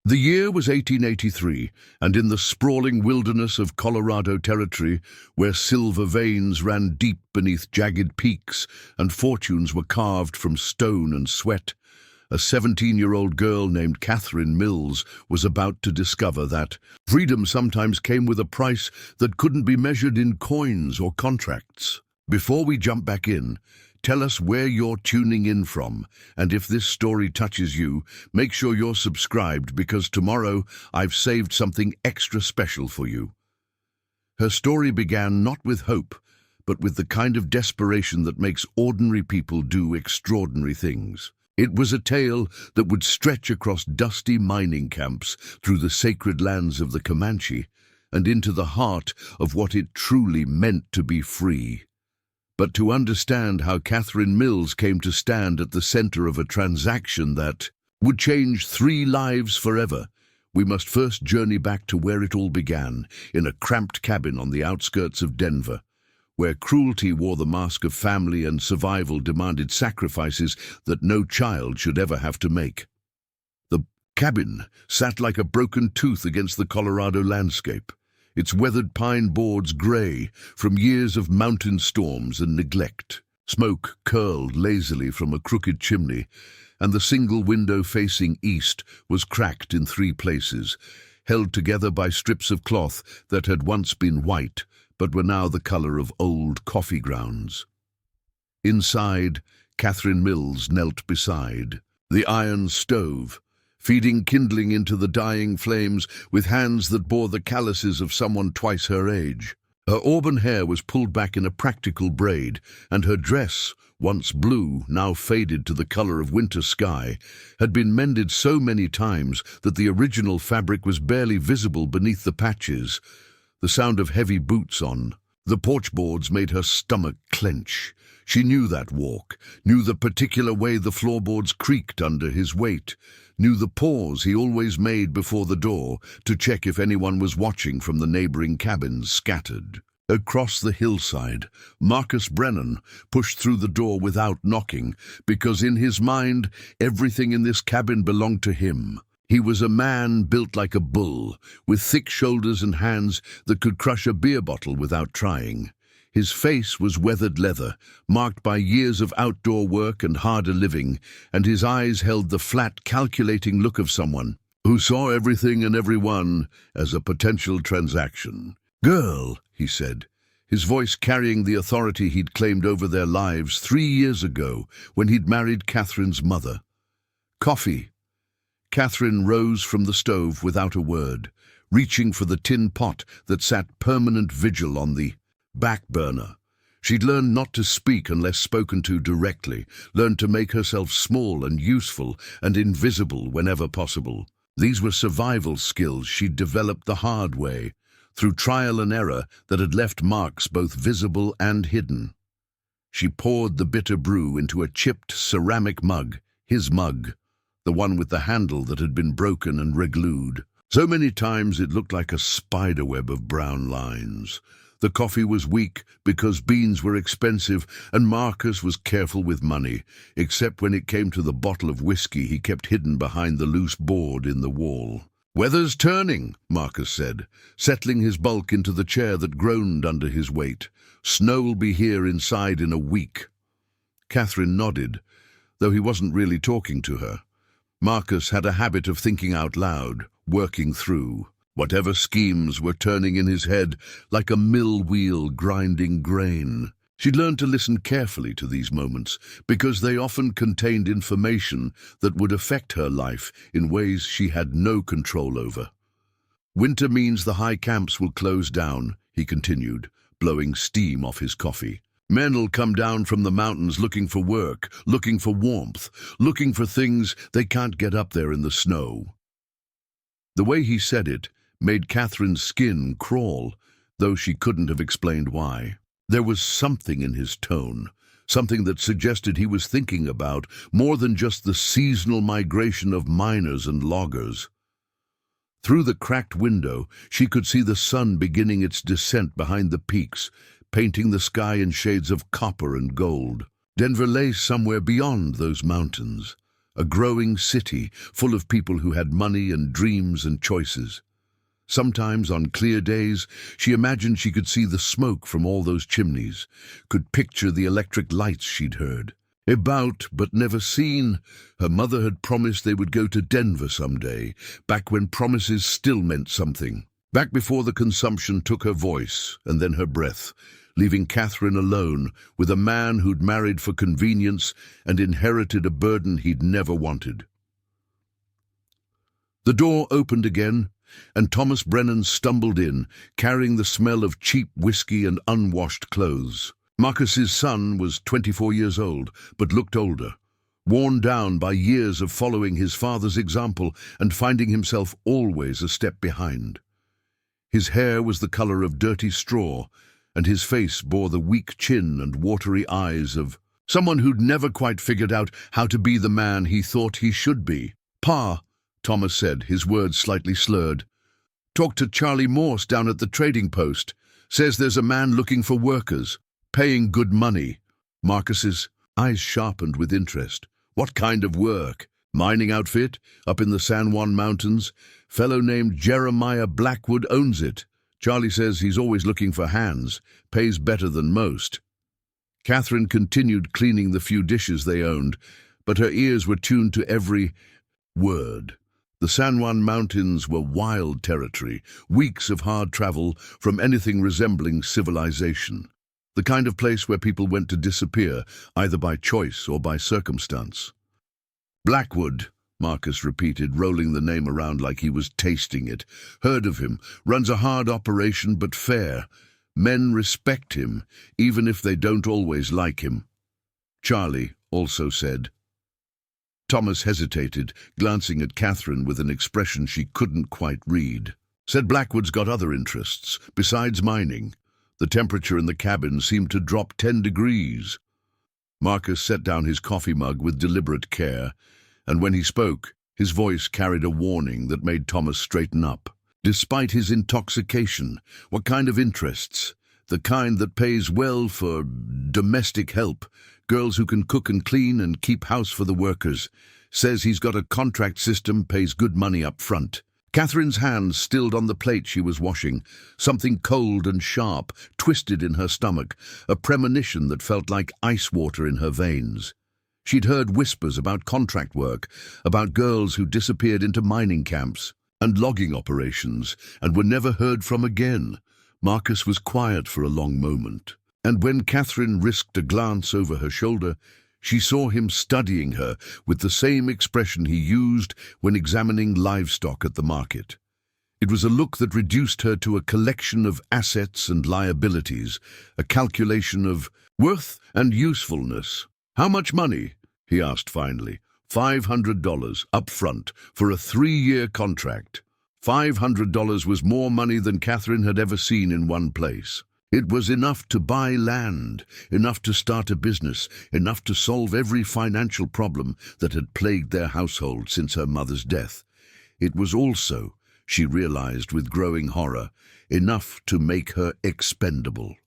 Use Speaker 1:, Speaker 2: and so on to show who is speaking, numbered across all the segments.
Speaker 1: The year was 1883, and in the sprawling wilderness of Colorado Territory, where silver veins ran deep beneath jagged peaks and fortunes were carved from stone and sweat, a 17-year-old girl named Catherine Mills was about to discover that freedom sometimes came with a price that couldn't be measured in coins or contracts. Before we jump back in, tell us where you're tuning in from, and if this story touches you, make sure you're subscribed because tomorrow I've saved something extra special for you. Her story began not with hope, but with the kind of desperation that makes ordinary people do extraordinary things. It was a tale that would stretch across dusty mining camps through the sacred lands of the Comanche and into the heart of what it truly meant to be free. But to understand how Catherine Mills came to stand at the center of a transaction that would change 3 lives forever, we must first journey back to where it all began, in a cramped cabin on the outskirts of Denver, where cruelty wore the mask of family and survival demanded sacrifices that no child should ever have to make. The cabin sat like a broken tooth against the Colorado landscape, its weathered pine boards gray from years of mountain storms and neglect. Smoke curled lazily from a crooked chimney, and the single window facing east was cracked in 3 places, held together by strips of cloth that had once been white, but were now the color of old coffee grounds. Inside, Catherine Mills knelt beside the iron stove, feeding kindling into the dying flames with hands that bore the calluses of someone twice her age. Her auburn hair was pulled back in a practical braid, and her dress, once blue, now faded to the color of winter sky, had been mended so many times that the original fabric was barely visible beneath the patches. The sound of heavy boots on the porch boards made her stomach clench. She knew that walk, knew the particular way the floorboards creaked under his weight, knew the pause he always made before the door to check if anyone was watching from the neighboring cabins scattered. Across the hillside, Marcus Brennan pushed through the door without knocking, because in his mind, everything in this cabin belonged to him. He was a man built like a bull, with thick shoulders and hands that could crush a beer bottle without trying. His face was weathered leather, marked by years of outdoor work and harder living, and his eyes held the flat, calculating look of someone who saw everything and everyone as a potential transaction. "Girl," he said, his voice carrying the authority he'd claimed over their lives 3 years ago when he'd married Catherine's mother. "Coffee." Catherine rose from the stove without a word, reaching for the tin pot that sat permanent vigil on the back burner. She'd learned not to speak unless spoken to directly, learned to make herself small and useful and invisible whenever possible. These were survival skills she'd developed the hard way, through trial and error that had left marks both visible and hidden. She poured the bitter brew into a chipped ceramic mug, his mug, the one with the handle that had been broken and reglued. So many times it looked like a spiderweb of brown lines. The coffee was weak because beans were expensive, and Marcus was careful with money, except when it came to the bottle of whiskey he kept hidden behind the loose board in the wall. "Weather's turning," Marcus said, settling his bulk into the chair that groaned under his weight. "Snow'll be here inside in a week." Catherine nodded, though he wasn't really talking to her. Marcus had a habit of thinking out loud, working through whatever schemes were turning in his head like a mill wheel grinding grain. She'd learned to listen carefully to these moments because they often contained information that would affect her life in ways she had no control over. "Winter means the high camps will close down," he continued, blowing steam off his coffee. "Men'll come down from the mountains looking for work, looking for warmth, looking for things they can't get up there in the snow." The way he said it made Catherine's skin crawl, though she couldn't have explained why. There was something in his tone, something that suggested he was thinking about more than just the seasonal migration of miners and loggers. Through the cracked window, she could see the sun beginning its descent behind the peaks, painting the sky in shades of copper and gold. Denver lay somewhere beyond those mountains, a growing city full of people who had money and dreams and choices. Sometimes, on clear days, she imagined she could see the smoke from all those chimneys, could picture the electric lights she'd heard. About, but never seen, her mother had promised they would go to Denver someday, back when promises still meant something. Back before the consumption took her voice and then her breath, leaving Catherine alone with a man who'd married for convenience and inherited a burden he'd never wanted. The door opened again, and Thomas Brennan stumbled in, carrying the smell of cheap whiskey and unwashed clothes. Marcus's son was 24 years old, but looked older, worn down by years of following his father's example and finding himself always a step behind. His hair was the color of dirty straw, and his face bore the weak chin and watery eyes of someone who'd never quite figured out how to be the man he thought he should be. "Pa," Thomas said, his words slightly slurred. "Talked to Charlie Morse down at the trading post. Says there's a man looking for workers, paying good money." Marcus's eyes sharpened with interest. "What kind of work? Mining outfit? Up in the San Juan Mountains? Fellow named Jeremiah Blackwood owns it. Charlie says he's always looking for hands, pays better than most." Catherine continued cleaning the few dishes they owned, but her ears were tuned to every word. The San Juan Mountains were wild territory, weeks of hard travel from anything resembling civilization. The kind of place where people went to disappear, either by choice or by circumstance. "Blackwood," Marcus repeated, rolling the name around like he was tasting it. "Heard of him. Runs a hard operation, but fair. Men respect him, even if they don't always like him." Charlie also said. Thomas hesitated, glancing at Catherine with an expression she couldn't quite read. "Said Blackwood's got other interests, besides mining." The temperature in the cabin seemed to drop 10 degrees. Marcus set down his coffee mug with deliberate care, and when he spoke, his voice carried a warning that made Thomas straighten up. "Despite his intoxication, what kind of interests? The kind that pays well for domestic help, girls who can cook and clean and keep house for the workers. Says he's got a contract system, pays good money up front." Catherine's hands stilled on the plate she was washing. Something cold and sharp twisted in her stomach, a premonition that felt like ice water in her veins. She'd heard whispers about contract work, about girls who disappeared into mining camps and logging operations and were never heard from again. Marcus was quiet for a long moment, and when Catherine risked a glance over her shoulder, she saw him studying her with the same expression he used when examining livestock at the market. It was a look that reduced her to a collection of assets and liabilities, a calculation of worth and usefulness. "How much money?" he asked finally. $500 up front for a 3-year contract. $500 was more money than Catherine had ever seen in one place. It was enough to buy land, enough to start a business, enough to solve every financial problem that had plagued their household since her mother's death. It was also, she realized with growing horror, enough to make her expendable.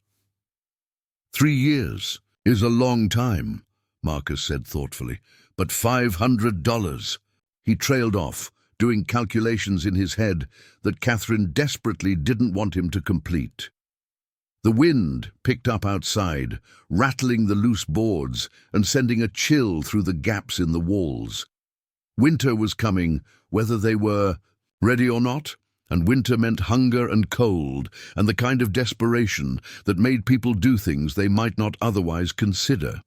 Speaker 1: 3 years is a long time, Marcus said thoughtfully, but $500. He trailed off, doing calculations in his head that Catherine desperately didn't want him to complete. The wind picked up outside, rattling the loose boards and sending a chill through the gaps in the walls. Winter was coming, whether they were ready or not, and winter meant hunger and cold and the kind of desperation that made people do things they might not otherwise consider.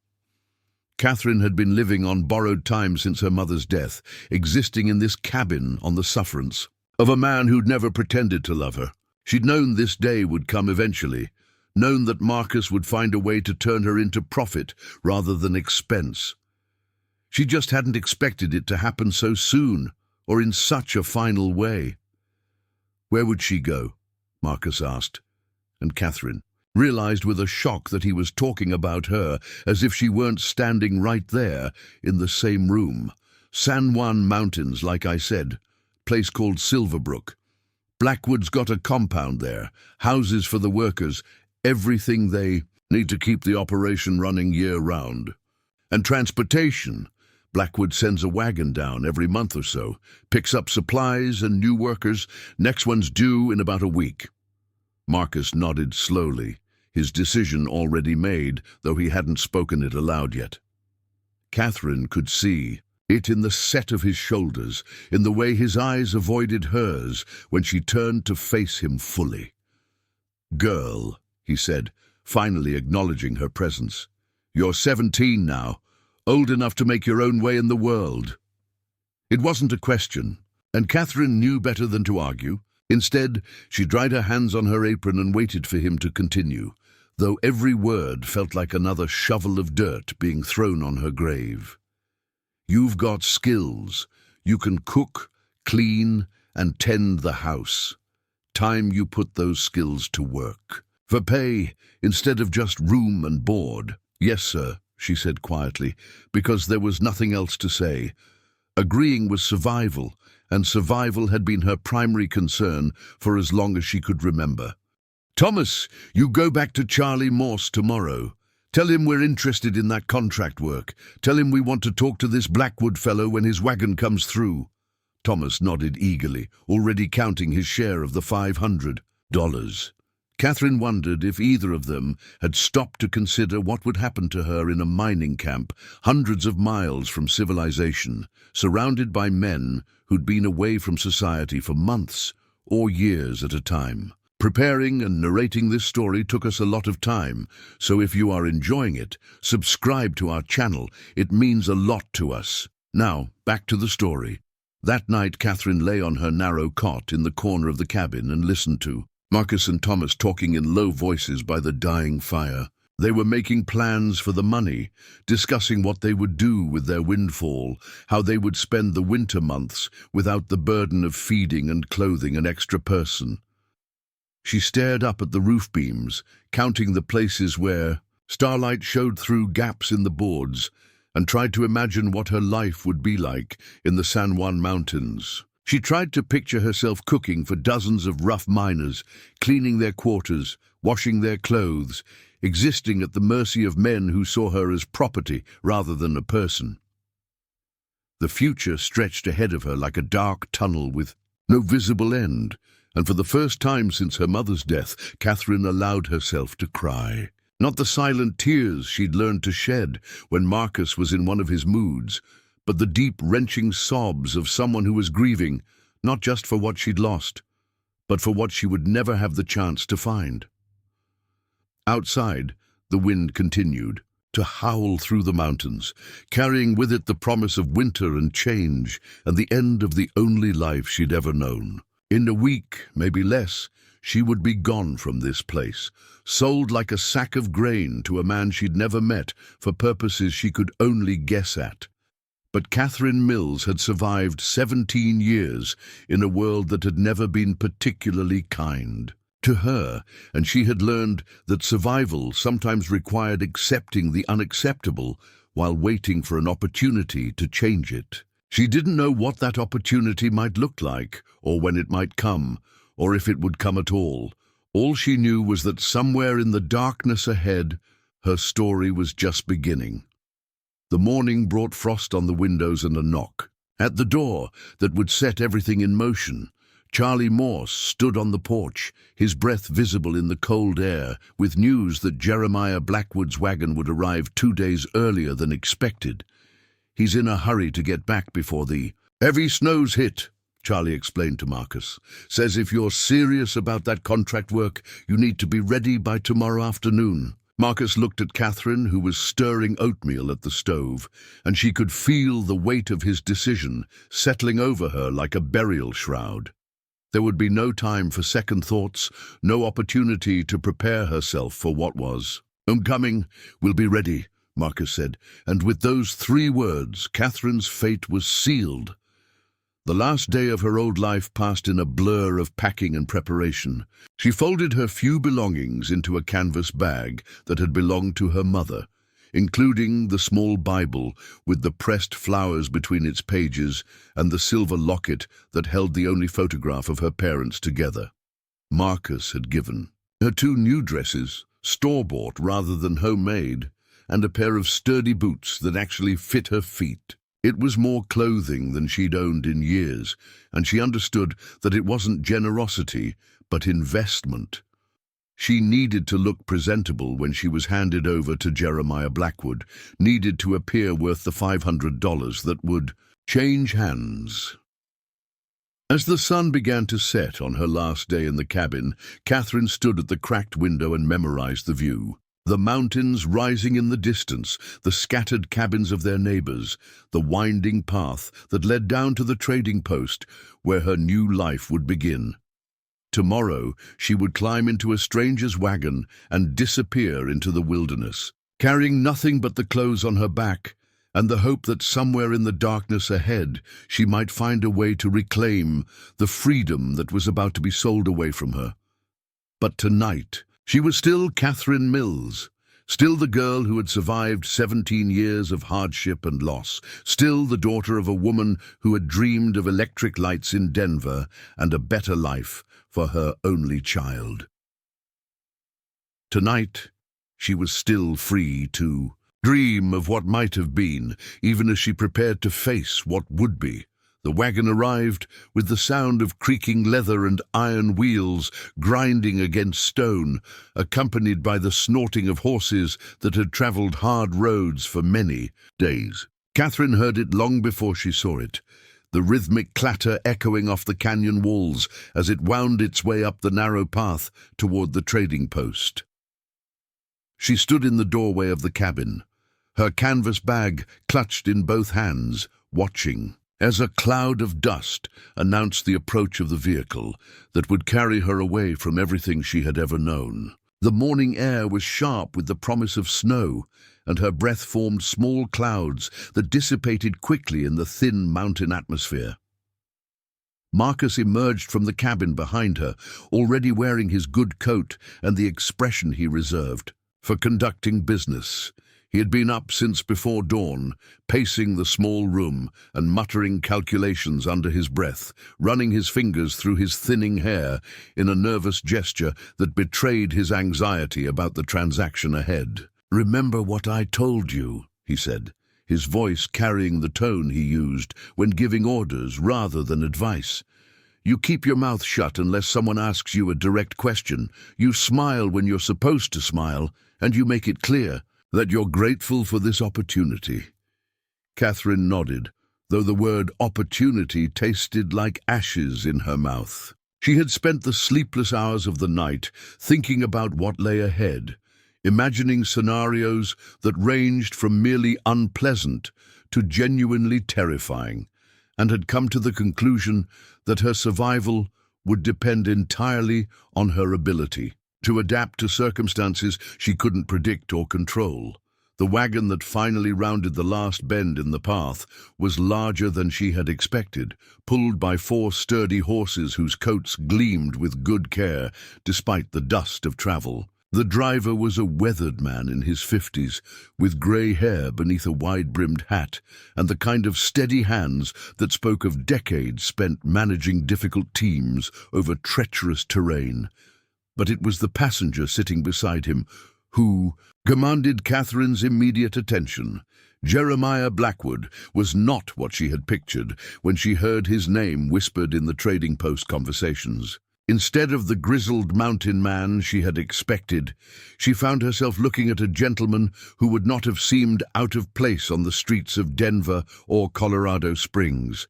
Speaker 1: Catherine had been living on borrowed time since her mother's death, existing in this cabin on the sufferance of a man who'd never pretended to love her. She'd known this day would come eventually, known that Marcus would find a way to turn her into profit rather than expense. She just hadn't expected it to happen so soon, or in such a final way. Where would she go? Marcus asked, and Catherine realized with a shock that he was talking about her as if she weren't standing right there in the same room. San Juan Mountains, like I said, place called Silverbrook. Blackwood's got a compound there, houses for the workers, everything they need to keep the operation running year-round. And transportation, Blackwood sends a wagon down every month or so, picks up supplies and new workers. Next one's due in about a week. Marcus nodded slowly, his decision already made, though he hadn't spoken it aloud yet. Catherine could see it in the set of his shoulders, in the way his eyes avoided hers when she turned to face him fully. "Girl," he said, finally acknowledging her presence, "you're 17 now, old enough to make your own way in the world." It wasn't a question, and Catherine knew better than to argue. Instead, she dried her hands on her apron and waited for him to continue, though every word felt like another shovel of dirt being thrown on her grave. "You've got skills. You can cook, clean, and tend the house. Time you put those skills to work. For pay, instead of just room and board." "Yes, sir," she said quietly, because there was nothing else to say. Agreeing was survival, and survival had been her primary concern for as long as she could remember. "Thomas, you go back to Charlie Morse tomorrow. Tell him we're interested in that contract work. Tell him we want to talk to this Blackwood fellow when his wagon comes through." Thomas nodded eagerly, already counting his share of the $500. Catherine wondered if either of them had stopped to consider what would happen to her in a mining camp hundreds of miles from civilization, surrounded by men who'd been away from society for months or years at a time. Preparing and narrating this story took us a lot of time, so if you are enjoying it, subscribe to our channel. It means a lot to us. Now, back to the story. That night, Catherine lay on her narrow cot in the corner of the cabin and listened to Marcus and Thomas talking in low voices by the dying fire. They were making plans for the money, discussing what they would do with their windfall, how they would spend the winter months without the burden of feeding and clothing an extra person. She stared up at the roof beams, counting the places where starlight showed through gaps in the boards, and tried to imagine what her life would be like in the San Juan Mountains. She tried to picture herself cooking for dozens of rough miners, cleaning their quarters, washing their clothes, existing at the mercy of men who saw her as property rather than a person. The future stretched ahead of her like a dark tunnel with no visible end, and for the first time since her mother's death, Catherine allowed herself to cry. Not the silent tears she'd learned to shed when Marcus was in one of his moods, but the deep, wrenching sobs of someone who was grieving, not just for what she'd lost, but for what she would never have the chance to find. Outside, the wind continued to howl through the mountains, carrying with it the promise of winter and change and the end of the only life she'd ever known. In a week, maybe less, she would be gone from this place, sold like a sack of grain to a man she'd never met for purposes she could only guess at. But Catherine Mills had survived 17 years in a world that had never been particularly kind to her, and she had learned that survival sometimes required accepting the unacceptable while waiting for an opportunity to change it. She didn't know what that opportunity might look like, or when it might come, or if it would come at all. All she knew was that somewhere in the darkness ahead, her story was just beginning. The morning brought frost on the windows and a knock. At the door that would set everything in motion, Charlie Morse stood on the porch, his breath visible in the cold air, with news that Jeremiah Blackwood's wagon would arrive 2 days earlier than expected. "He's in a hurry to get back before the heavy snows hit," Charlie explained to Marcus. "Says if you're serious about that contract work, you need to be ready by tomorrow afternoon." Marcus looked at Catherine, who was stirring oatmeal at the stove, and she could feel the weight of his decision settling over her like a burial shroud. There would be no time for second thoughts, no opportunity to prepare herself for what was. "I'm coming. We'll be ready," Marcus said, and with those 3 words, Catherine's fate was sealed. The last day of her old life passed in a blur of packing and preparation. She folded her few belongings into a canvas bag that had belonged to her mother, including the small Bible with the pressed flowers between its pages and the silver locket that held the only photograph of her parents together. Marcus had given her 2 new dresses, store-bought rather than homemade, and a pair of sturdy boots that actually fit her feet. It was more clothing than she'd owned in years, and she understood that it wasn't generosity, but investment. She needed to look presentable when she was handed over to Jeremiah Blackwood, needed to appear worth the $500 that would change hands. As the sun began to set on her last day in the cabin, Catherine stood at the cracked window and memorized the view. The mountains rising in the distance, the scattered cabins of their neighbors, the winding path that led down to the trading post where her new life would begin. Tomorrow she would climb into a stranger's wagon and disappear into the wilderness, carrying nothing but the clothes on her back and the hope that somewhere in the darkness ahead she might find a way to reclaim the freedom that was about to be sold away from her. But tonight, she was still Catherine Mills, still the girl who had survived 17 years of hardship and loss, still the daughter of a woman who had dreamed of electric lights in Denver and a better life for her only child. Tonight, she was still free to dream of what might have been, even as she prepared to face what would be. The wagon arrived with the sound of creaking leather and iron wheels grinding against stone, accompanied by the snorting of horses that had traveled hard roads for many days. Catherine heard it long before she saw it, the rhythmic clatter echoing off the canyon walls as it wound its way up the narrow path toward the trading post. She stood in the doorway of the cabin, her canvas bag clutched in both hands, watching as a cloud of dust announced the approach of the vehicle that would carry her away from everything she had ever known. The morning air was sharp with the promise of snow, and her breath formed small clouds that dissipated quickly in the thin mountain atmosphere. Marcus emerged from the cabin behind her, already wearing his good coat and the expression he reserved for conducting business. He had been up since before dawn, pacing the small room and muttering calculations under his breath, running his fingers through his thinning hair in a nervous gesture that betrayed his anxiety about the transaction ahead. "Remember what I told you," he said, his voice carrying the tone he used when giving orders rather than advice. "You keep your mouth shut unless someone asks you a direct question. You smile when you're supposed to smile, and you make it clear that you're grateful for this opportunity." Catherine nodded, though the word opportunity tasted like ashes in her mouth. She had spent the sleepless hours of the night thinking about what lay ahead, imagining scenarios that ranged from merely unpleasant to genuinely terrifying, and had come to the conclusion that her survival would depend entirely on her ability to adapt to circumstances she couldn't predict or control. The wagon that finally rounded the last bend in the path was larger than she had expected, pulled by 4 sturdy horses whose coats gleamed with good care despite the dust of travel. The driver was a weathered man in his 50s, with grey hair beneath a wide-brimmed hat and the kind of steady hands that spoke of decades spent managing difficult teams over treacherous terrain. But it was the passenger sitting beside him who commanded Catherine's immediate attention. Jeremiah Blackwood was not what she had pictured when she heard his name whispered in the trading post conversations. Instead of the grizzled mountain man she had expected, she found herself looking at a gentleman who would not have seemed out of place on the streets of Denver or Colorado Springs.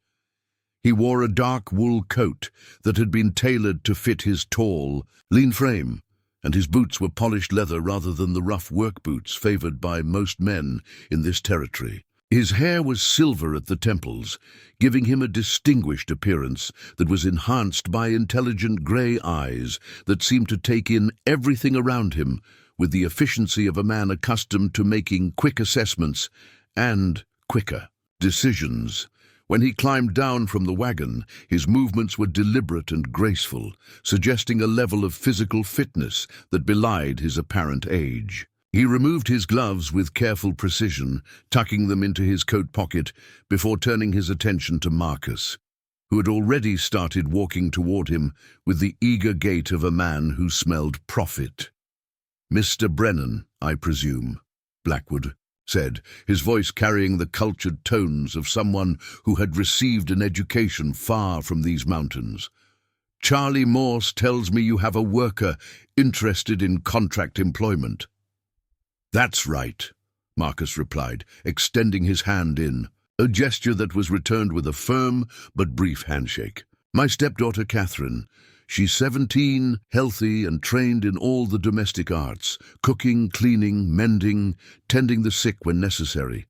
Speaker 1: He wore a dark wool coat that had been tailored to fit his tall, lean frame, and his boots were polished leather rather than the rough work boots favored by most men in this territory. His hair was silver at the temples, giving him a distinguished appearance that was enhanced by intelligent grey eyes that seemed to take in everything around him with the efficiency of a man accustomed to making quick assessments and quicker decisions. When he climbed down from the wagon, his movements were deliberate and graceful, suggesting a level of physical fitness that belied his apparent age. He removed his gloves with careful precision, tucking them into his coat pocket before turning his attention to Marcus, who had already started walking toward him with the eager gait of a man who smelled profit. "Mr. Brennan, I presume," Blackwood said, his voice carrying the cultured tones of someone who had received an education far from these mountains. "Charlie Morse tells me you have a worker interested in contract employment." "That's right," Marcus replied, extending his hand in, a gesture that was returned with a firm but brief handshake. "My stepdaughter Catherine. She's 17, healthy and trained in all the domestic arts, cooking, cleaning, mending, tending the sick when necessary."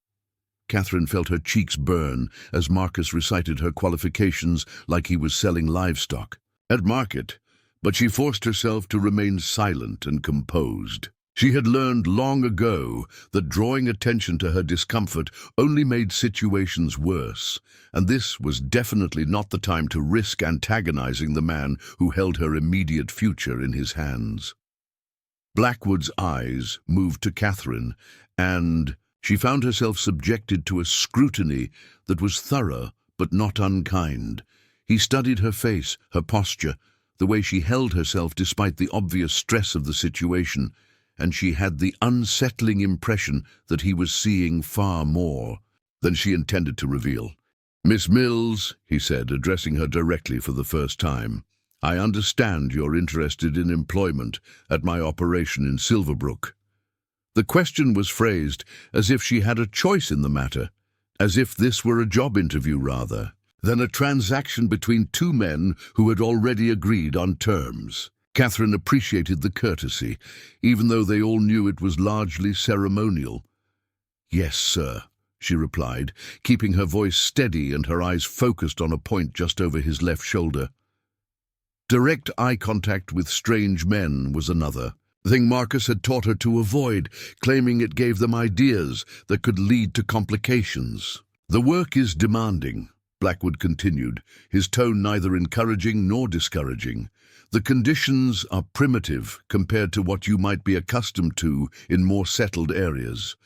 Speaker 1: Catherine felt her cheeks burn as Marcus recited her qualifications like he was selling livestock. At market, but she forced herself to remain silent and composed. She had learned long ago that drawing attention to her discomfort only made situations worse, and this was definitely not the time to risk antagonizing the man who held her immediate future in his hands. Blackwood's eyes moved to Catherine, and she found herself subjected to a scrutiny that was thorough but not unkind. He studied her face, her posture, the way she held herself despite the obvious stress of the situation, and she had the unsettling impression that he was seeing far more than she intended to reveal. "Miss Mills," he said, addressing her directly for the first time, "I understand you're interested in employment at my operation in Silverbrook." The question was phrased as if she had a choice in the matter, as if this were a job interview rather than a transaction between two men who had already agreed on terms. Catherine appreciated the courtesy, even though they all knew it was largely ceremonial. "Yes, sir," she replied, keeping her voice steady and her eyes focused on a point just over his left shoulder. Direct eye contact with strange men was another thing Marcus had taught her to avoid, claiming it gave them ideas that could lead to complications. "The work is demanding," Blackwood continued, his tone neither encouraging nor discouraging. "The conditions are primitive compared to what you might be accustomed to in more settled areas.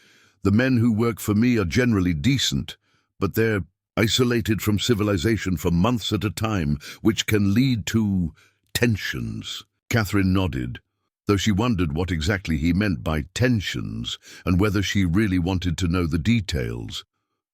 Speaker 1: The men who work for me are generally decent, but they're isolated from civilization for months at a time, which can lead to tensions." Catherine nodded, though she wondered what exactly he meant by tensions and whether she really wanted to know the details.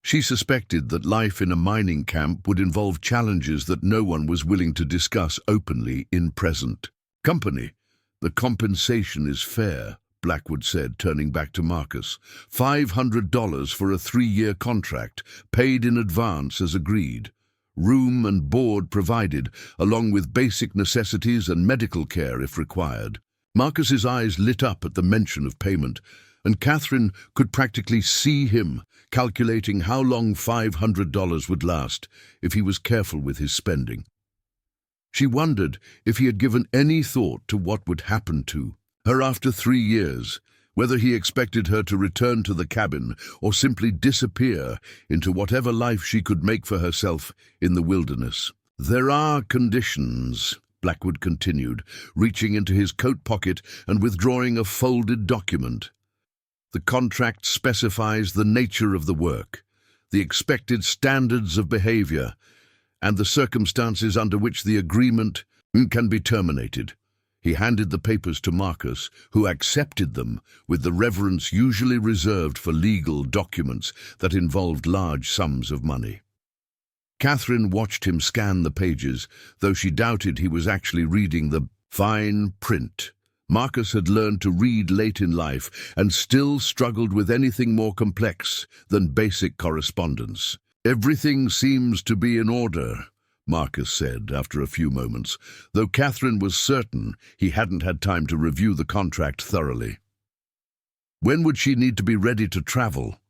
Speaker 1: She suspected that life in a mining camp would involve challenges that no one was willing to discuss openly in present company. "The compensation is fair," Blackwood said, turning back to Marcus. $500 for a 3-year contract, paid in advance as agreed. Room and board provided, along with basic necessities and medical care if required. Marcus's eyes lit up at the mention of payment, and Catherine could practically see him calculating how long $500 would last if he was careful with his spending. She wondered if he had given any thought to what would happen to her after 3 years, whether he expected her to return to the cabin or simply disappear into whatever life she could make for herself in the wilderness. "There are conditions," Blackwood continued, reaching into his coat pocket and withdrawing a folded document. "The contract specifies the nature of the work, the expected standards of behavior, and the circumstances under which the agreement can be terminated." He handed the papers to Marcus, who accepted them with the reverence usually reserved for legal documents that involved large sums of money. Catherine watched him scan the pages, though she doubted he was actually reading the fine print. Marcus had learned to read late in life and still struggled with anything more complex than basic correspondence. "Everything seems to be in order," Marcus said after a few moments, though Catherine was certain he hadn't had time to review the contract thoroughly. "When would she need to be ready to travel?"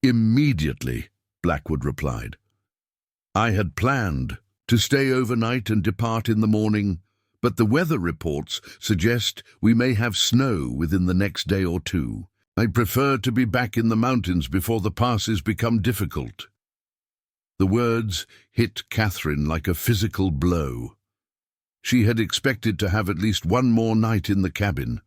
Speaker 1: "Immediately," Blackwood replied. "I had planned to stay overnight and depart in the morning, but the weather reports suggest we may have snow within the next day or two. I prefer to be back in the mountains before the passes become difficult." The words hit Catherine like a physical blow. She had expected to have at least one more night in the cabin,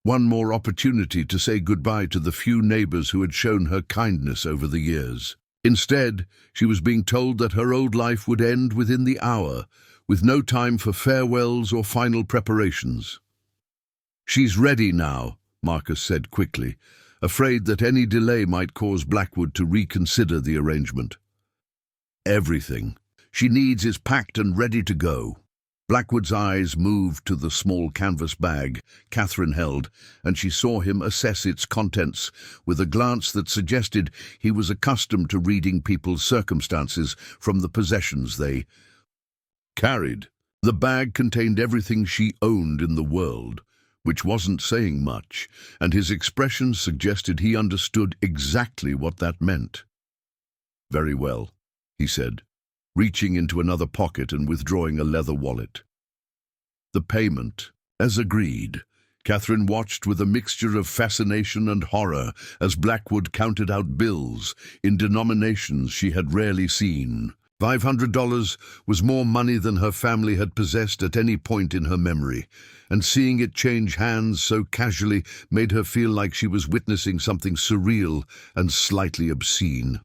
Speaker 1: one more opportunity to say goodbye to the few neighbors who had shown her kindness over the years. Instead, she was being told that her old life would end within the hour, with no time for farewells or final preparations. "She's ready now," Marcus said quickly, afraid that any delay might cause Blackwood to reconsider the arrangement. Everything she needs is packed and ready to go. Blackwood's eyes moved to the small canvas bag Catherine held, and she saw him assess its contents with a glance that suggested he was accustomed to reading people's circumstances from the possessions they carried. The bag contained everything she owned in the world, which wasn't saying much, and his expression suggested he understood exactly what that meant. "Very well," he said, reaching into another pocket and withdrawing a leather wallet. "The payment, as agreed." Catherine watched with a mixture of fascination and horror as Blackwood counted out bills in denominations she had rarely seen. $500 was more money than her family had possessed at any point in her memory, and seeing it change hands so casually made her feel like she was witnessing something surreal and slightly obscene.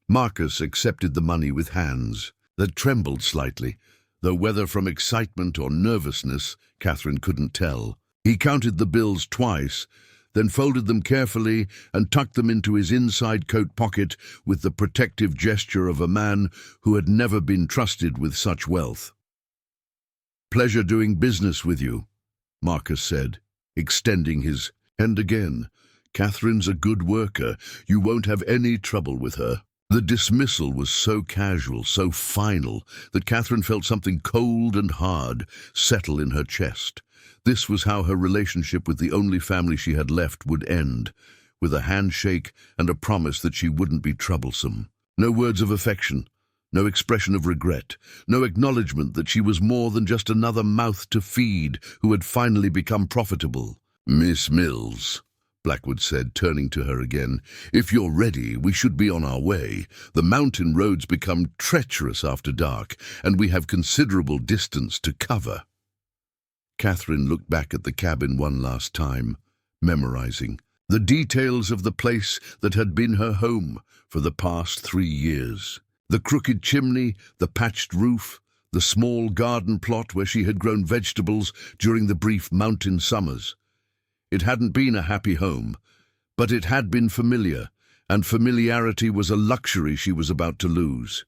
Speaker 1: Marcus accepted the money with hands that trembled slightly, though whether from excitement or nervousness, Catherine couldn't tell. He counted the bills twice, then folded them carefully and tucked them into his inside coat pocket with the protective gesture of a man who had never been trusted with such wealth. "Pleasure doing business with you," Marcus said, extending his hand again. "Catherine's a good worker. You won't have any trouble with her." The dismissal was so casual, so final, that Catherine felt something cold and hard settle in her chest. This was how her relationship with the only family she had left would end, with a handshake and a promise that she wouldn't be troublesome. No words of affection, no expression of regret, no acknowledgement that she was more than just another mouth to feed who had finally become profitable. "Miss Mills," Blackwood said, turning to her again, "if you're ready, we should be on our way. The mountain roads become treacherous after dark, and we have considerable distance to cover." Catherine looked back at the cabin one last time, memorizing the details of the place that had been her home for the past 3 years. The crooked chimney, the patched roof, the small garden plot where she had grown vegetables during the brief mountain summers. It hadn't been a happy home, but it had been familiar, and familiarity was a luxury she was about to lose.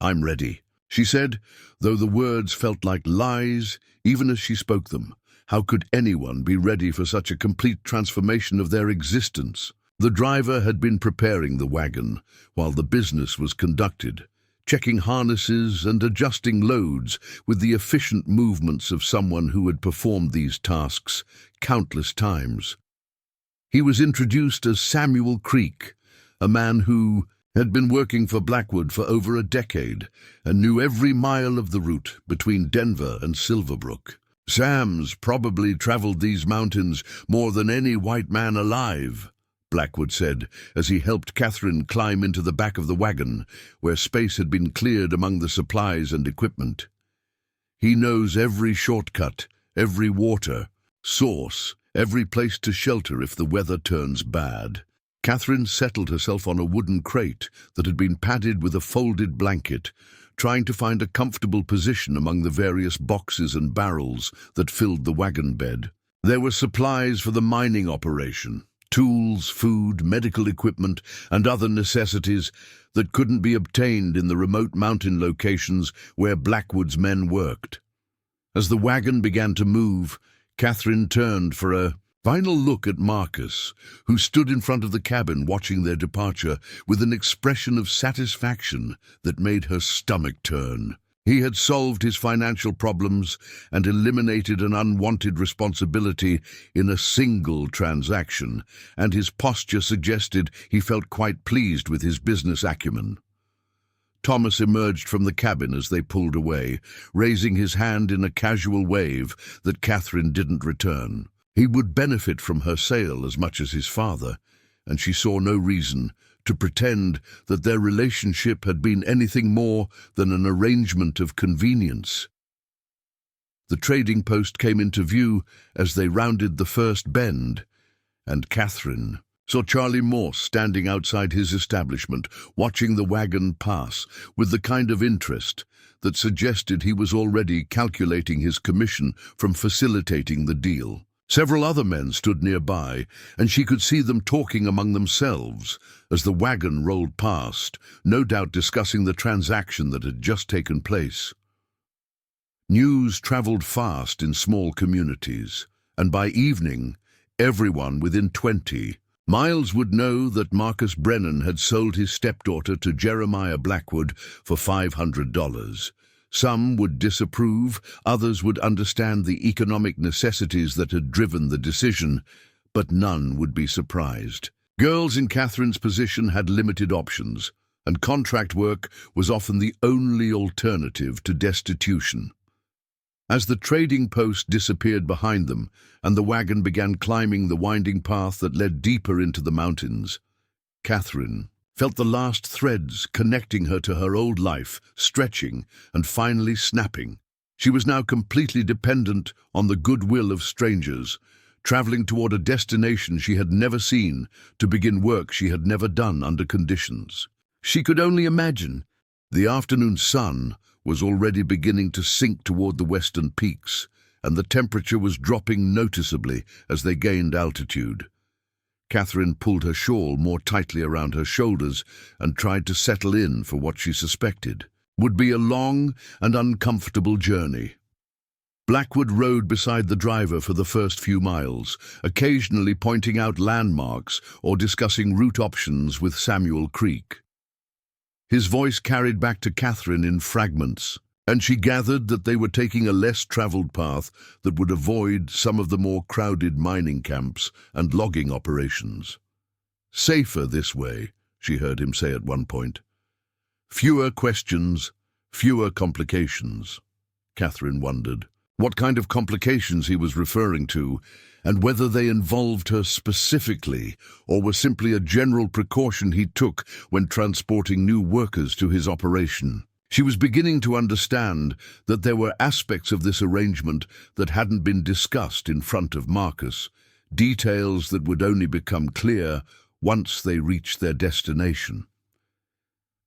Speaker 1: "I'm ready," she said, though the words felt like lies even as she spoke them. How could anyone be ready for such a complete transformation of their existence? The driver had been preparing the wagon while the business was conducted, checking harnesses and adjusting loads with the efficient movements of someone who had performed these tasks countless times. He was introduced as Samuel Creek, a man who had been working for Blackwood for over a decade and knew every mile of the route between Denver and Silverbrook. "Sam's probably traveled these mountains more than any white man alive," Blackwood said, as he helped Catherine climb into the back of the wagon, where space had been cleared among the supplies and equipment. "He knows every shortcut, every water source, every place to shelter if the weather turns bad." Catherine settled herself on a wooden crate that had been padded with a folded blanket, trying to find a comfortable position among the various boxes and barrels that filled the wagon bed. There were supplies for the mining operation, tools, food, medical equipment, and other necessities that couldn't be obtained in the remote mountain locations where Blackwood's men worked. As the wagon began to move, Catherine turned for a final look at Marcus, who stood in front of the cabin watching their departure with an expression of satisfaction that made her stomach turn. He had solved his financial problems and eliminated an unwanted responsibility in a single transaction, and his posture suggested he felt quite pleased with his business acumen. Thomas emerged from the cabin as they pulled away, raising his hand in a casual wave that Catherine didn't return. He would benefit from her sale as much as his father, and she saw no reason to pretend that their relationship had been anything more than an arrangement of convenience. The trading post came into view as they rounded the first bend, and Catherine saw Charlie Morse standing outside his establishment, watching the wagon pass with the kind of interest that suggested he was already calculating his commission from facilitating the deal. Several other men stood nearby, and she could see them talking among themselves as the wagon rolled past, no doubt discussing the transaction that had just taken place. News travelled fast in small communities, and by evening, everyone within 20 miles would know that Marcus Brennan had sold his stepdaughter to Jeremiah Blackwood for $500. Some would disapprove, others would understand the economic necessities that had driven the decision, but none would be surprised. Girls in Catherine's position had limited options, and contract work was often the only alternative to destitution. As the trading post disappeared behind them and the wagon began climbing the winding path that led deeper into the mountains, Catherine felt the last threads connecting her to her old life stretching and finally snapping. She was now completely dependent on the goodwill of strangers, traveling toward a destination she had never seen to begin work she had never done under conditions she could only imagine. The afternoon sun was already beginning to sink toward the western peaks, and the temperature was dropping noticeably as they gained altitude. Catherine pulled her shawl more tightly around her shoulders and tried to settle in for what she suspected would be a long and uncomfortable journey. Blackwood rode beside the driver for the first few miles, occasionally pointing out landmarks or discussing route options with Samuel Creek. His voice carried back to Catherine in fragments, and she gathered that they were taking a less traveled path that would avoid some of the more crowded mining camps and logging operations. Safer this way, she heard him say at one point. Fewer questions, fewer complications. Catherine wondered what kind of complications he was referring to, and whether they involved her specifically or were simply a general precaution he took when transporting new workers to his operation. She was beginning to understand that there were aspects of this arrangement that hadn't been discussed in front of Marcus, details that would only become clear once they reached their destination.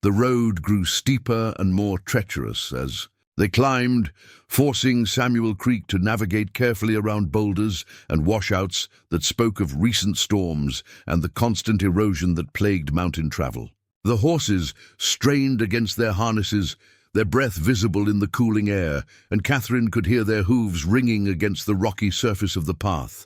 Speaker 1: The road grew steeper and more treacherous as they climbed, forcing Samuel Creek to navigate carefully around boulders and washouts that spoke of recent storms and the constant erosion that plagued mountain travel. The horses strained against their harnesses, their breath visible in the cooling air, and Catherine could hear their hooves ringing against the rocky surface of the path.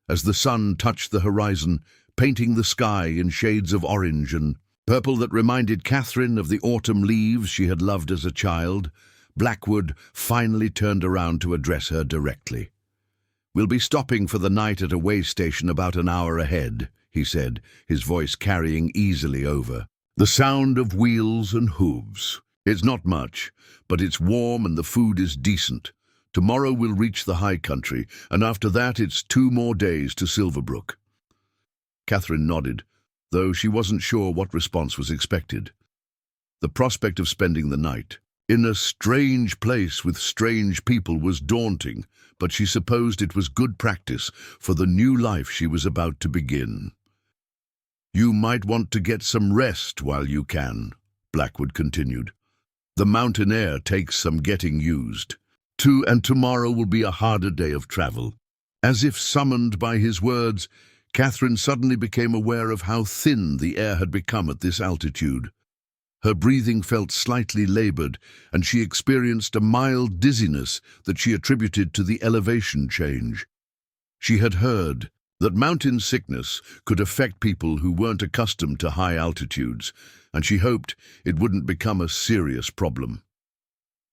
Speaker 1: As the sun touched the horizon, painting the sky in shades of orange and purple that reminded Catherine of the autumn leaves she had loved as a child, Blackwood finally turned around to address her directly. "We'll be stopping for the night at a way station about an hour ahead," he said, his voice carrying easily over the sound of wheels and hooves. "It's not much, but it's warm and the food is decent. Tomorrow we'll reach the high country, and after that it's 2 more days to Silverbrook." Catherine nodded, though she wasn't sure what response was expected. The prospect of spending the night in a strange place with strange people was daunting, but she supposed it was good practice for the new life she was about to begin. "You might want to get some rest while you can," Blackwood continued. "The mountain air takes some getting used to, and tomorrow will be a harder day of travel." As if summoned by his words, Catherine suddenly became aware of how thin the air had become at this altitude. Her breathing felt slightly labored, and she experienced a mild dizziness that she attributed to the elevation change. She had heard that mountain sickness could affect people who weren't accustomed to high altitudes, and she hoped it wouldn't become a serious problem.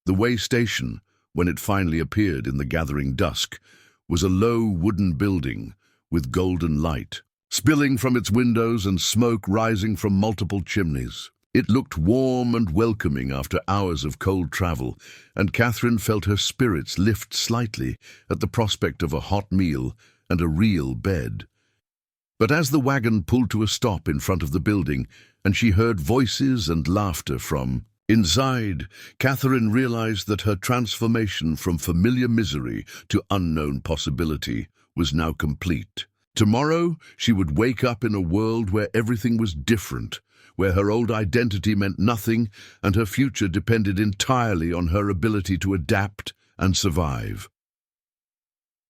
Speaker 1: The way station, when it finally appeared in the gathering dusk, was a low wooden building with golden light spilling from its windows and smoke rising from multiple chimneys. It looked warm and welcoming after hours of cold travel, and Catherine felt her spirits lift slightly at the prospect of a hot meal and a real bed. But as the wagon pulled to a stop in front of the building, and she heard voices and laughter from inside, Catherine realized that her transformation from familiar misery to unknown possibility was now complete. Tomorrow, she would wake up in a world where everything was different, where her old identity meant nothing and her future depended entirely on her ability to adapt and survive.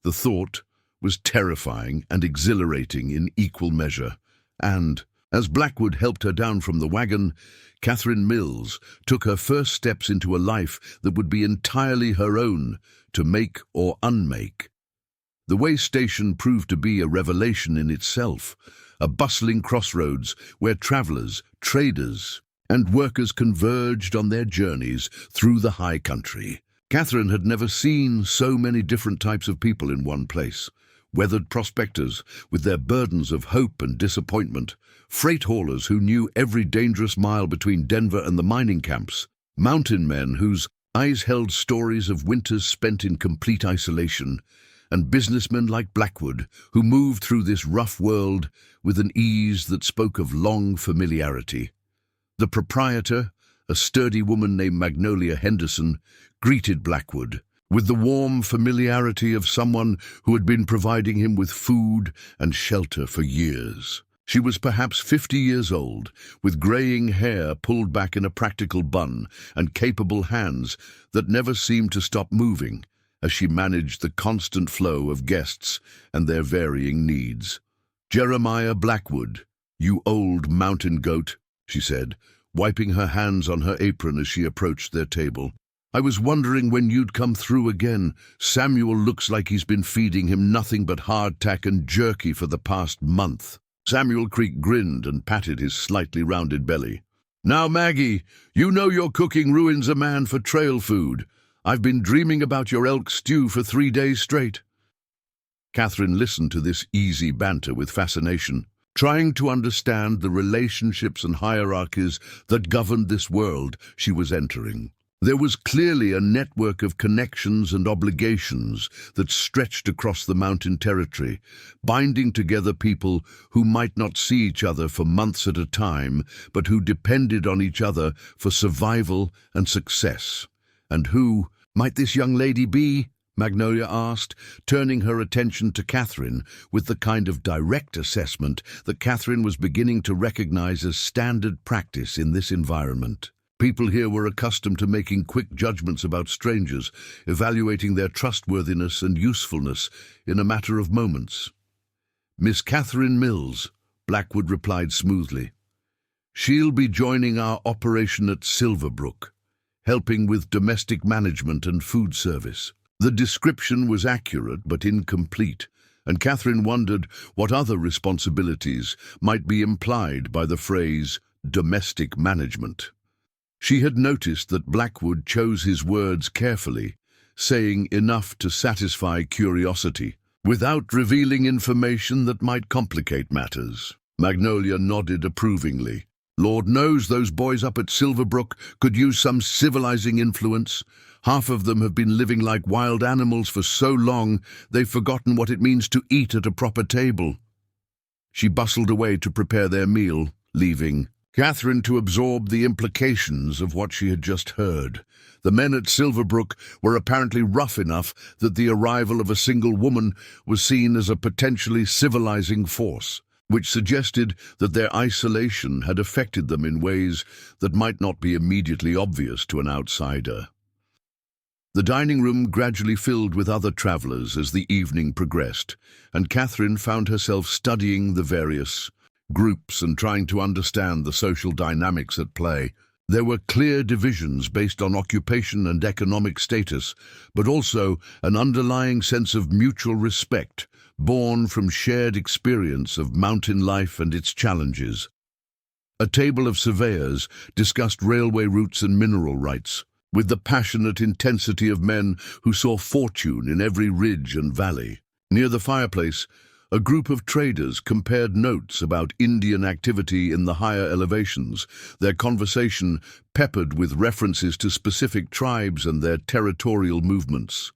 Speaker 1: The thought was terrifying and exhilarating in equal measure, and, as Blackwood helped her down from the wagon, Catherine Mills took her first steps into a life that would be entirely her own, to make or unmake. The way station proved to be a revelation in itself, a bustling crossroads where travellers, traders, and workers converged on their journeys through the high country. Catherine had never seen so many different types of people in one place. Weathered prospectors with their burdens of hope and disappointment, freight haulers who knew every dangerous mile between Denver and the mining camps, mountain men whose eyes held stories of winters spent in complete isolation, and businessmen like Blackwood who moved through this rough world with an ease that spoke of long familiarity. The proprietor, a sturdy woman named Magnolia Henderson, greeted Blackwood with the warm familiarity of someone who had been providing him with food and shelter for years. She was perhaps 50 years old, with graying hair pulled back in a practical bun and capable hands that never seemed to stop moving as she managed the constant flow of guests and their varying needs. "Jeremiah Blackwood, you old mountain goat," she said, wiping her hands on her apron as she approached their table. "I was wondering when you'd come through again. Samuel looks like he's been feeding him nothing but hardtack and jerky for the past month." Samuel Creek grinned and patted his slightly rounded belly. "Now, Maggie, you know your cooking ruins a man for trail food. I've been dreaming about your elk stew for 3 days straight." Catherine listened to this easy banter with fascination, trying to understand the relationships and hierarchies that governed this world she was entering. There was clearly a network of connections and obligations that stretched across the mountain territory, binding together people who might not see each other for months at a time, but who depended on each other for survival and success. "And who might this young lady be?" Magnolia asked, turning her attention to Catherine with the kind of direct assessment that Catherine was beginning to recognize as standard practice in this environment. People here were accustomed to making quick judgments about strangers, evaluating their trustworthiness and usefulness in a matter of moments. "Miss Catherine Mills," Blackwood replied smoothly. "She'll be joining our operation at Silverbrook, helping with domestic management and food service." The description was accurate but incomplete, and Catherine wondered what other responsibilities might be implied by the phrase domestic management. She had noticed that Blackwood chose his words carefully, saying enough to satisfy curiosity, without revealing information that might complicate matters. Magnolia nodded approvingly. "Lord knows those boys up at Silverbrook could use some civilizing influence. Half of them have been living like wild animals for so long they've forgotten what it means to eat at a proper table." She bustled away to prepare their meal, leaving Catherine to absorb the implications of what she had just heard. The men at Silverbrook were apparently rough enough that the arrival of a single woman was seen as a potentially civilizing force, which suggested that their isolation had affected them in ways that might not be immediately obvious to an outsider. The dining room gradually filled with other travelers as the evening progressed, and Catherine found herself studying the various groups and trying to understand the social dynamics at play. There were clear divisions based on occupation and economic status, but also an underlying sense of mutual respect, born from shared experience of mountain life and its challenges. A table of surveyors discussed railway routes and mineral rights, with the passionate intensity of men who saw fortune in every ridge and valley. Near the fireplace, a group of traders compared notes about Indian activity in the higher elevations, their conversation peppered with references to specific tribes and their territorial movements.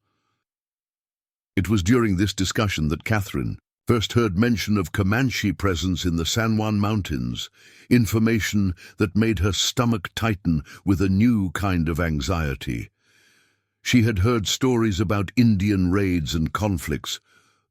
Speaker 1: It was during this discussion that Catherine first heard mention of Comanche presence in the San Juan Mountains, information that made her stomach tighten with a new kind of anxiety. She had heard stories about Indian raids and conflicts,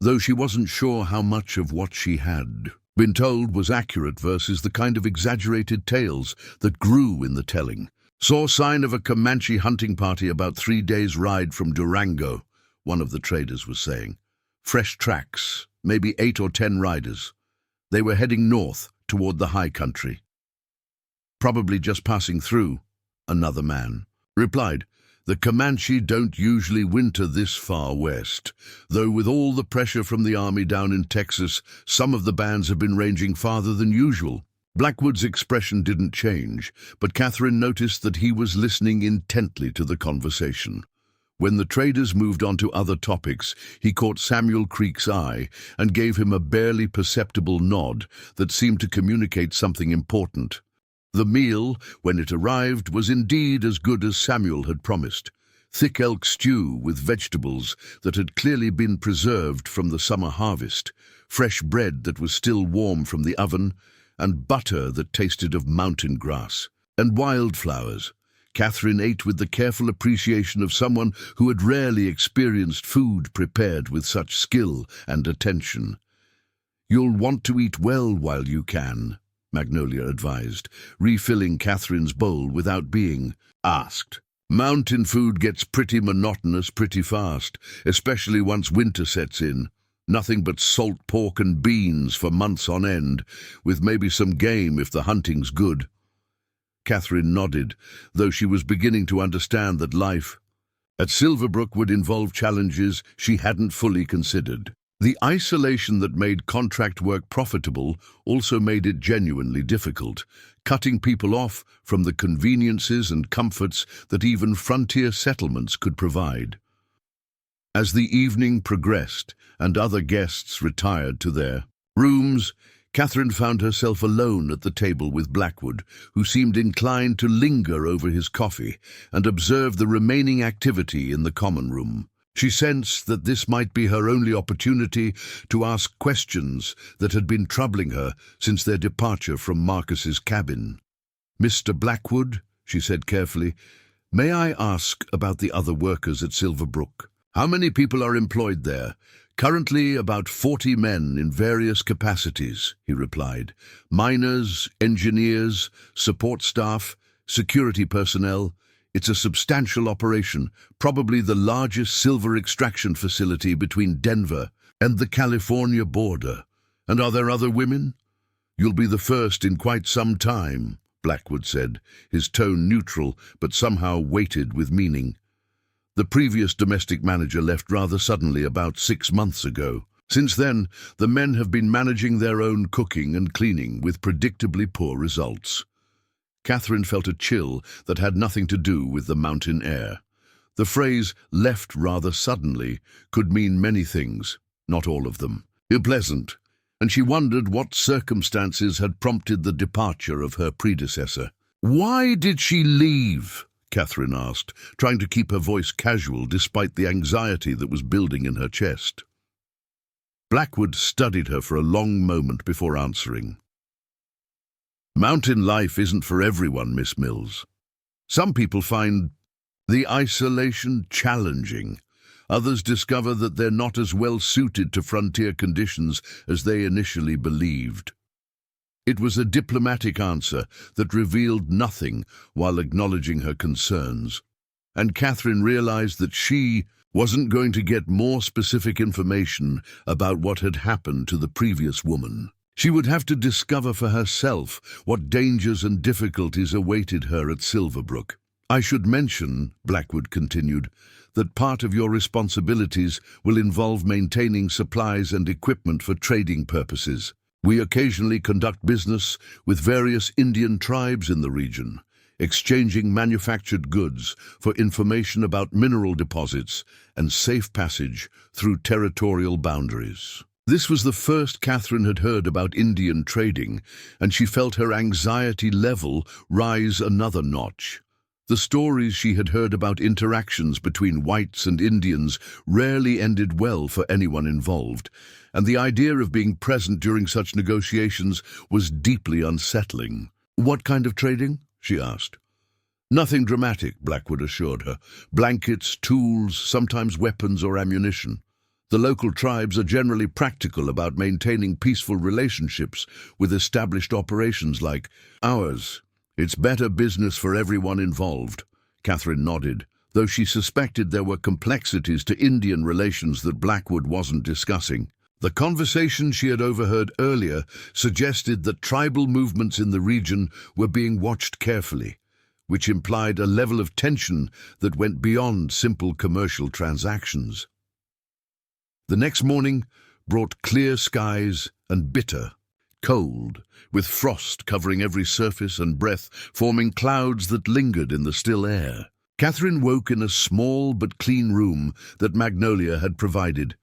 Speaker 1: though she wasn't sure how much of what she had been told was accurate versus the kind of exaggerated tales that grew in the telling. "Saw sign of a Comanche hunting party about 3 days' ride from Durango," one of the traders was saying. Fresh tracks, maybe 8 or 10 riders. They were heading north toward the high country. Probably just passing through, another man replied. The Comanche don't usually winter this far west, though with all the pressure from the army down in Texas, some of the bands have been ranging farther than usual. Blackwood's expression didn't change, but Catherine noticed that he was listening intently to the conversation. When the traders moved on to other topics, he caught Samuel Creek's eye and gave him a barely perceptible nod that seemed to communicate something important. The meal, when it arrived, was indeed as good as Samuel had promised. Thick elk stew with vegetables that had clearly been preserved from the summer harvest, fresh bread that was still warm from the oven, and butter that tasted of mountain grass and wildflowers. Catherine ate with the careful appreciation of someone who had rarely experienced food prepared with such skill and attention. "You'll want to eat well while you can," Magnolia advised, refilling Catherine's bowl without being asked. "Mountain food gets pretty monotonous pretty fast, especially once winter sets in. Nothing but salt pork and beans for months on end, with maybe some game if the hunting's good." Catherine nodded, though she was beginning to understand that life at Silverbrook would involve challenges she hadn't fully considered. The isolation that made contract work profitable also made it genuinely difficult, cutting people off from the conveniences and comforts that even frontier settlements could provide. As the evening progressed and other guests retired to their rooms, Catherine found herself alone at the table with Blackwood, who seemed inclined to linger over his coffee and observe the remaining activity in the common room. She sensed that this might be her only opportunity to ask questions that had been troubling her since their departure from Marcus's cabin. "Mr. Blackwood," she said carefully, "may I ask about the other workers at Silverbrook? How many people are employed there?" "Currently about 40 men in various capacities," he replied. "Miners, engineers, support staff, security personnel. It's a substantial operation, probably the largest silver extraction facility between Denver and the California border. And are there other women?" "You'll be the first in quite some time," Blackwood said, his tone neutral but somehow weighted with meaning. The previous domestic manager left rather suddenly about 6 months ago. Since then, the men have been managing their own cooking and cleaning with predictably poor results. Catherine felt a chill that had nothing to do with the mountain air. The phrase "left rather suddenly" could mean many things, not all of them. Unpleasant, and she wondered what circumstances had prompted the departure of her predecessor. "Why did she leave?" Catherine asked, trying to keep her voice casual despite the anxiety that was building in her chest. Blackwood studied her for a long moment before answering. "Mountain life isn't for everyone, Miss Mills. Some people find the isolation challenging. Others discover that they're not as well suited to frontier conditions as they initially believed." It was a diplomatic answer that revealed nothing while acknowledging her concerns, and Catherine realized that she wasn't going to get more specific information about what had happened to the previous woman. She would have to discover for herself what dangers and difficulties awaited her at Silverbrook. "I should mention," Blackwood continued, "that part of your responsibilities will involve maintaining supplies and equipment for trading purposes. We occasionally conduct business with various Indian tribes in the region, exchanging manufactured goods for information about mineral deposits and safe passage through territorial boundaries." This was the first Catherine had heard about Indian trading, and she felt her anxiety level rise another notch. The stories she had heard about interactions between whites and Indians rarely ended well for anyone involved, and the idea of being present during such negotiations was deeply unsettling. "What kind of trading?" she asked. "Nothing dramatic," Blackwood assured her. "Blankets, tools, sometimes weapons or ammunition. The local tribes are generally practical about maintaining peaceful relationships with established operations like ours. It's better business for everyone involved." Catherine nodded, though she suspected there were complexities to Indian relations that Blackwood wasn't discussing. The conversation she had overheard earlier suggested that tribal movements in the region were being watched carefully, which implied a level of tension that went beyond simple commercial transactions. The next morning brought clear skies and bitter cold, with frost covering every surface and breath forming clouds that lingered in the still air. Catherine woke in a small but clean room that Magnolia had provided,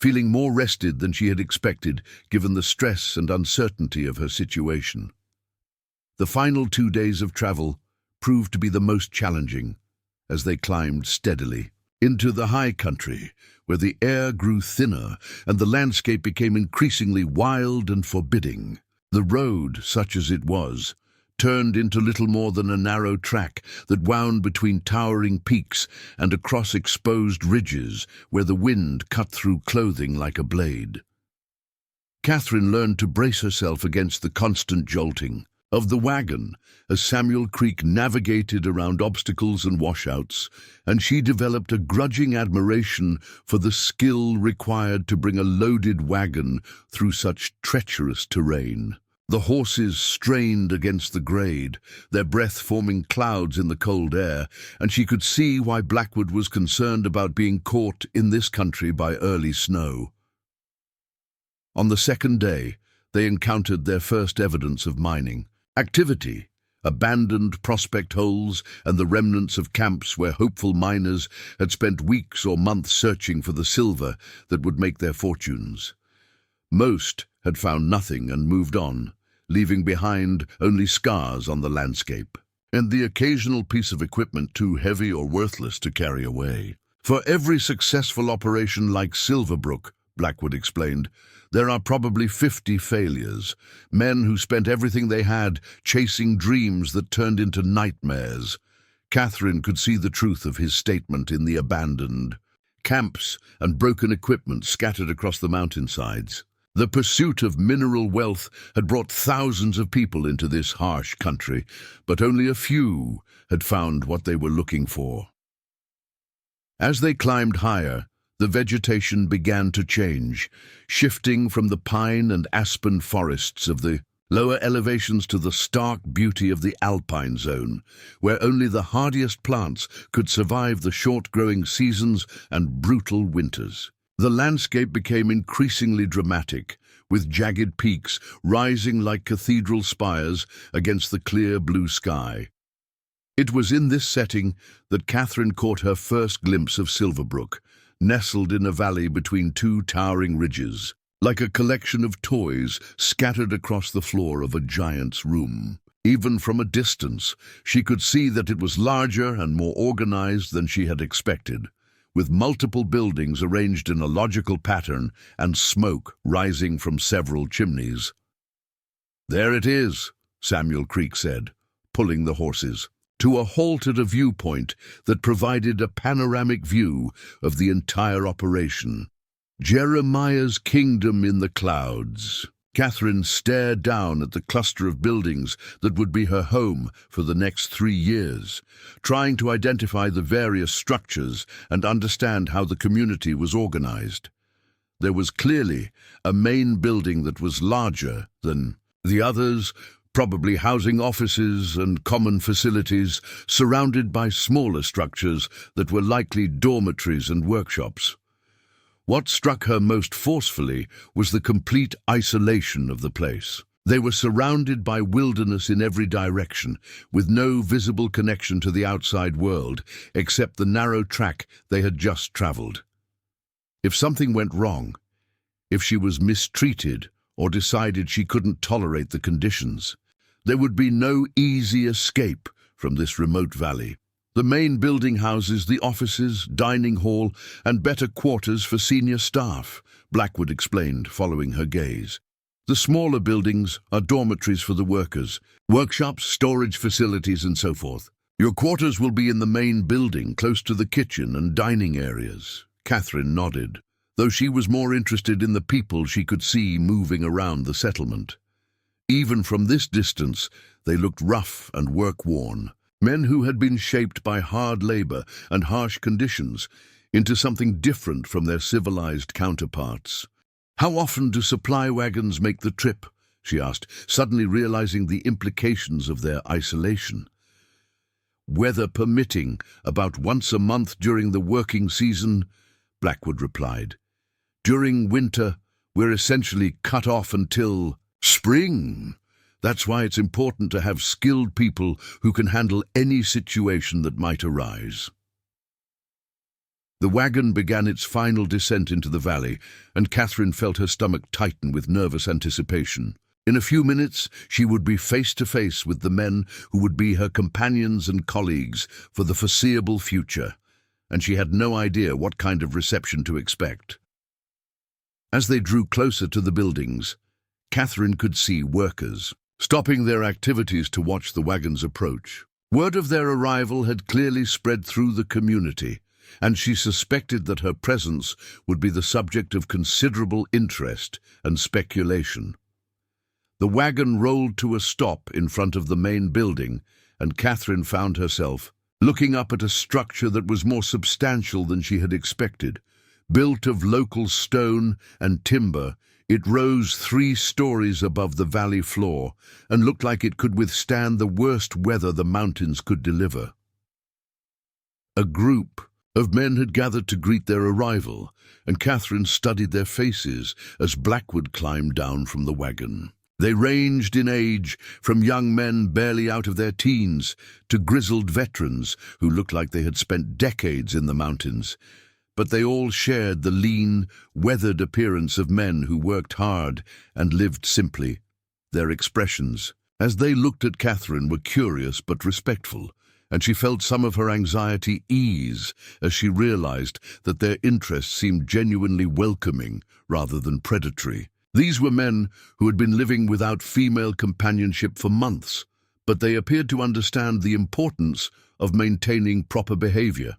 Speaker 1: feeling more rested than she had expected given the stress and uncertainty of her situation. The final 2 days of travel proved to be the most challenging as they climbed steadily into the high country, where the air grew thinner and the landscape became increasingly wild and forbidding. The road, such as it was, turned into little more than a narrow track that wound between towering peaks and across exposed ridges where the wind cut through clothing like a blade. Catherine learned to brace herself against the constant jolting of the wagon as Samuel Creek navigated around obstacles and washouts, and she developed a grudging admiration for the skill required to bring a loaded wagon through such treacherous terrain. The horses strained against the grade, their breath forming clouds in the cold air, and she could see why Blackwood was concerned about being caught in this country by early snow. On the second day, they encountered their first evidence of mining activity, abandoned prospect holes and the remnants of camps where hopeful miners had spent weeks or months searching for the silver that would make their fortunes. Most had found nothing and moved on, leaving behind only scars on the landscape, and the occasional piece of equipment too heavy or worthless to carry away. For every successful operation like Silverbrook, Blackwood explained, there are probably 50 failures, men who spent everything they had chasing dreams that turned into nightmares. Catherine could see the truth of his statement in the abandoned camps and broken equipment scattered across the mountainsides. The pursuit of mineral wealth had brought thousands of people into this harsh country, but only a few had found what they were looking for. As they climbed higher, the vegetation began to change, shifting from the pine and aspen forests of the lower elevations to the stark beauty of the alpine zone, where only the hardiest plants could survive the short-growing seasons and brutal winters. The landscape became increasingly dramatic, with jagged peaks rising like cathedral spires against the clear blue sky. It was in this setting that Catherine caught her first glimpse of Silverbrook, nestled in a valley between two towering ridges, like a collection of toys scattered across the floor of a giant's room. Even from a distance, she could see that it was larger and more organized than she had expected, with multiple buildings arranged in a logical pattern and smoke rising from several chimneys. "There it is," Samuel Creek said, pulling the horses to a halt at a viewpoint that provided a panoramic view of the entire operation. Jeremiah's kingdom in the clouds. Catherine stared down at the cluster of buildings that would be her home for the next 3 years, trying to identify the various structures and understand how the community was organized. There was clearly a main building that was larger than the others, probably housing offices and common facilities, surrounded by smaller structures that were likely dormitories and workshops. What struck her most forcefully was the complete isolation of the place. They were surrounded by wilderness in every direction, with no visible connection to the outside world, except the narrow track they had just traveled. If something went wrong, if she was mistreated or decided she couldn't tolerate the conditions, there would be no easy escape from this remote valley. The main building houses the offices, dining hall, and better quarters for senior staff, Blackwood explained, following her gaze. The smaller buildings are dormitories for the workers, workshops, storage facilities, and so forth. Your quarters will be in the main building, close to the kitchen and dining areas. Catherine nodded, though she was more interested in the people she could see moving around the settlement. Even from this distance, they looked rough and work-worn. Men who had been shaped by hard labor and harsh conditions into something different from their civilized counterparts. "How often do supply wagons make the trip?" she asked, suddenly realizing the implications of their isolation. "Weather permitting, about once a month during the working season," Blackwood replied. "During winter, we're essentially cut off until spring. That's why it's important to have skilled people who can handle any situation that might arise." The wagon began its final descent into the valley, and Catherine felt her stomach tighten with nervous anticipation. In a few minutes, she would be face to face with the men who would be her companions and colleagues for the foreseeable future, and she had no idea what kind of reception to expect. As they drew closer to the buildings, Catherine could see workers stopping their activities to watch the wagon's approach. Word of their arrival had clearly spread through the community, and she suspected that her presence would be the subject of considerable interest and speculation. The wagon rolled to a stop in front of the main building, and Catherine found herself looking up at a structure that was more substantial than she had expected. Built of local stone and timber, it rose 3 stories above the valley floor and looked like it could withstand the worst weather the mountains could deliver. A group of men had gathered to greet their arrival, and Catherine studied their faces as Blackwood climbed down from the wagon. They ranged in age, from young men barely out of their teens to grizzled veterans who looked like they had spent decades in the mountains. But they all shared the lean, weathered appearance of men who worked hard and lived simply. Their expressions, as they looked at Catherine, were curious but respectful, and she felt some of her anxiety ease as she realized that their interest seemed genuinely welcoming rather than predatory. These were men who had been living without female companionship for months, but they appeared to understand the importance of maintaining proper behavior.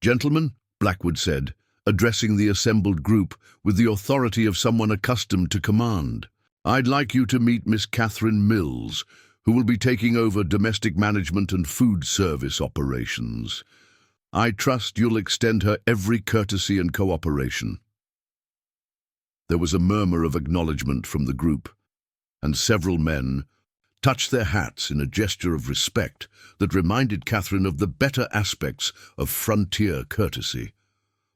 Speaker 1: "Gentlemen," Blackwood said, addressing the assembled group with the authority of someone accustomed to command, "I'd like you to meet Miss Catherine Mills, who will be taking over domestic management and food service operations. I trust you'll extend her every courtesy and cooperation." There was a murmur of acknowledgement from the group, and several men touched their hats in a gesture of respect that reminded Catherine of the better aspects of frontier courtesy.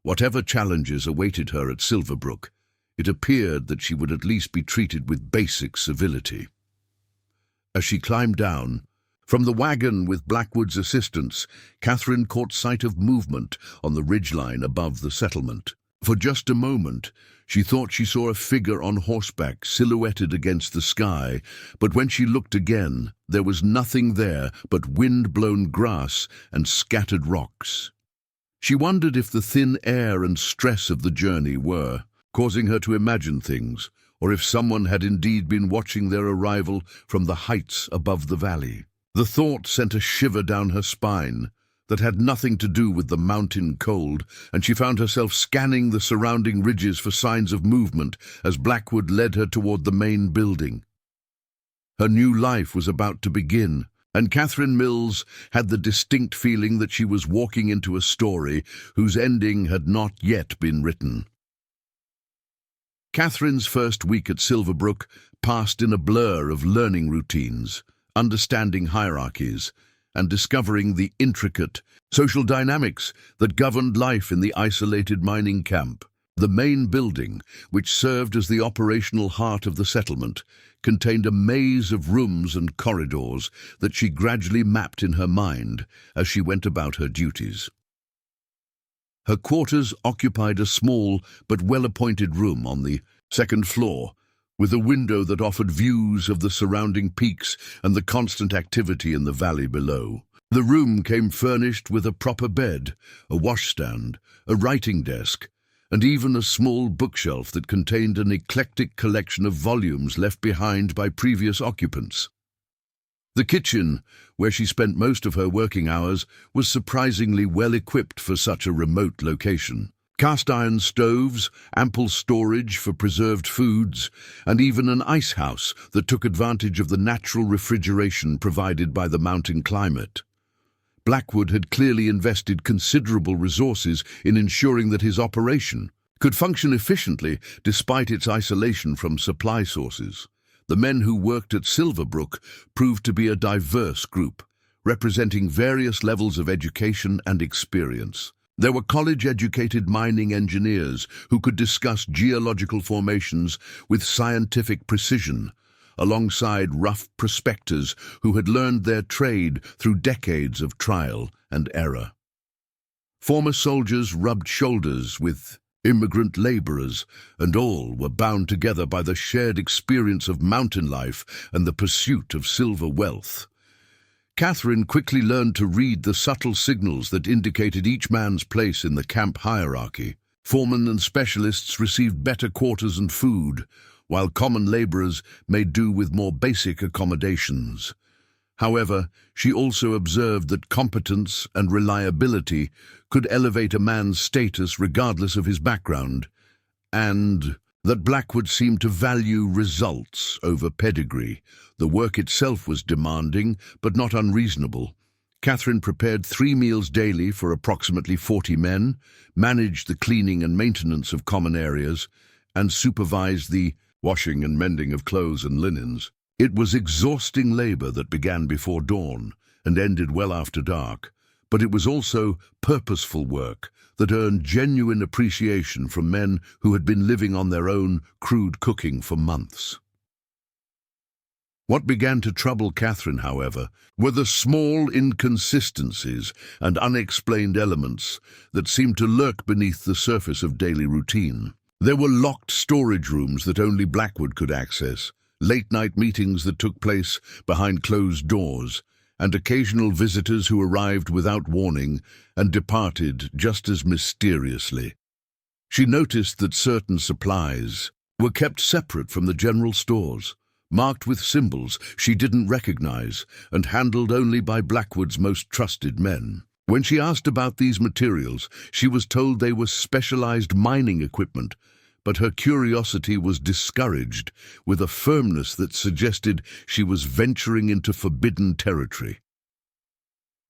Speaker 1: Whatever challenges awaited her at Silverbrook, it appeared that she would at least be treated with basic civility. As she climbed down from the wagon with Blackwood's assistance, Catherine caught sight of movement on the ridgeline above the settlement. For just a moment, she thought she saw a figure on horseback silhouetted against the sky, but when she looked again, there was nothing there but wind-blown grass and scattered rocks. She wondered if the thin air and stress of the journey were causing her to imagine things, or if someone had indeed been watching their arrival from the heights above the valley. The thought sent a shiver down her spine that had nothing to do with the mountain cold, and she found herself scanning the surrounding ridges for signs of movement as Blackwood led her toward the main building. Her new life was about to begin, and Catherine Mills had the distinct feeling that she was walking into a story whose ending had not yet been written. Catherine's first week at Silverbrook passed in a blur of learning routines, understanding hierarchies, and discovering the intricate social dynamics that governed life in the isolated mining camp. The main building, which served as the operational heart of the settlement, contained a maze of rooms and corridors that she gradually mapped in her mind as she went about her duties. Her quarters occupied a small but well-appointed room on the second floor, with a window that offered views of the surrounding peaks and the constant activity in the valley below. The room came furnished with a proper bed, a washstand, a writing desk, and even a small bookshelf that contained an eclectic collection of volumes left behind by previous occupants. The kitchen, where she spent most of her working hours, was surprisingly well equipped for such a remote location. Cast-iron stoves, ample storage for preserved foods, and even an ice house that took advantage of the natural refrigeration provided by the mountain climate. Blackwood had clearly invested considerable resources in ensuring that his operation could function efficiently despite its isolation from supply sources. The men who worked at Silverbrook proved to be a diverse group, representing various levels of education and experience. There were college-educated mining engineers who could discuss geological formations with scientific precision, alongside rough prospectors who had learned their trade through decades of trial and error. Former soldiers rubbed shoulders with immigrant laborers, and all were bound together by the shared experience of mountain life and the pursuit of silver wealth. Catherine quickly learned to read the subtle signals that indicated each man's place in the camp hierarchy. Foremen and specialists received better quarters and food, while common laborers made do with more basic accommodations. However, she also observed that competence and reliability could elevate a man's status regardless of his background, and that Blackwood seemed to value results over pedigree. The work itself was demanding, but not unreasonable. Catherine prepared 3 meals daily for approximately 40 men, managed the cleaning and maintenance of common areas, and supervised the washing and mending of clothes and linens. It was exhausting labor that began before dawn and ended well after dark, but it was also purposeful work that earned genuine appreciation from men who had been living on their own crude cooking for months. What began to trouble Catherine, however, were the small inconsistencies and unexplained elements that seemed to lurk beneath the surface of daily routine. There were locked storage rooms that only Blackwood could access, late-night meetings that took place behind closed doors, and occasional visitors who arrived without warning and departed just as mysteriously. She noticed that certain supplies were kept separate from the general stores, marked with symbols she didn't recognize and handled only by Blackwood's most trusted men. When she asked about these materials, she was told they were specialized mining equipment, but her curiosity was discouraged with a firmness that suggested she was venturing into forbidden territory.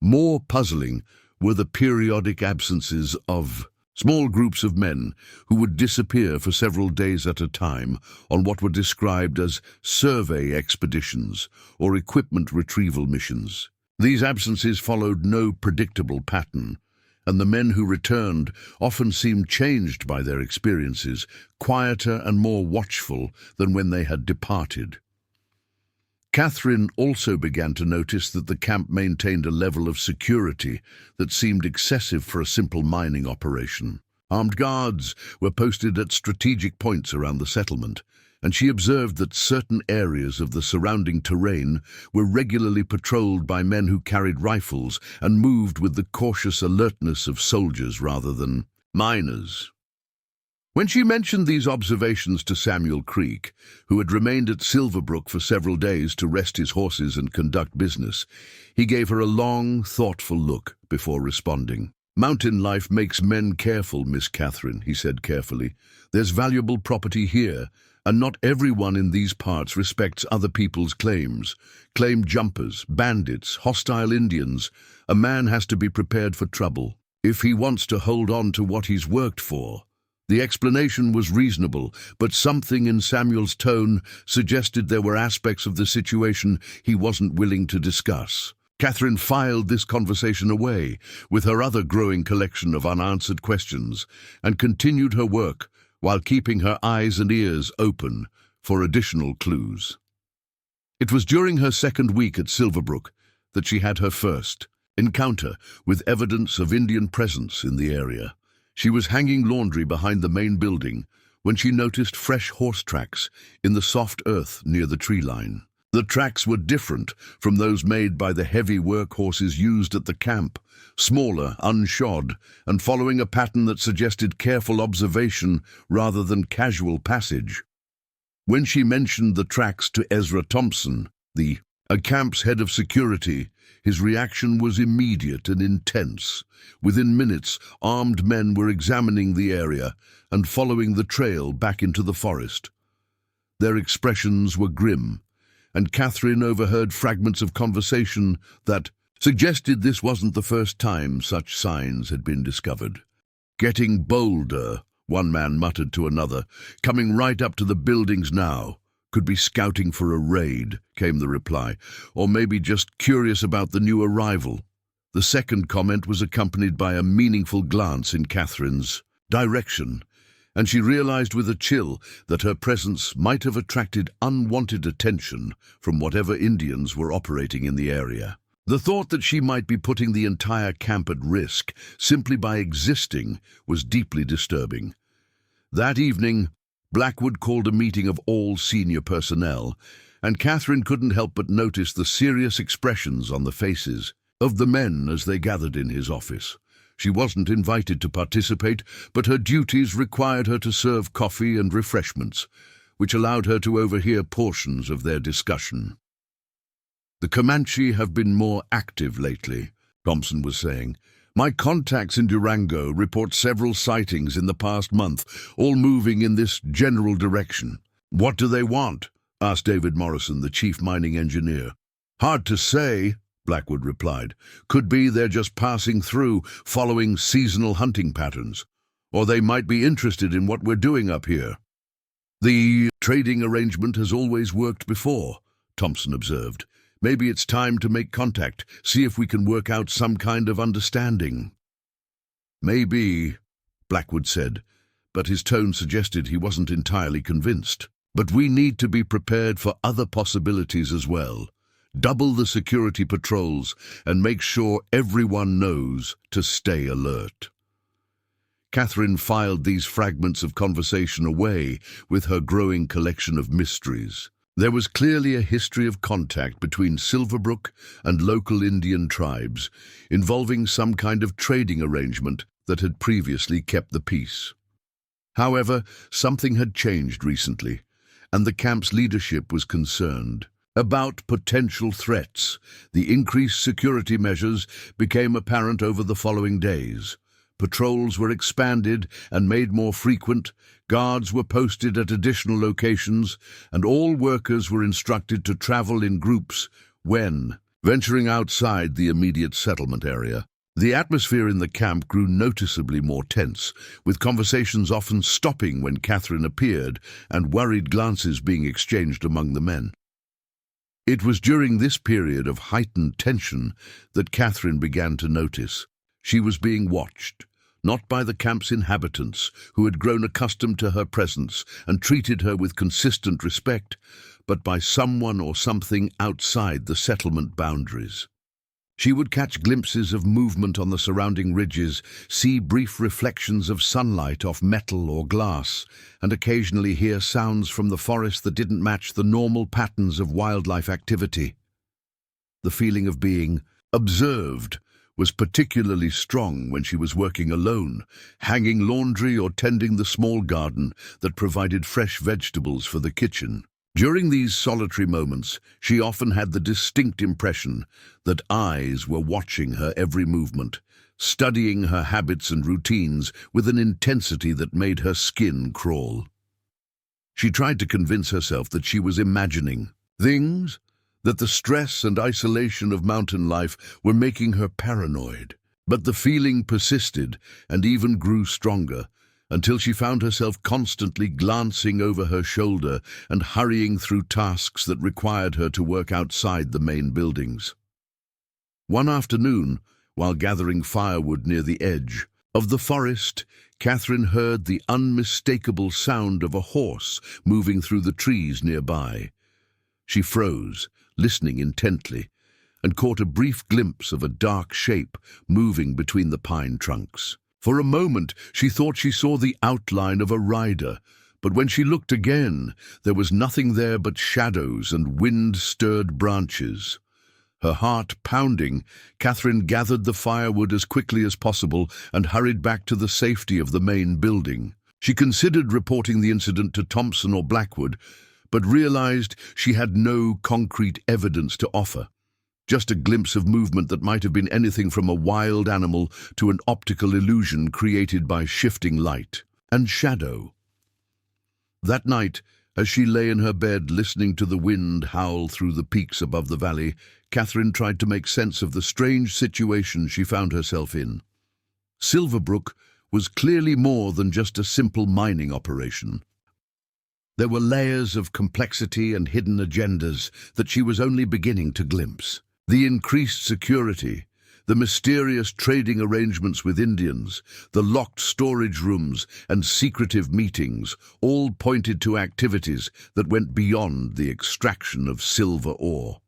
Speaker 1: More puzzling were the periodic absences of small groups of men who would disappear for several days at a time on what were described as survey expeditions or equipment retrieval missions. These absences followed no predictable pattern, and the men who returned often seemed changed by their experiences, quieter and more watchful than when they had departed. Catherine also began to notice that the camp maintained a level of security that seemed excessive for a simple mining operation. Armed guards were posted at strategic points around the settlement, and she observed that certain areas of the surrounding terrain were regularly patrolled by men who carried rifles and moved with the cautious alertness of soldiers rather than miners. When she mentioned these observations to Samuel Creek, who had remained at Silverbrook for several days to rest his horses and conduct business, he gave her a long, thoughtful look before responding. "Mountain life makes men careful, Miss Catherine," he said carefully. "There's valuable property here, and not everyone in these parts respects other people's claims. Claim jumpers, bandits, hostile Indians. A man has to be prepared for trouble if he wants to hold on to what he's worked for." The explanation was reasonable, but something in Samuel's tone suggested there were aspects of the situation he wasn't willing to discuss. Catherine filed this conversation away with her other growing collection of unanswered questions and continued her work while keeping her eyes and ears open for additional clues. It was during her second week at Silverbrook that she had her first encounter with evidence of Indian presence in the area. She was hanging laundry behind the main building when she noticed fresh horse tracks in the soft earth near the tree line. The tracks were different from those made by the heavy workhorses used at the camp, smaller, unshod, and following a pattern that suggested careful observation rather than casual passage. When she mentioned the tracks to Ezra Thompson, the camp's head of security, his reaction was immediate and intense. Within minutes, armed men were examining the area and following the trail back into the forest. Their expressions were grim, and Catherine overheard fragments of conversation that suggested this wasn't the first time such signs had been discovered. "Getting bolder," one man muttered to another. "Coming right up to the buildings now. Could be scouting for a raid," came the reply, "or maybe just curious about the new arrival." The second comment was accompanied by a meaningful glance in Catherine's direction, and she realized with a chill that her presence might have attracted unwanted attention from whatever Indians were operating in the area. The thought that she might be putting the entire camp at risk simply by existing was deeply disturbing. That evening, Blackwood called a meeting of all senior personnel, and Catherine couldn't help but notice the serious expressions on the faces of the men as they gathered in his office. She wasn't invited to participate, but her duties required her to serve coffee and refreshments, which allowed her to overhear portions of their discussion. "The Comanche have been more active lately," Thompson was saying. "My contacts in Durango report several sightings in the past month, all moving in this general direction." "What do they want?" asked David Morrison, the chief mining engineer. "Hard to say," Blackwood replied. "Could be they're just passing through, following seasonal hunting patterns. Or they might be interested in what we're doing up here." "The trading arrangement has always worked before," Thompson observed. "Maybe it's time to make contact, see if we can work out some kind of understanding." "Maybe," Blackwood said, but his tone suggested he wasn't entirely convinced. "But we need to be prepared for other possibilities as well. Double the security patrols and make sure everyone knows to stay alert." Catherine filed these fragments of conversation away with her growing collection of mysteries. There was clearly a history of contact between Silverbrook and local Indian tribes, involving some kind of trading arrangement that had previously kept the peace. However, something had changed recently, and the camp's leadership was concerned about potential threats. The increased security measures became apparent over the following days. Patrols were expanded and made more frequent, guards were posted at additional locations, and all workers were instructed to travel in groups when venturing outside the immediate settlement area. The atmosphere in the camp grew noticeably more tense, with conversations often stopping when Catherine appeared and worried glances being exchanged among the men. It was during this period of heightened tension that Catherine began to notice she was being watched, not by the camp's inhabitants, who had grown accustomed to her presence and treated her with consistent respect, but by someone or something outside the settlement boundaries. She would catch glimpses of movement on the surrounding ridges, see brief reflections of sunlight off metal or glass, and occasionally hear sounds from the forest that didn't match the normal patterns of wildlife activity. The feeling of being observed was particularly strong when she was working alone, hanging laundry or tending the small garden that provided fresh vegetables for the kitchen. During these solitary moments, she often had the distinct impression that eyes were watching her every movement, studying her habits and routines with an intensity that made her skin crawl. She tried to convince herself that she was imagining things, that the stress and isolation of mountain life were making her paranoid. But the feeling persisted and even grew stronger, until she found herself constantly glancing over her shoulder and hurrying through tasks that required her to work outside the main buildings. One afternoon, while gathering firewood near the edge of the forest, Catherine heard the unmistakable sound of a horse moving through the trees nearby. She froze, listening intently, and caught a brief glimpse of a dark shape moving between the pine trunks. For a moment, she thought she saw the outline of a rider, but when she looked again, there was nothing there but shadows and wind-stirred branches. Her heart pounding, Catherine gathered the firewood as quickly as possible and hurried back to the safety of the main building. She considered reporting the incident to Thompson or Blackwood, but realized she had no concrete evidence to offer. Just a glimpse of movement that might have been anything from a wild animal to an optical illusion created by shifting light and shadow. That night, As she lay in her bed listening to the wind howl through the peaks above the valley, Catherine tried to make sense of the strange situation she found herself in. Silverbrook was clearly more than just a simple mining operation. There were layers of complexity and hidden agendas that she was only beginning to glimpse. The increased security, the mysterious trading arrangements with Indians, the locked storage rooms and secretive meetings all pointed to activities that went beyond the extraction of silver ore.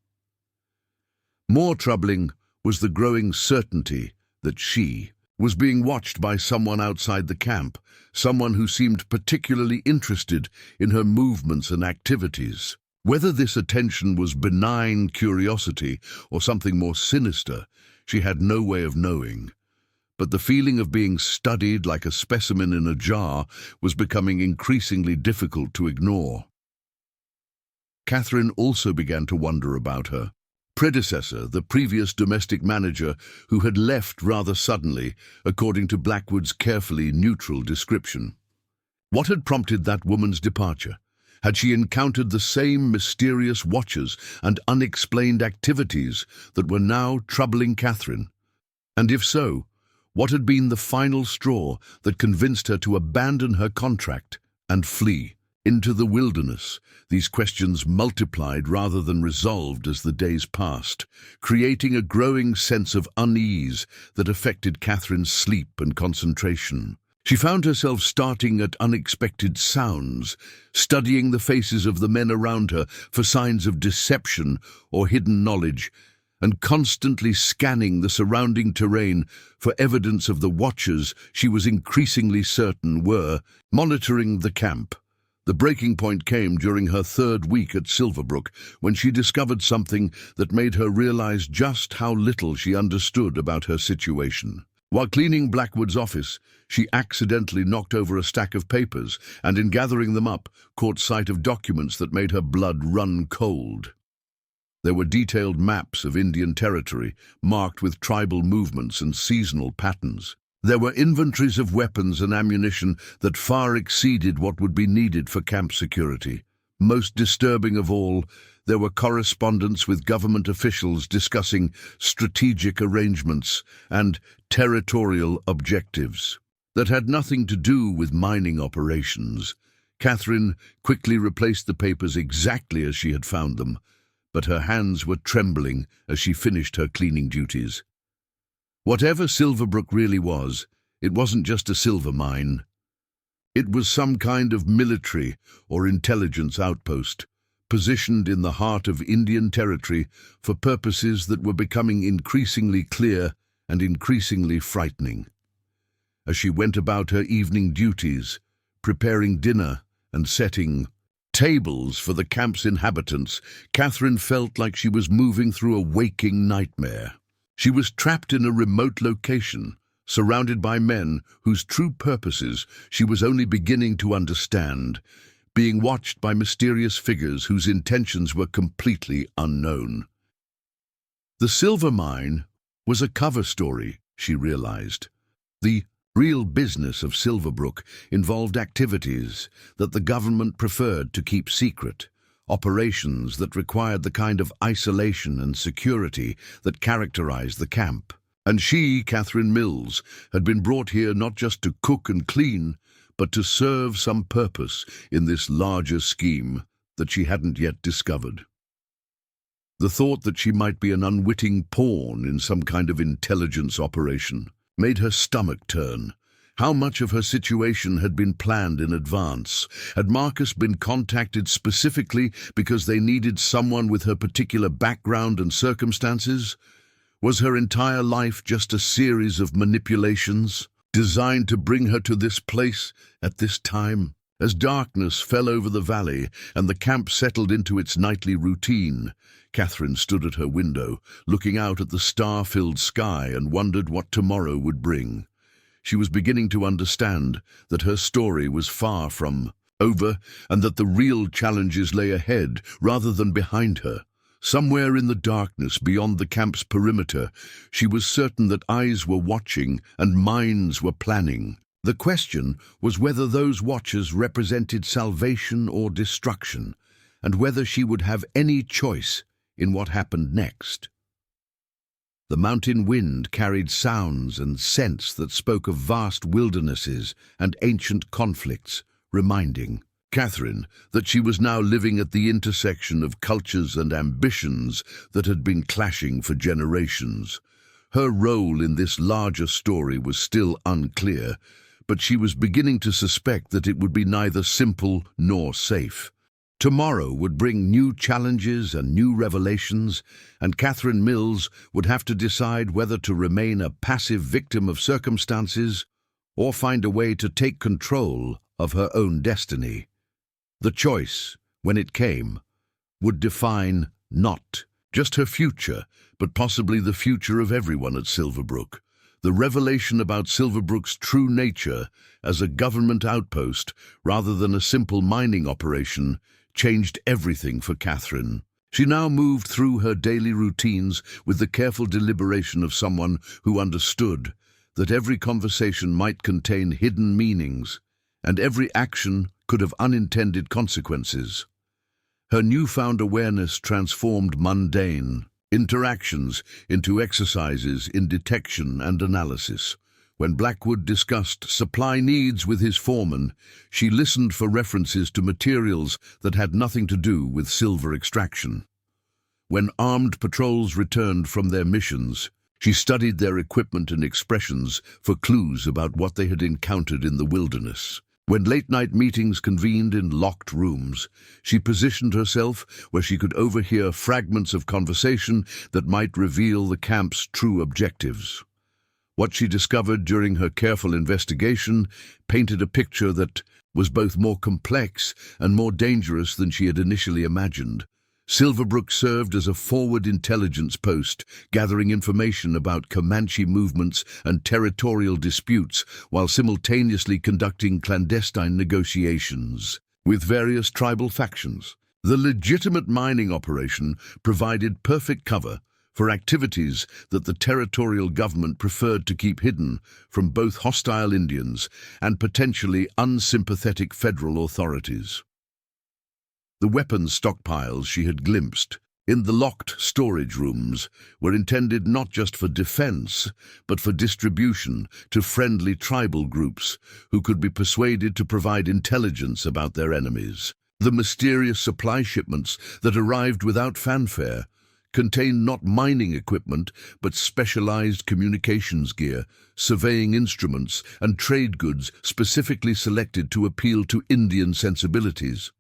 Speaker 1: More troubling was the growing certainty that she was being watched by someone outside the camp, someone who seemed particularly interested in her movements and activities. Whether this attention was benign curiosity or something more sinister, she had no way of knowing. But the feeling of being studied like a specimen in a jar was becoming increasingly difficult to ignore. Catherine also began to wonder about her predecessor, the previous domestic manager who had left rather suddenly, according to Blackwood's carefully neutral description. What had prompted that woman's departure? Had she encountered the same mysterious watchers and unexplained activities that were now troubling Catherine? And if so, what had been the final straw that convinced her to abandon her contract and flee into the wilderness? These questions multiplied rather than resolved as the days passed, creating a growing sense of unease that affected Catherine's sleep and concentration. She found herself starting at unexpected sounds, studying the faces of the men around her for signs of deception or hidden knowledge, and constantly scanning the surrounding terrain for evidence of the watchers she was increasingly certain were monitoring the camp. The breaking point came during her third week at Silverbrook, when she discovered something that made her realize just how little she understood about her situation. While cleaning Blackwood's office, she accidentally knocked over a stack of papers and, in gathering them up, caught sight of documents that made her blood run cold. There were detailed maps of Indian territory, marked with tribal movements and seasonal patterns. There were inventories of weapons and ammunition that far exceeded what would be needed for camp security. Most disturbing of all, there were correspondence with government officials discussing strategic arrangements and territorial objectives that had nothing to do with mining operations. Catherine quickly replaced the papers exactly as she had found them, but her hands were trembling as she finished her cleaning duties. Whatever Silverbrook really was, it wasn't just a silver mine. It was some kind of military or intelligence outpost, positioned in the heart of Indian territory for purposes that were becoming increasingly clear and increasingly frightening. As she went about her evening duties, preparing dinner and setting tables for the camp's inhabitants, Catherine felt like she was moving through a waking nightmare. She was trapped in a remote location, surrounded by men whose true purposes she was only beginning to understand, being watched by mysterious figures whose intentions were completely unknown. The silver mine was a cover story, she realized. The real business of Silverbrook involved activities that the government preferred to keep secret, operations that required the kind of isolation and security that characterized the camp. And she, Catherine Mills, had been brought here not just to cook and clean, but to serve some purpose in this larger scheme that she hadn't yet discovered. The thought that she might be an unwitting pawn in some kind of intelligence operation made her stomach turn. How much of her situation had been planned in advance? Had Marcus been contacted specifically because they needed someone with her particular background and circumstances? Was her entire life just a series of manipulations designed to bring her to this place at this time? As darkness fell over the valley and the camp settled into its nightly routine, Catherine stood at her window, looking out at the star-filled sky, and wondered what tomorrow would bring. She was beginning to understand that her story was far from over, and that the real challenges lay ahead rather than behind her. Somewhere in the darkness beyond the camp's perimeter, she was certain that eyes were watching and minds were planning. The question was whether those watchers represented salvation or destruction, and whether she would have any choice in what happened next. The mountain wind carried sounds and scents that spoke of vast wildernesses and ancient conflicts, reminding Catherine that she was now living at the intersection of cultures and ambitions that had been clashing for generations. Her role in this larger story was still unclear, but she was beginning to suspect that it would be neither simple nor safe. Tomorrow would bring new challenges and new revelations, and Catherine Mills would have to decide whether to remain a passive victim of circumstances or find a way to take control of her own destiny. The choice, when it came, would define not just her future, but possibly the future of everyone at Silverbrook. The revelation about Silverbrook's true nature as a government outpost rather than a simple mining operation changed everything for Catherine. She now moved through her daily routines with the careful deliberation of someone who understood that every conversation might contain hidden meanings, and every action could have unintended consequences. Her newfound awareness transformed mundane interactions into exercises in detection and analysis. When Blackwood discussed supply needs with his foreman, she listened for references to materials that had nothing to do with silver extraction. When armed patrols returned from their missions, she studied their equipment and expressions for clues about what they had encountered in the wilderness. When late-night meetings convened in locked rooms, she positioned herself where she could overhear fragments of conversation that might reveal the camp's true objectives. What she discovered during her careful investigation painted a picture that was both more complex and more dangerous than she had initially imagined. Silverbrook served as a forward intelligence post, gathering information about Comanche movements and territorial disputes while simultaneously conducting clandestine negotiations with various tribal factions. The legitimate mining operation provided perfect cover for activities that the territorial government preferred to keep hidden from both hostile Indians and potentially unsympathetic federal authorities. The weapons stockpiles she had glimpsed in the locked storage rooms were intended not just for defense, but for distribution to friendly tribal groups who could be persuaded to provide intelligence about their enemies. The mysterious supply shipments that arrived without fanfare contained not mining equipment, but specialized communications gear, surveying instruments, and trade goods specifically selected to appeal to Indian sensibilities.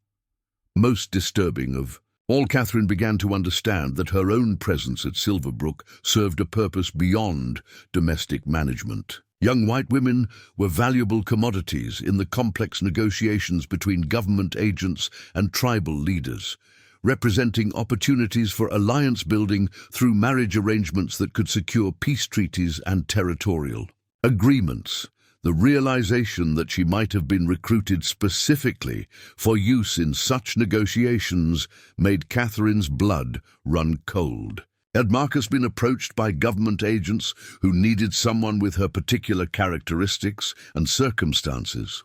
Speaker 1: Most disturbing of all, Catherine began to understand that her own presence at Silverbrook served a purpose beyond domestic management. Young white women were valuable commodities in the complex negotiations between government agents and tribal leaders, representing opportunities for alliance building through marriage arrangements that could secure peace treaties and territorial agreements. The realization that she might have been recruited specifically for use in such negotiations made Catherine's blood run cold. Had Marcus been approached by government agents who needed someone with her particular characteristics and circumstances?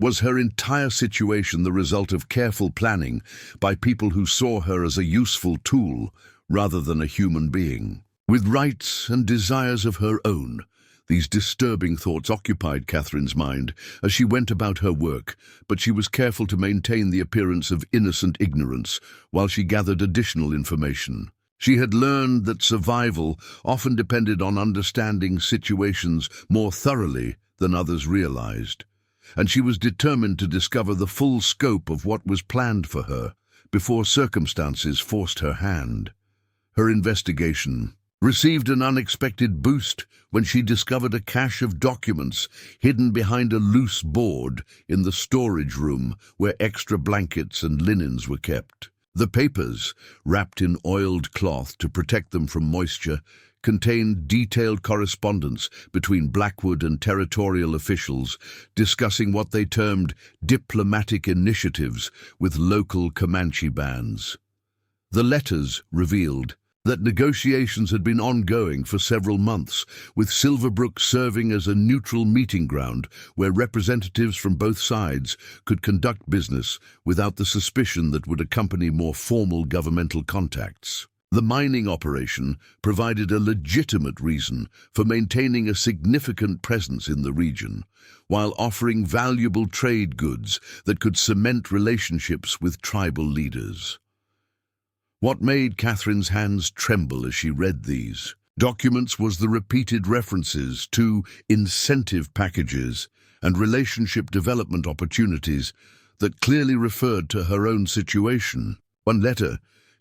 Speaker 1: Was her entire situation the result of careful planning by people who saw her as a useful tool rather than a human being? With rights and desires of her own, these disturbing thoughts occupied Catherine's mind as she went about her work, but she was careful to maintain the appearance of innocent ignorance while she gathered additional information. She had learned that survival often depended on understanding situations more thoroughly than others realized, and she was determined to discover the full scope of what was planned for her before circumstances forced her hand. Her investigation received an unexpected boost when she discovered a cache of documents hidden behind a loose board in the storage room where extra blankets and linens were kept. The papers, wrapped in oiled cloth to protect them from moisture, contained detailed correspondence between Blackwood and territorial officials discussing what they termed diplomatic initiatives with local Comanche bands. The letters revealed that negotiations had been ongoing for several months, with Silverbrook serving as a neutral meeting ground where representatives from both sides could conduct business without the suspicion that would accompany more formal governmental contacts. The mining operation provided a legitimate reason for maintaining a significant presence in the region, while offering valuable trade goods that could cement relationships with tribal leaders. What made Catherine's hands tremble as she read these documents was the repeated references to incentive packages and relationship development opportunities that clearly referred to her own situation. One letter,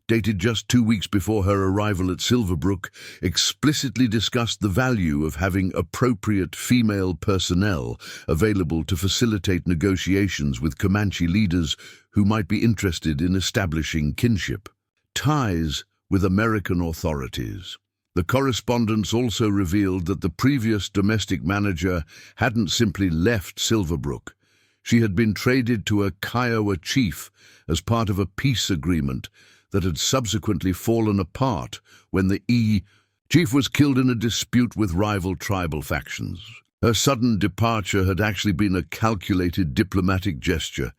Speaker 1: dated just 2 weeks before her arrival at Silverbrook, explicitly discussed the value of having appropriate female personnel available to facilitate negotiations with Comanche leaders who might be interested in establishing kinship ties with American authorities. The correspondence also revealed that the previous domestic manager hadn't simply left Silverbrook. She had been traded to a Kiowa chief as part of a peace agreement that had subsequently fallen apart when the chief was killed in a dispute with rival tribal factions. Her sudden departure had actually been a calculated diplomatic gesture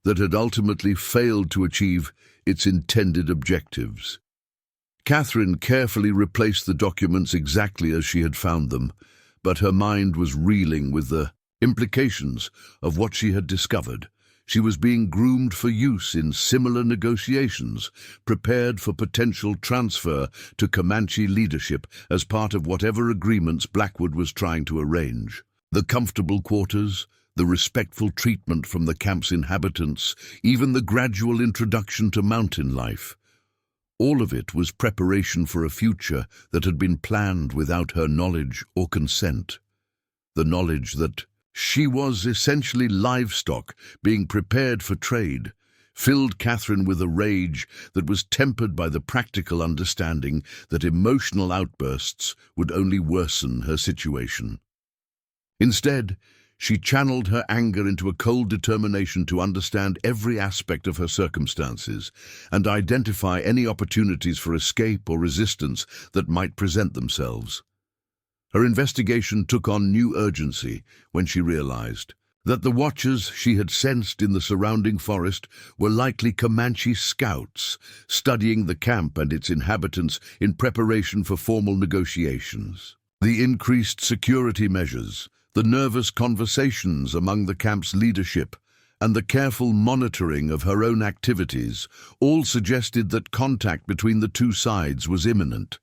Speaker 1: that had ultimately failed to achieve its intended objectives. Catherine carefully replaced the documents exactly as she had found them, but her mind was reeling with the implications of what she had discovered. She was being groomed for use in similar negotiations, prepared for potential transfer to Comanche leadership as part of whatever agreements Blackwood was trying to arrange. The comfortable quarters, the respectful treatment from the camp's inhabitants, even the gradual introduction to mountain life. All of it was preparation for a future that had been planned without her knowledge or consent. The knowledge that she was essentially livestock being prepared for trade filled Catherine with a rage that was tempered by the practical understanding that emotional outbursts would only worsen her situation. Instead, she channeled her anger into a cold determination to understand every aspect of her circumstances and identify any opportunities for escape or resistance that might present themselves. Her investigation took on new urgency when she realized that the watchers she had sensed in the surrounding forest were likely Comanche scouts, studying the camp and its inhabitants in preparation for formal negotiations. The increased security measures, the nervous conversations among the camp's leadership, and the careful monitoring of her own activities all suggested that contact between the two sides was imminent.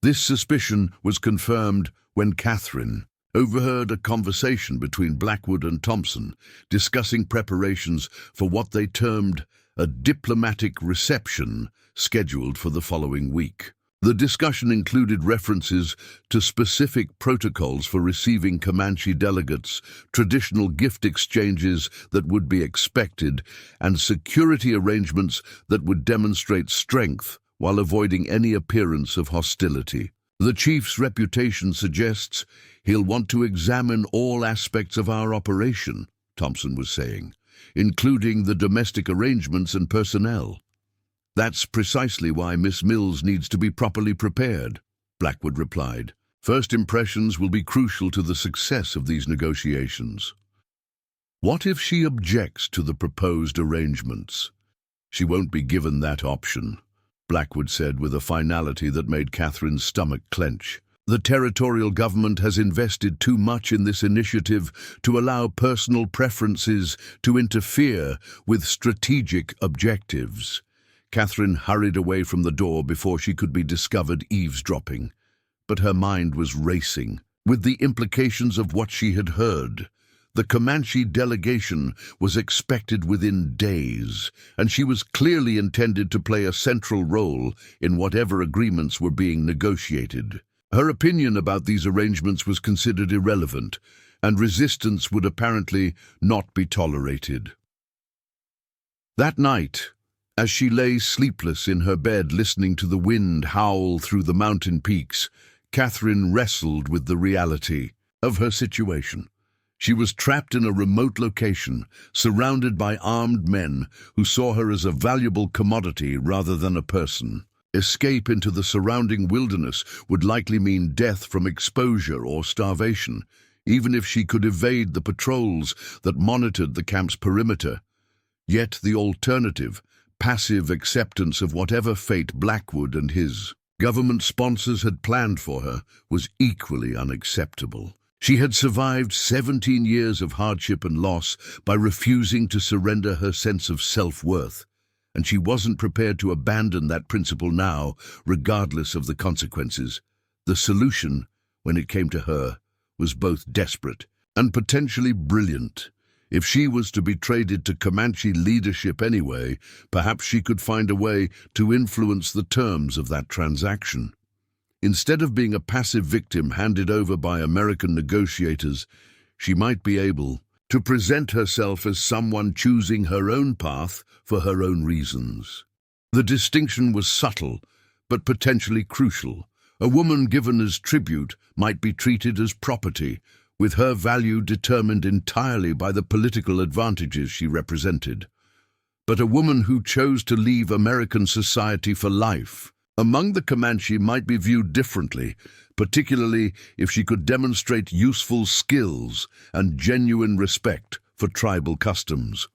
Speaker 1: This suspicion was confirmed when Catherine overheard a conversation between Blackwood and Thompson discussing preparations for what they termed a diplomatic reception scheduled for the following week. The discussion included references to specific protocols for receiving Comanche delegates, traditional gift exchanges that would be expected, and security arrangements that would demonstrate strength while avoiding any appearance of hostility. The chief's reputation suggests he'll want to examine all aspects of our operation, Thompson was saying, including the domestic arrangements and personnel. That's precisely why Miss Mills needs to be properly prepared, Blackwood replied. First impressions will be crucial to the success of these negotiations. What if she objects to the proposed arrangements? She won't be given that option, Blackwood said with a finality that made Catherine's stomach clench. The territorial government has invested too much in this initiative to allow personal preferences to interfere with strategic objectives. Catherine hurried away from the door before she could be discovered eavesdropping, but her mind was racing with the implications of what she had heard. The Comanche delegation was expected within days, and she was clearly intended to play a central role in whatever agreements were being negotiated. Her opinion about these arrangements was considered irrelevant, and resistance would apparently not be tolerated. That night, as she lay sleepless in her bed listening to the wind howl through the mountain peaks, Catherine wrestled with the reality of her situation. She was trapped in a remote location, surrounded by armed men who saw her as a valuable commodity rather than a person. Escape into the surrounding wilderness would likely mean death from exposure or starvation, even if she could evade the patrols that monitored the camp's perimeter. Yet the alternative, passive acceptance of whatever fate Blackwood and his government sponsors had planned for her, was equally unacceptable. She had survived 17 years of hardship and loss by refusing to surrender her sense of self-worth, and she wasn't prepared to abandon that principle now, regardless of the consequences. The solution, when it came to her, was both desperate and potentially brilliant. If she was to be traded to Comanche leadership anyway, perhaps she could find a way to influence the terms of that transaction. Instead of being a passive victim handed over by American negotiators, she might be able to present herself as someone choosing her own path for her own reasons. The distinction was subtle, but potentially crucial. A woman given as tribute might be treated as property, with her value determined entirely by the political advantages she represented. But a woman who chose to leave American society for life among the Comanche might be viewed differently, particularly if she could demonstrate useful skills and genuine respect for tribal customs.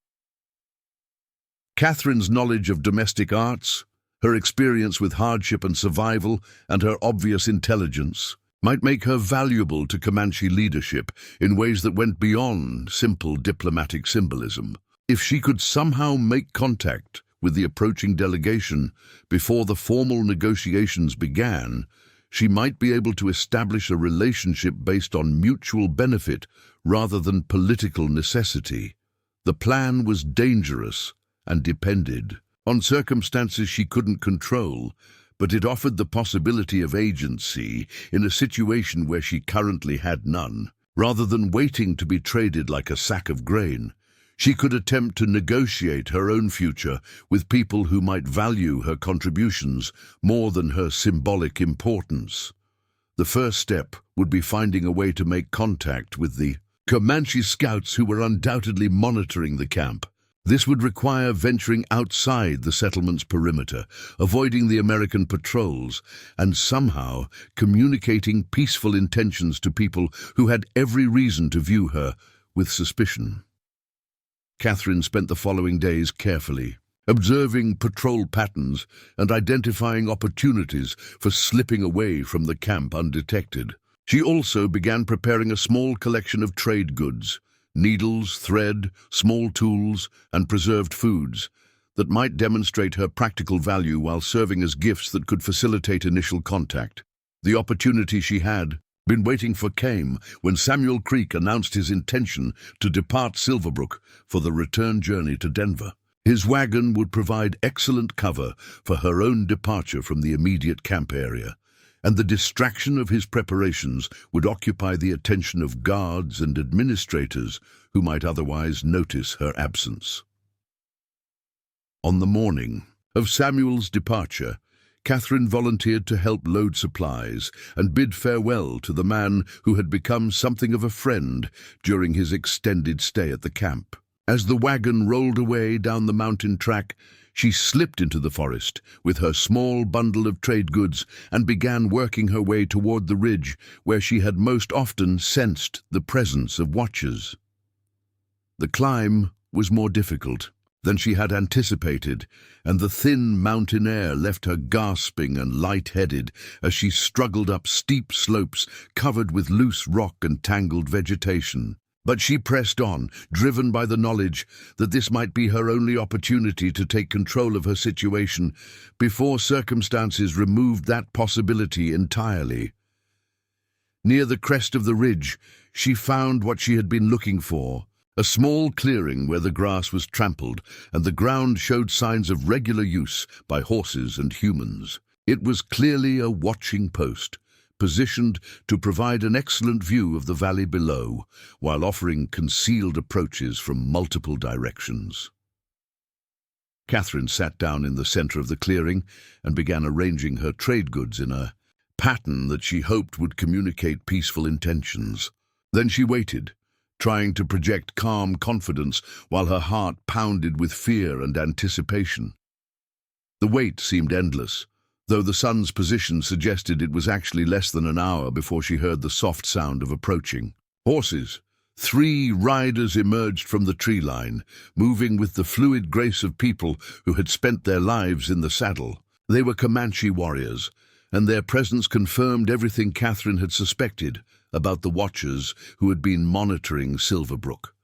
Speaker 1: Catherine's knowledge of domestic arts, her experience with hardship and survival, and her obvious intelligence might make her valuable to Comanche leadership in ways that went beyond simple diplomatic symbolism. If she could somehow make contact with the approaching delegation before the formal negotiations began, she might be able to establish a relationship based on mutual benefit rather than political necessity. The plan was dangerous and depended on circumstances she couldn't control, but it offered the possibility of agency in a situation where she currently had none. Rather than waiting to be traded like a sack of grain, she could attempt to negotiate her own future with people who might value her contributions more than her symbolic importance. The first step would be finding a way to make contact with the Comanche scouts who were undoubtedly monitoring the camp. This would require venturing outside the settlement's perimeter, avoiding the American patrols, and somehow communicating peaceful intentions to people who had every reason to view her with suspicion. Catherine spent the following days carefully, observing patrol patterns and identifying opportunities for slipping away from the camp undetected. She also began preparing a small collection of trade goods, needles, thread, small tools, and preserved foods that might demonstrate her practical value while serving as gifts that could facilitate initial contact. The opportunity she had been waiting for came when Samuel Creek announced his intention to depart Silverbrook for the return journey to Denver. His wagon would provide excellent cover for her own departure from the immediate camp area, and the distraction of his preparations would occupy the attention of guards and administrators who might otherwise notice her absence. On the morning of Samuel's departure, Catherine volunteered to help load supplies and bid farewell to the man who had become something of a friend during his extended stay at the camp. As the wagon rolled away down the mountain track, she slipped into the forest with her small bundle of trade goods and began working her way toward the ridge where she had most often sensed the presence of watchers. The climb was more difficult than she had anticipated, and the thin mountain air left her gasping and light-headed as she struggled up steep slopes covered with loose rock and tangled vegetation. But she pressed on, driven by the knowledge that this might be her only opportunity to take control of her situation before circumstances removed that possibility entirely. Near the crest of the ridge, she found what she had been looking for, a small clearing where the grass was trampled and the ground showed signs of regular use by horses and humans. It was clearly a watching post, positioned to provide an excellent view of the valley below, while offering concealed approaches from multiple directions. Catherine sat down in the center of the clearing and began arranging her trade goods in a pattern that she hoped would communicate peaceful intentions. Then she waited, trying to project calm confidence while her heart pounded with fear and anticipation. The wait seemed endless, though the sun's position suggested it was actually less than an hour before she heard the soft sound of approaching horses. 3 riders emerged from the tree line, moving with the fluid grace of people who had spent their lives in the saddle. They were Comanche warriors, and their presence confirmed everything Catherine had suspected about the watchers who had been monitoring Silverbrook.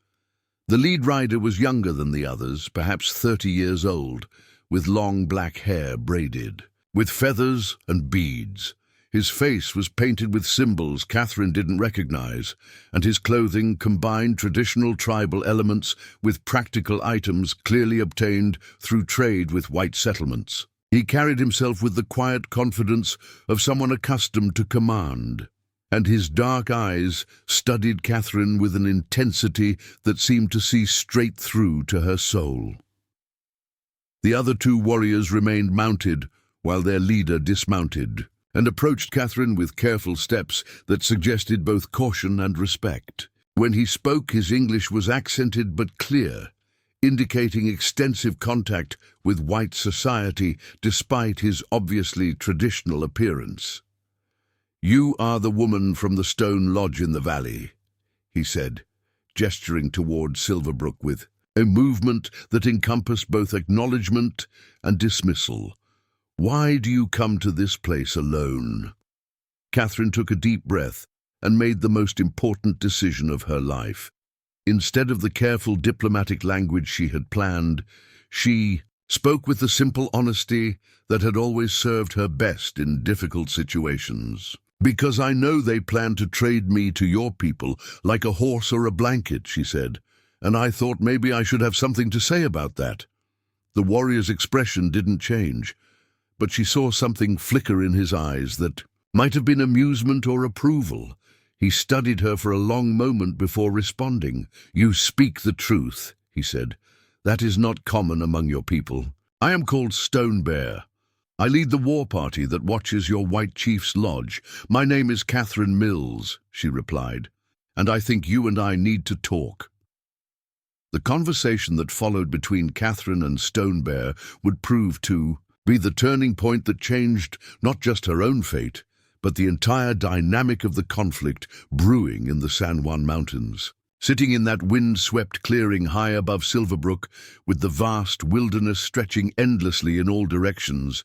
Speaker 1: The lead rider was younger than the others, perhaps 30 years old, with long black hair braided, with feathers and beads. His face was painted with symbols Catherine didn't recognize, and his clothing combined traditional tribal elements with practical items clearly obtained through trade with white settlements. He carried himself with the quiet confidence of someone accustomed to command, and his dark eyes studied Catherine with an intensity that seemed to see straight through to her soul. The other 2 warriors remained mounted, while their leader dismounted, and approached Catherine with careful steps that suggested both caution and respect. When he spoke, his English was accented but clear, indicating extensive contact with white society despite his obviously traditional appearance. "You are the woman from the stone lodge in the valley," he said, gesturing toward Silverbrook with a movement that encompassed both acknowledgement and dismissal. "Why do you come to this place alone?" Catherine took a deep breath and made the most important decision of her life. Instead of the careful diplomatic language she had planned, she spoke with the simple honesty that had always served her best in difficult situations. "Because I know they plan to trade me to your people like a horse or a blanket," she said, "and I thought maybe I should have something to say about that." The warrior's expression didn't change, but she saw something flicker in his eyes that might have been amusement or approval. He studied her for a long moment before responding. "You speak the truth," he said. "That is not common among your people. I am called Stone Bear. I lead the war party that watches your white chief's lodge. My name is Catherine Mills," she replied, "and I think you and I need to talk." The conversation that followed between Catherine and Stone Bear would prove to be the turning point that changed not just her own fate, but the entire dynamic of the conflict brewing in the San Juan Mountains. Sitting in that wind-swept clearing high above Silverbrook, with the vast wilderness stretching endlessly in all directions,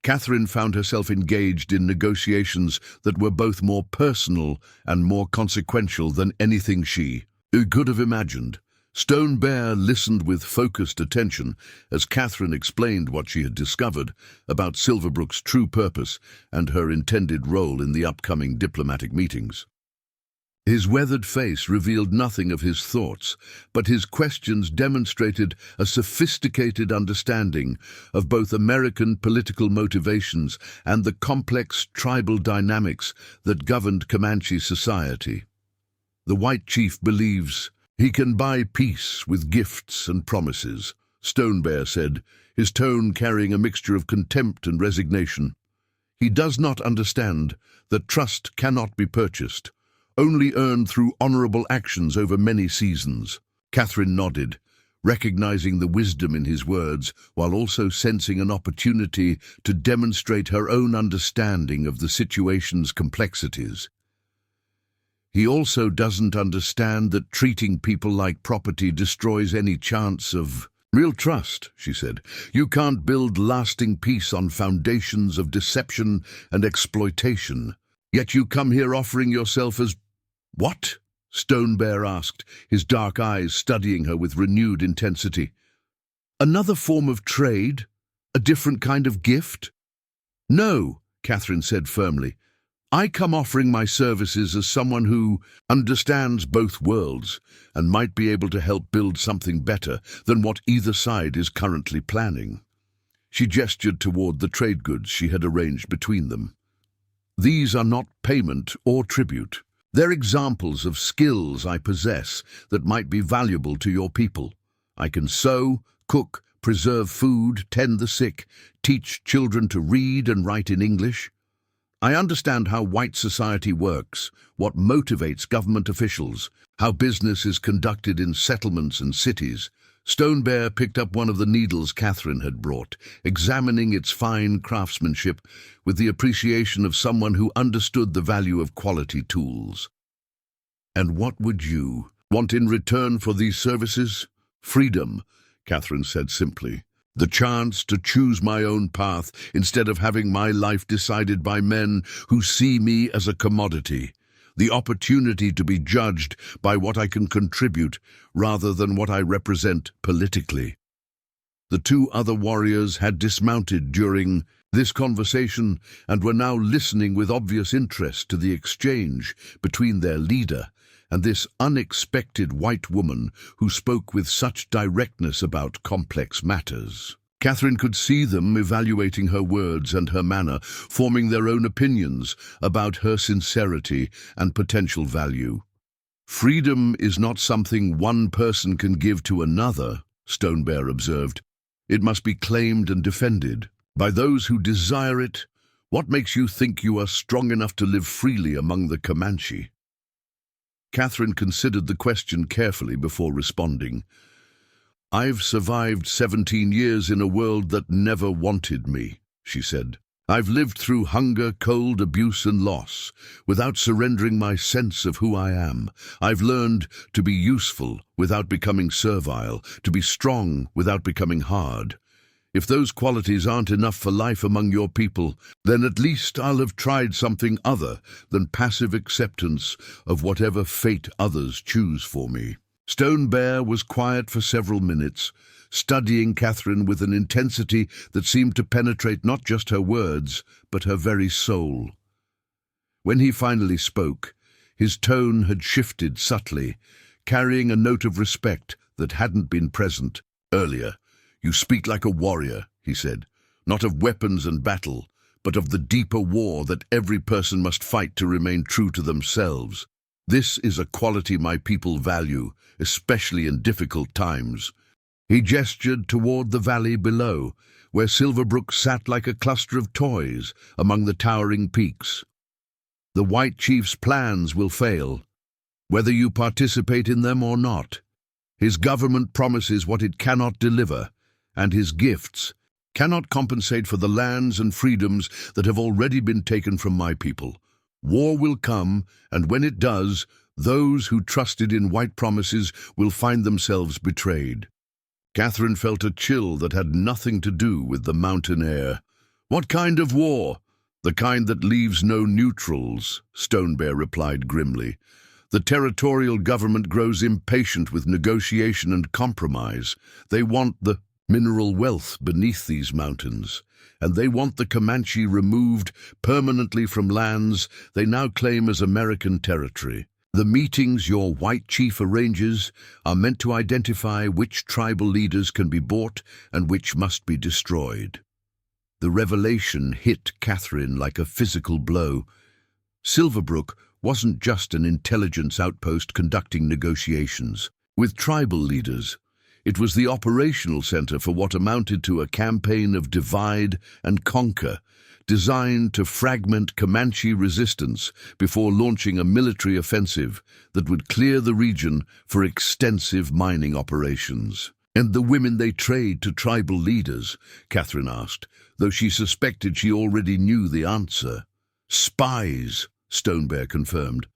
Speaker 1: Catherine found herself engaged in negotiations that were both more personal and more consequential than anything she could have imagined. Stone Bear listened with focused attention as Catherine explained what she had discovered about Silverbrook's true purpose and her intended role in the upcoming diplomatic meetings. His weathered face revealed nothing of his thoughts, but his questions demonstrated a sophisticated understanding of both American political motivations and the complex tribal dynamics that governed Comanche society. "The white chief believes he can buy peace with gifts and promises," Stone Bear said, his tone carrying a mixture of contempt and resignation. "He does not understand that trust cannot be purchased, only earned through honorable actions over many seasons." Catherine nodded, recognizing the wisdom in his words, while also sensing an opportunity to demonstrate her own understanding of the situation's complexities. "He also doesn't understand that treating people like property destroys any chance of real trust," she said. "You can't build lasting peace on foundations of deception and exploitation. Yet you come here offering yourself as—" "What?" Stone Bear asked, his dark eyes studying her with renewed intensity. "Another form of trade? A different kind of gift?" "No," Catherine said firmly. "I come offering my services as someone who understands both worlds and might be able to help build something better than what either side is currently planning." She gestured toward the trade goods she had arranged between them. "These are not payment or tribute. They're examples of skills I possess that might be valuable to your people. I can sew, cook, preserve food, tend the sick, teach children to read and write in English. I understand how white society works, what motivates government officials, how business is conducted in settlements and cities. Stone Bear picked up one of the needles Catherine had brought, examining its fine craftsmanship with the appreciation of someone who understood the value of quality tools. "And what would you want in return for these services?" "Freedom," Catherine said simply. "The chance to choose my own path instead of having my life decided by men who see me as a commodity. The opportunity to be judged by what I can contribute rather than what I represent politically." The two other warriors had dismounted during this conversation and were now listening with obvious interest to the exchange between their leader and this unexpected white woman who spoke with such directness about complex matters. Catherine could see them evaluating her words and her manner, forming their own opinions about her sincerity and potential value. "Freedom is not something one person can give to another," Stone Bear observed. "It must be claimed and defended by those who desire it. What makes you think you are strong enough to live freely among the Comanche?" Catherine considered the question carefully before responding. "I've survived 17 years in a world that never wanted me," she said. "I've lived through hunger, cold, abuse, and loss, without surrendering my sense of who I am. I've learned to be useful without becoming servile, to be strong without becoming hard. If those qualities aren't enough for life among your people, then at least I'll have tried something other than passive acceptance of whatever fate others choose for me." Stone Bear was quiet for several minutes, studying Catherine with an intensity that seemed to penetrate not just her words, but her very soul. When he finally spoke, his tone had shifted subtly, carrying a note of respect that hadn't been present earlier. "You speak like a warrior," he said, "not of weapons and battle, but of the deeper war that every person must fight to remain true to themselves. This is a quality my people value, especially in difficult times." He gestured toward the valley below, where Silverbrook sat like a cluster of toys among the towering peaks. "The White Chief's plans will fail, whether you participate in them or not. His government promises what it cannot deliver, and his gifts cannot compensate for the lands and freedoms that have already been taken from my people. War will come, and when it does, those who trusted in white promises will find themselves betrayed." Catherine felt a chill that had nothing to do with the mountain air. "What kind of war?" "The kind that leaves no neutrals," Stone Bear replied grimly. "The territorial government grows impatient with negotiation and compromise. They want the mineral wealth beneath these mountains, and they want the Comanche removed permanently from lands they now claim as American territory. The meetings your white chief arranges are meant to identify which tribal leaders can be bought and which must be destroyed." The revelation hit Catherine like a physical blow. Silverbrook wasn't just an intelligence outpost conducting negotiations with tribal leaders. It was the operational center for what amounted to a campaign of divide and conquer, designed to fragment Comanche resistance before launching a military offensive that would clear the region for extensive mining operations. "And the women they trade to tribal leaders?" Catherine asked, though she suspected she already knew the answer. "Spies," Stone Bear confirmed,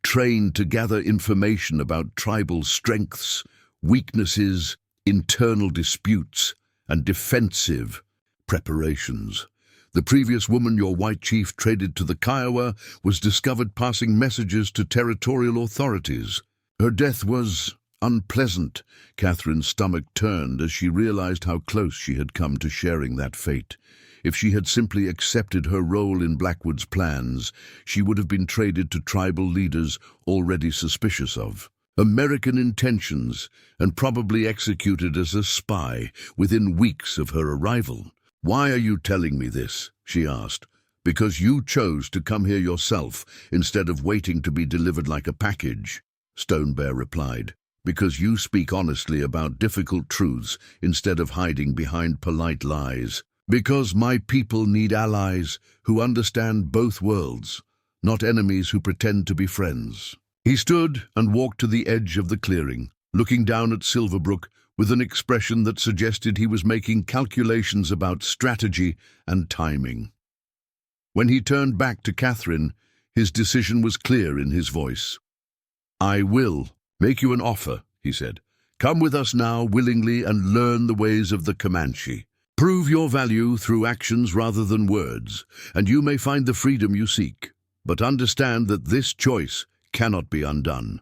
Speaker 1: "trained to gather information about tribal strengths, weaknesses, internal disputes, and defensive preparations. The previous woman your white chief traded to the Kiowa was discovered passing messages to territorial authorities. Her death was unpleasant." Catherine's stomach turned as she realized how close she had come to sharing that fate. If she had simply accepted her role in Blackwood's plans, she would have been traded to tribal leaders already suspicious of American intentions and probably executed as a spy within weeks of her arrival. "Why are you telling me this?" she asked. "Because you chose to come here yourself instead of waiting to be delivered like a package," Stone Bear replied. "Because you speak honestly about difficult truths instead of hiding behind polite lies. Because my people need allies who understand both worlds, not enemies who pretend to be friends." He stood and walked to the edge of the clearing, looking down at Silverbrook with an expression that suggested he was making calculations about strategy and timing. When he turned back to Catherine, his decision was clear in his voice. "I will make you an offer," he said. "Come with us now willingly and learn the ways of the Comanche. Prove your value through actions rather than words, and you may find the freedom you seek. But understand that this choice cannot be undone.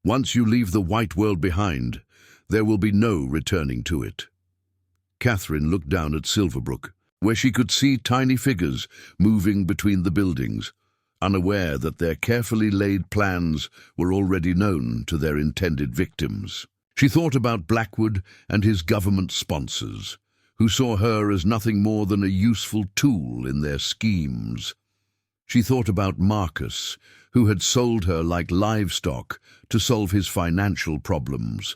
Speaker 1: Once you leave the white world behind, there will be no returning to it." Catherine looked down at Silverbrook, where she could see tiny figures moving between the buildings, unaware that their carefully laid plans were already known to their intended victims. She thought about Blackwood and his government sponsors, who saw her as nothing more than a useful tool in their schemes. She thought about Marcus, who had sold her like livestock to solve his financial problems.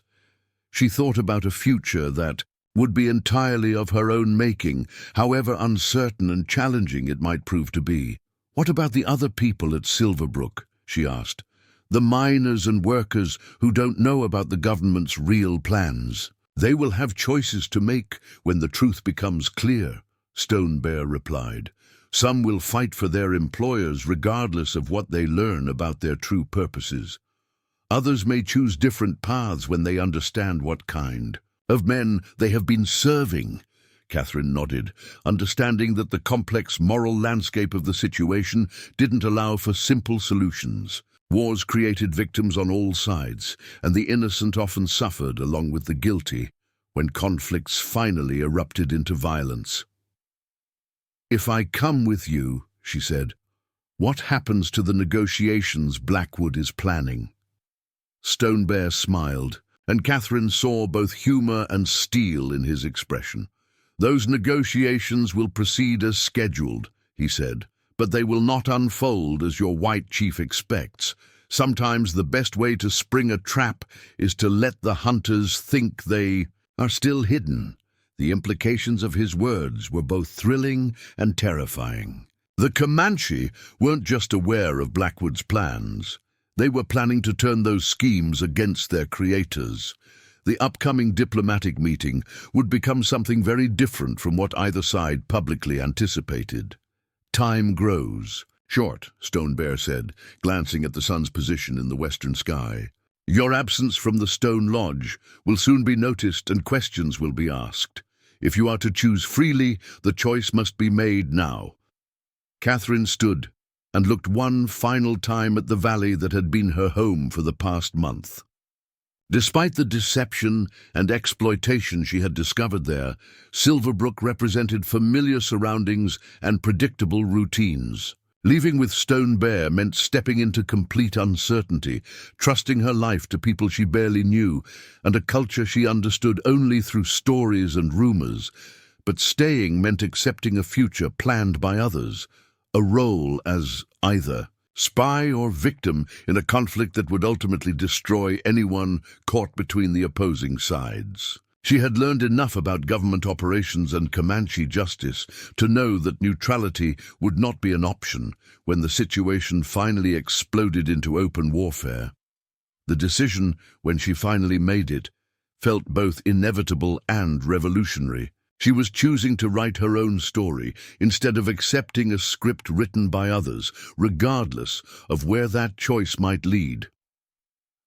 Speaker 1: She thought about a future that would be entirely of her own making, however uncertain and challenging it might prove to be. "What about the other people at Silverbrook?" she asked. "The miners and workers who don't know about the government's real plans. They will have choices to make when the truth becomes clear," Stone Bear replied. "Some will fight for their employers regardless of what they learn about their true purposes. Others may choose different paths when they understand what kind of men they have been serving." Catherine nodded, understanding that the complex moral landscape of the situation didn't allow for simple solutions. Wars created victims on all sides, and the innocent often suffered along with the guilty when conflicts finally erupted into violence. "If I come with you," she said, "what happens to the negotiations Blackwood is planning?" Stone Bear smiled, and Catherine saw both humor and steel in his expression. "Those negotiations will proceed as scheduled," he said, "but they will not unfold as your white chief expects. Sometimes the best way to spring a trap is to let the hunters think they are still hidden." The implications of his words were both thrilling and terrifying. The Comanche weren't just aware of Blackwood's plans. They were planning to turn those schemes against their creators. The upcoming diplomatic meeting would become something very different from what either side publicly anticipated. "Time grows short," Stone Bear said, glancing at the sun's position in the western sky. "Your absence from the Stone Lodge will soon be noticed and questions will be asked. If you are to choose freely, the choice must be made now." Catherine stood and looked one final time at the valley that had been her home for the past month. Despite the deception and exploitation she had discovered there, Silverbrook represented familiar surroundings and predictable routines. Leaving with Stone Bear meant stepping into complete uncertainty, trusting her life to people she barely knew, and a culture she understood only through stories and rumors. But staying meant accepting a future planned by others, a role as either spy or victim in a conflict that would ultimately destroy anyone caught between the opposing sides. She had learned enough about government operations and Comanche justice to know that neutrality would not be an option when the situation finally exploded into open warfare. The decision, when she finally made it, felt both inevitable and revolutionary. She was choosing to write her own story instead of accepting a script written by others, regardless of where that choice might lead.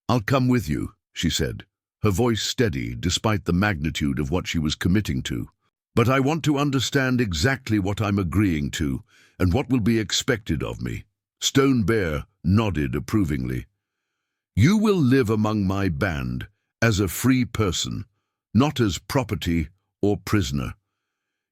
Speaker 1: "I'll come with you," she said, her voice steady despite the magnitude of what she was committing to. "But I want to understand exactly what I'm agreeing to and what will be expected of me." Stone Bear nodded approvingly. "You will live among my band as a free person, not as property or prisoner.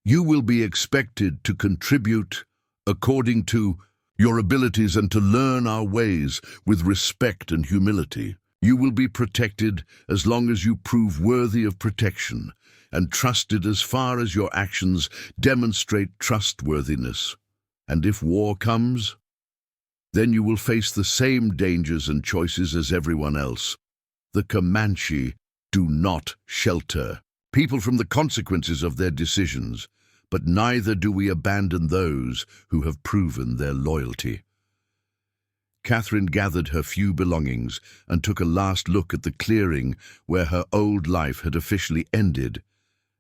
Speaker 1: You will be expected to contribute according to your abilities and to learn our ways with respect and humility. You will be protected as long as you prove worthy of protection, and trusted as far as your actions demonstrate trustworthiness. And if war comes, then you will face the same dangers and choices as everyone else. The Comanche do not shelter people from the consequences of their decisions, but neither do we abandon those who have proven their loyalty." Catherine gathered her few belongings and took a last look at the clearing where her old life had officially ended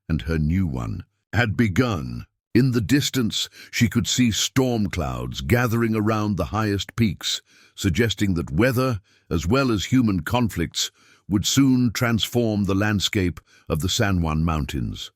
Speaker 1: and her new one had begun. In the distance, she could see storm clouds gathering around the highest peaks, suggesting that weather, as well as human conflicts, would soon transform the landscape of the San Juan Mountains.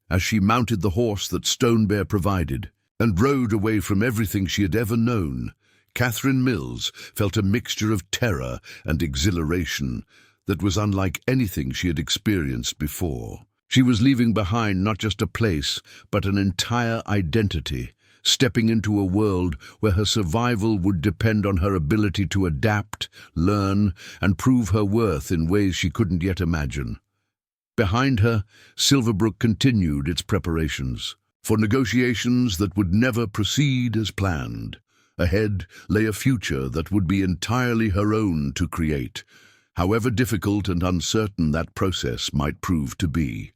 Speaker 1: As she mounted the horse that Stone Bear provided and rode away from everything she had ever known, Catherine Mills felt a mixture of terror and exhilaration that was unlike anything she had experienced before. She was leaving behind not just a place, but an entire identity, stepping into a world where her survival would depend on her ability to adapt, learn, and prove her worth in ways she couldn't yet imagine. Behind her, Silverbrook continued its preparations for negotiations that would never proceed as planned. Ahead lay a future that would be entirely her own to create, however difficult and uncertain that process might prove to be.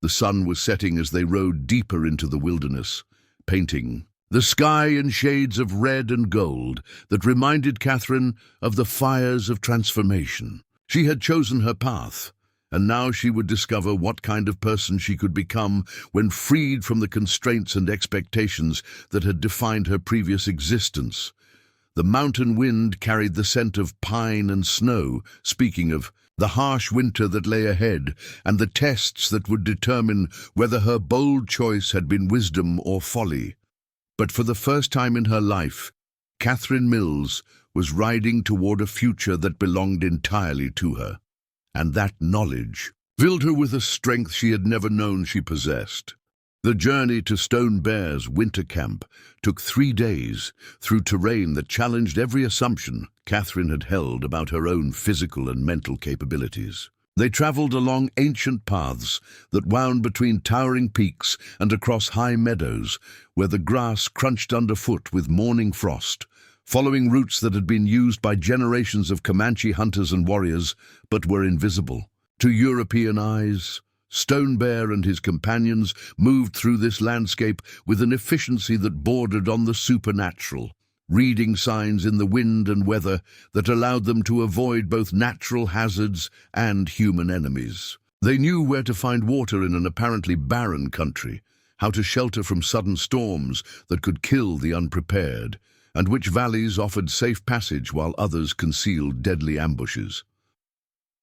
Speaker 1: The sun was setting as they rode deeper into the wilderness, painting the sky in shades of red and gold that reminded Catherine of the fires of transformation. She had chosen her path, and now she would discover what kind of person she could become when freed from the constraints and expectations that had defined her previous existence. The mountain wind carried the scent of pine and snow, speaking of the harsh winter that lay ahead and the tests that would determine whether her bold choice had been wisdom or folly. But for the first time in her life, Catherine Mills was riding toward a future that belonged entirely to her. And that knowledge filled her with a strength she had never known she possessed. The journey to Stone Bear's winter camp took 3 days through terrain that challenged every assumption Catherine had held about her own physical and mental capabilities. They traveled along ancient paths that wound between towering peaks and across high meadows where the grass crunched underfoot with morning frost, following routes that had been used by generations of Comanche hunters and warriors but were invisible to European eyes. Stone Bear and his companions moved through this landscape with an efficiency that bordered on the supernatural, reading signs in the wind and weather that allowed them to avoid both natural hazards and human enemies. They knew where to find water in an apparently barren country, how to shelter from sudden storms that could kill the unprepared, and which valleys offered safe passage while others concealed deadly ambushes.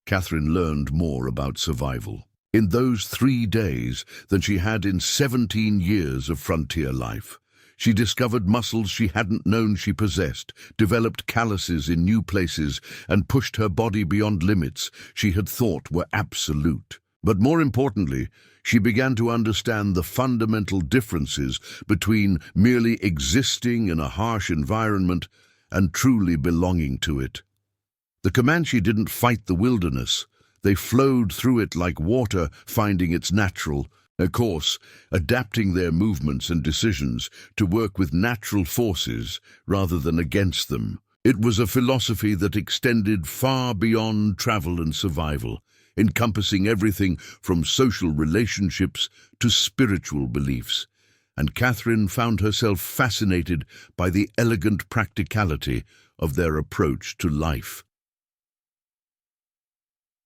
Speaker 1: Catherine learned more about survival in those 3 days than she had in 17 years of frontier life. She discovered muscles she hadn't known she possessed, developed calluses in new places, and pushed her body beyond limits she had thought were absolute. But more importantly, she began to understand the fundamental differences between merely existing in a harsh environment and truly belonging to it. The Comanche didn't fight the wilderness. They flowed through it like water finding its natural course, adapting their movements and decisions to work with natural forces rather than against them. It was a philosophy that extended far beyond travel and survival, encompassing everything from social relationships to spiritual beliefs, and Catherine found herself fascinated by the elegant practicality of their approach to life.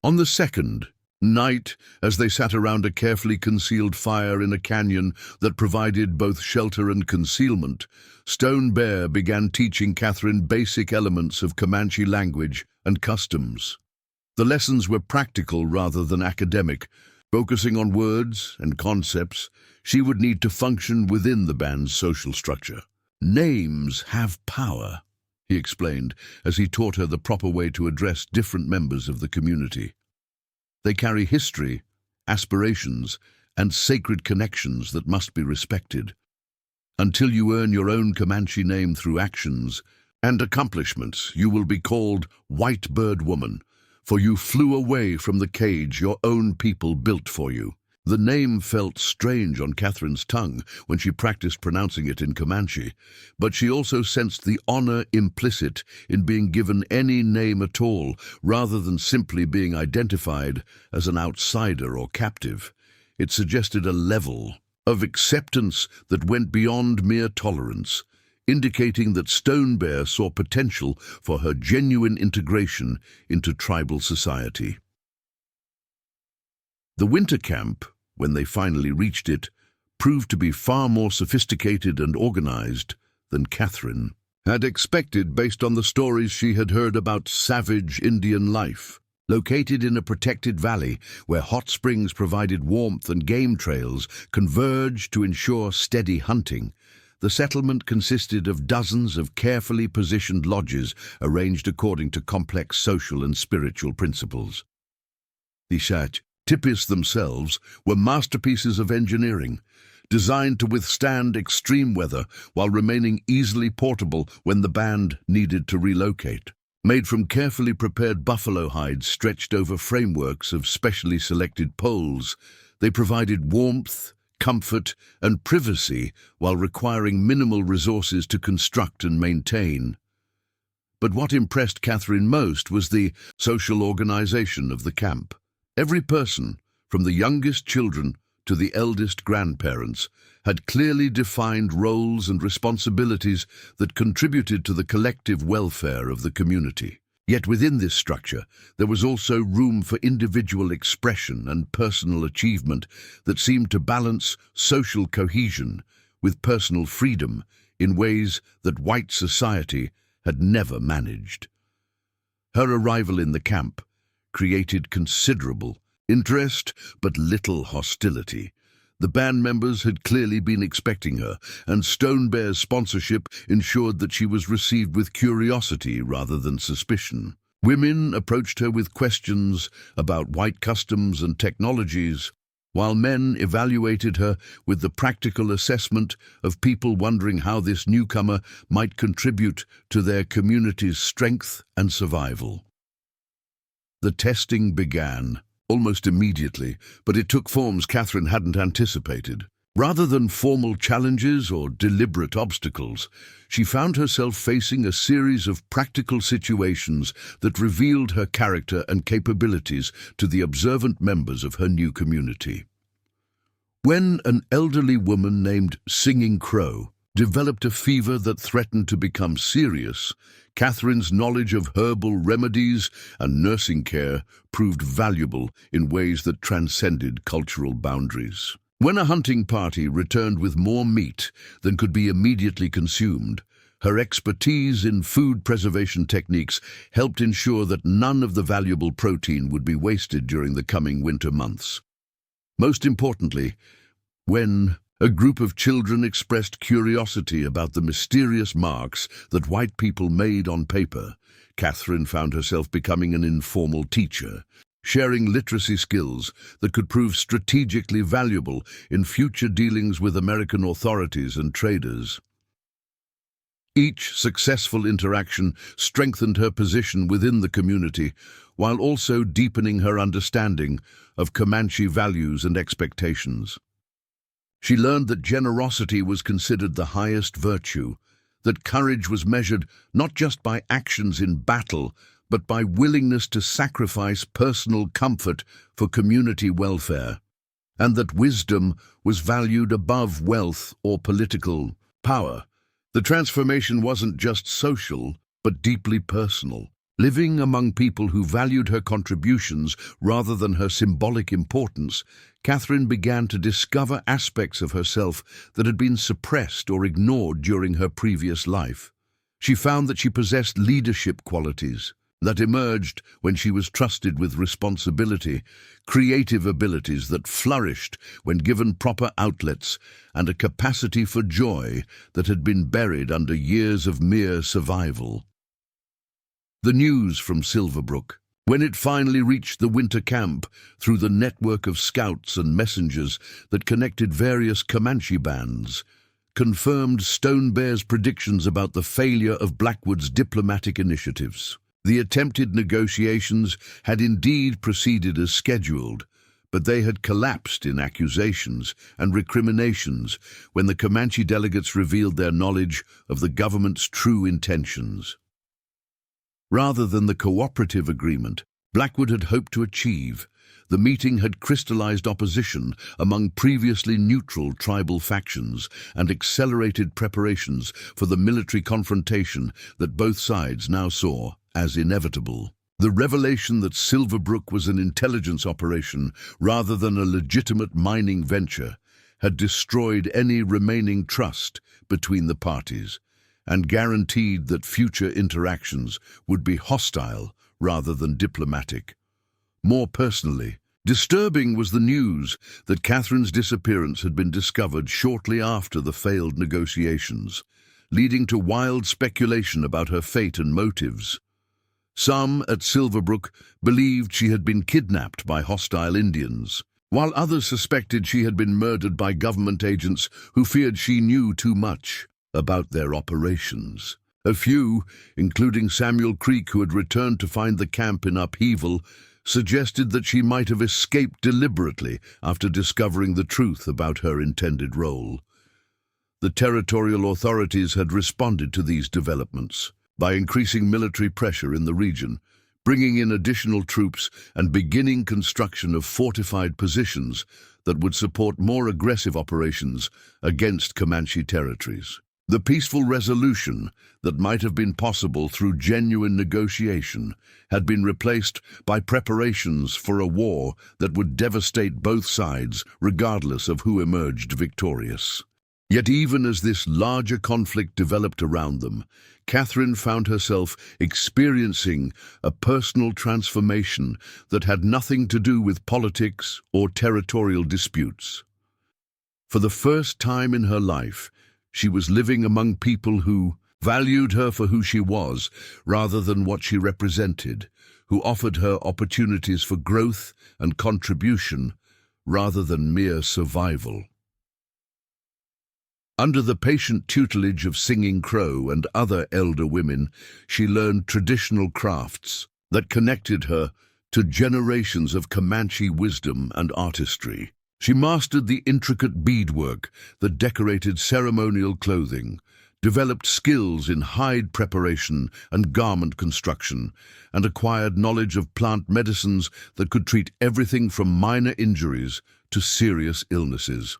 Speaker 1: On the second night, as they sat around a carefully concealed fire in a canyon that provided both shelter and concealment, Stone Bear began teaching Catherine basic elements of Comanche language and customs. The lessons were practical rather than academic, focusing on words and concepts she would need to function within the band's social structure. "Names have power," he explained as he taught her the proper way to address different members of the community. "They carry history, aspirations, and sacred connections that must be respected. Until you earn your own Comanche name through actions and accomplishments, you will be called White Bird Woman, for you flew away from the cage your own people built for you." The name felt strange on Catherine's tongue when she practiced pronouncing it in Comanche, but she also sensed the honor implicit in being given any name at all, rather than simply being identified as an outsider or captive. It suggested a level of acceptance that went beyond mere tolerance, indicating that Stone Bear saw potential for her genuine integration into tribal society. The winter camp, when they finally reached it, proved to be far more sophisticated and organized than Catherine had expected based on the stories she had heard about savage Indian life. Located in a protected valley where hot springs provided warmth and game trails converged to ensure steady hunting, the settlement consisted of dozens of carefully positioned lodges arranged according to complex social and spiritual principles. The tipis themselves were masterpieces of engineering, designed to withstand extreme weather while remaining easily portable when the band needed to relocate. Made from carefully prepared buffalo hides stretched over frameworks of specially selected poles, they provided warmth, comfort, and privacy while requiring minimal resources to construct and maintain. But what impressed Catherine most was the social organization of the camp. Every person, from the youngest children to the eldest grandparents, had clearly defined roles and responsibilities that contributed to the collective welfare of the community. Yet within this structure, there was also room for individual expression and personal achievement that seemed to balance social cohesion with personal freedom in ways that white society had never managed. Her arrival in the camp created considerable interest but little hostility. The band members had clearly been expecting her, and Stone Bear's sponsorship ensured that she was received with curiosity rather than suspicion. Women approached her with questions about white customs and technologies, while men evaluated her with the practical assessment of people wondering how this newcomer might contribute to their community's strength and survival. The testing began almost immediately, but it took forms Catherine hadn't anticipated. Rather than formal challenges or deliberate obstacles, she found herself facing a series of practical situations that revealed her character and capabilities to the observant members of her new community. When an elderly woman named Singing Crow developed a fever that threatened to become serious, Catherine's knowledge of herbal remedies and nursing care proved valuable in ways that transcended cultural boundaries. When a hunting party returned with more meat than could be immediately consumed, her expertise in food preservation techniques helped ensure that none of the valuable protein would be wasted during the coming winter months. Most importantly, when a group of children expressed curiosity about the mysterious marks that white people made on paper, Catherine found herself becoming an informal teacher, sharing literacy skills that could prove strategically valuable in future dealings with American authorities and traders. Each successful interaction strengthened her position within the community, while also deepening her understanding of Comanche values and expectations. She learned that generosity was considered the highest virtue, that courage was measured not just by actions in battle, but by willingness to sacrifice personal comfort for community welfare, and that wisdom was valued above wealth or political power. The transformation wasn't just social, but deeply personal. Living among people who valued her contributions rather than her symbolic importance, Catherine began to discover aspects of herself that had been suppressed or ignored during her previous life. She found that she possessed leadership qualities that emerged when she was trusted with responsibility, creative abilities that flourished when given proper outlets, and a capacity for joy that had been buried under years of mere survival. The news from Silverbrook, when it finally reached the winter camp through the network of scouts and messengers that connected various Comanche bands, confirmed Stone Bear's predictions about the failure of Blackwood's diplomatic initiatives. The attempted negotiations had indeed proceeded as scheduled, but they had collapsed in accusations and recriminations when the Comanche delegates revealed their knowledge of the government's true intentions. Rather than the cooperative agreement Blackwood had hoped to achieve, The meeting had crystallized opposition among previously neutral tribal factions and accelerated preparations for the military confrontation that both sides now saw as inevitable. The revelation that Silverbrook was an intelligence operation rather than a legitimate mining venture had destroyed any remaining trust between the parties and guaranteed that future interactions would be hostile rather than diplomatic. More personally, disturbing was the news that Catherine's disappearance had been discovered shortly after the failed negotiations, leading to wild speculation about her fate and motives. Some at Silverbrook believed she had been kidnapped by hostile Indians, while others suspected she had been murdered by government agents who feared she knew too much about their operations. A few, including Samuel Creek, who had returned to find the camp in upheaval, suggested that she might have escaped deliberately after discovering the truth about her intended role. The territorial authorities had responded to these developments by increasing military pressure in the region, bringing in additional troops and beginning construction of fortified positions that would support more aggressive operations against Comanche territories. The peaceful resolution that might have been possible through genuine negotiation had been replaced by preparations for a war that would devastate both sides regardless of who emerged victorious. Yet even as this larger conflict developed around them, Catherine found herself experiencing a personal transformation that had nothing to do with politics or territorial disputes. For the first time in her life, she was living among people who valued her for who she was rather than what she represented, who offered her opportunities for growth and contribution rather than mere survival. Under the patient tutelage of Singing Crow and other elder women, she learned traditional crafts that connected her to generations of Comanche wisdom and artistry. She mastered the intricate beadwork that decorated ceremonial clothing, developed skills in hide preparation and garment construction, and acquired knowledge of plant medicines that could treat everything from minor injuries to serious illnesses.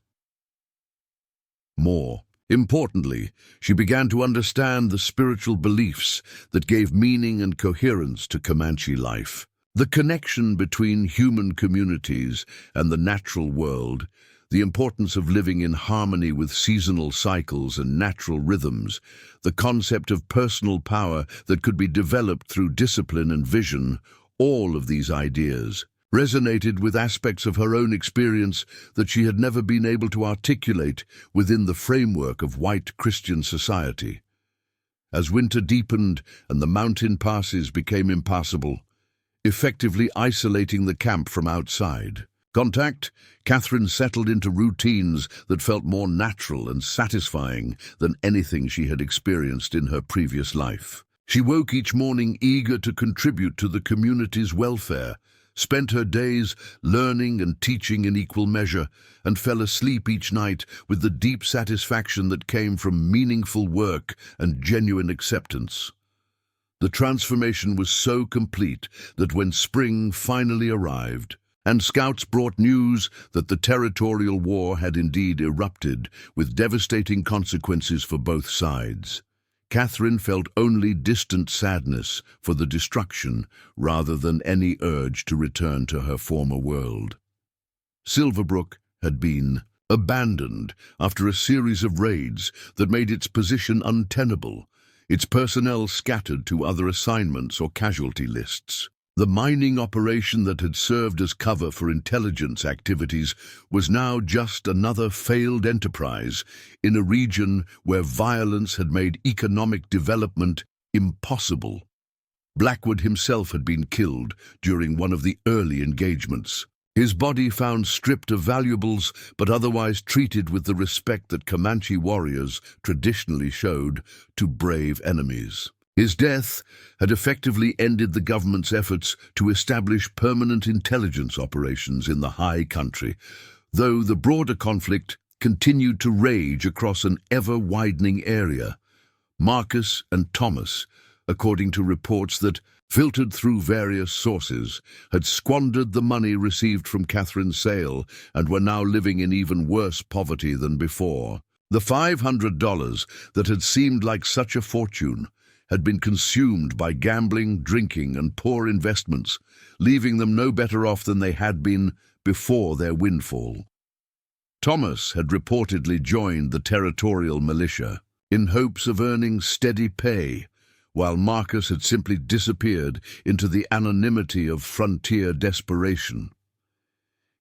Speaker 1: More importantly, she began to understand the spiritual beliefs that gave meaning and coherence to Comanche life. The connection between human communities and the natural world, the importance of living in harmony with seasonal cycles and natural rhythms, the concept of personal power that could be developed through discipline and vision, all of these ideas resonated with aspects of her own experience that she had never been able to articulate within the framework of white Christian society. As winter deepened and the mountain passes became impassable, effectively isolating the camp from outside contact, Catherine settled into routines that felt more natural and satisfying than anything she had experienced in her previous life. She woke each morning eager to contribute to the community's welfare, spent her days learning and teaching in equal measure, and fell asleep each night with the deep satisfaction that came from meaningful work and genuine acceptance. The transformation was so complete that when spring finally arrived, and scouts brought news that the territorial war had indeed erupted with devastating consequences for both sides, Catherine felt only distant sadness for the destruction rather than any urge to return to her former world. Silverbrook had been abandoned after a series of raids that made its position untenable, its personnel scattered to other assignments or casualty lists. The mining operation that had served as cover for intelligence activities was now just another failed enterprise in a region where violence had made economic development impossible. Blackwood himself had been killed during one of the early engagements. His body found stripped of valuables, but otherwise treated with the respect that Comanche warriors traditionally showed to brave enemies. His death had effectively ended the government's efforts to establish permanent intelligence operations in the high country, though the broader conflict continued to rage across an ever-widening area. Marcus and Thomas, according to reports that filtered through various sources, had squandered the money received from Catherine's sale and were now living in even worse poverty than before. The $500 that had seemed like such a fortune had been consumed by gambling, drinking, and poor investments, leaving them no better off than they had been before their windfall. Thomas had reportedly joined the territorial militia in hopes of earning steady pay, while Marcus had simply disappeared into the anonymity of frontier desperation.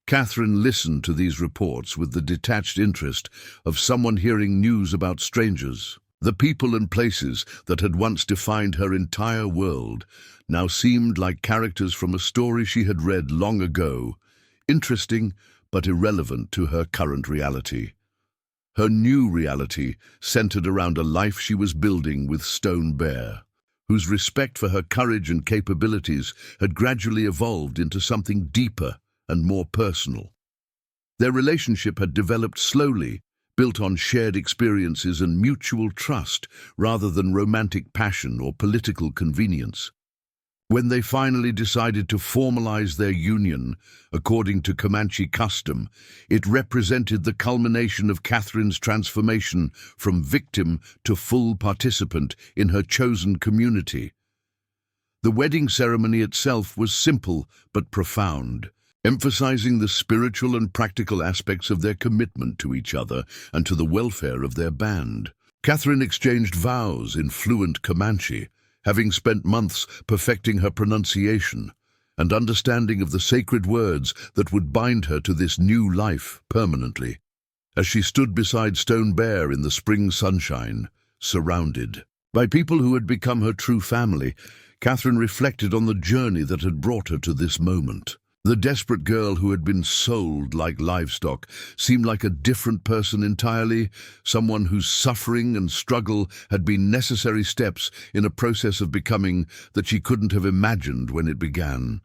Speaker 1: Catherine listened to these reports with the detached interest of someone hearing news about strangers. The people and places that had once defined her entire world now seemed like characters from a story she had read long ago, interesting but irrelevant to her current reality. Her new reality centered around a life she was building with Stone Bear, whose respect for her courage and capabilities had gradually evolved into something deeper and more personal. Their relationship had developed slowly, built on shared experiences and mutual trust rather than romantic passion or political convenience. When they finally decided to formalize their union, according to Comanche custom, it represented the culmination of Catherine's transformation from victim to full participant in her chosen community. The wedding ceremony itself was simple but profound, emphasizing the spiritual and practical aspects of their commitment to each other and to the welfare of their band. Catherine exchanged vows in fluent Comanche, having spent months perfecting her pronunciation and understanding of the sacred words that would bind her to this new life permanently. As she stood beside Stone Bear in the spring sunshine, surrounded by people who had become her true family, Catherine reflected on the journey that had brought her to this moment. The desperate girl who had been sold like livestock seemed like a different person entirely, someone whose suffering and struggle had been necessary steps in a process of becoming that she couldn't have imagined when it began.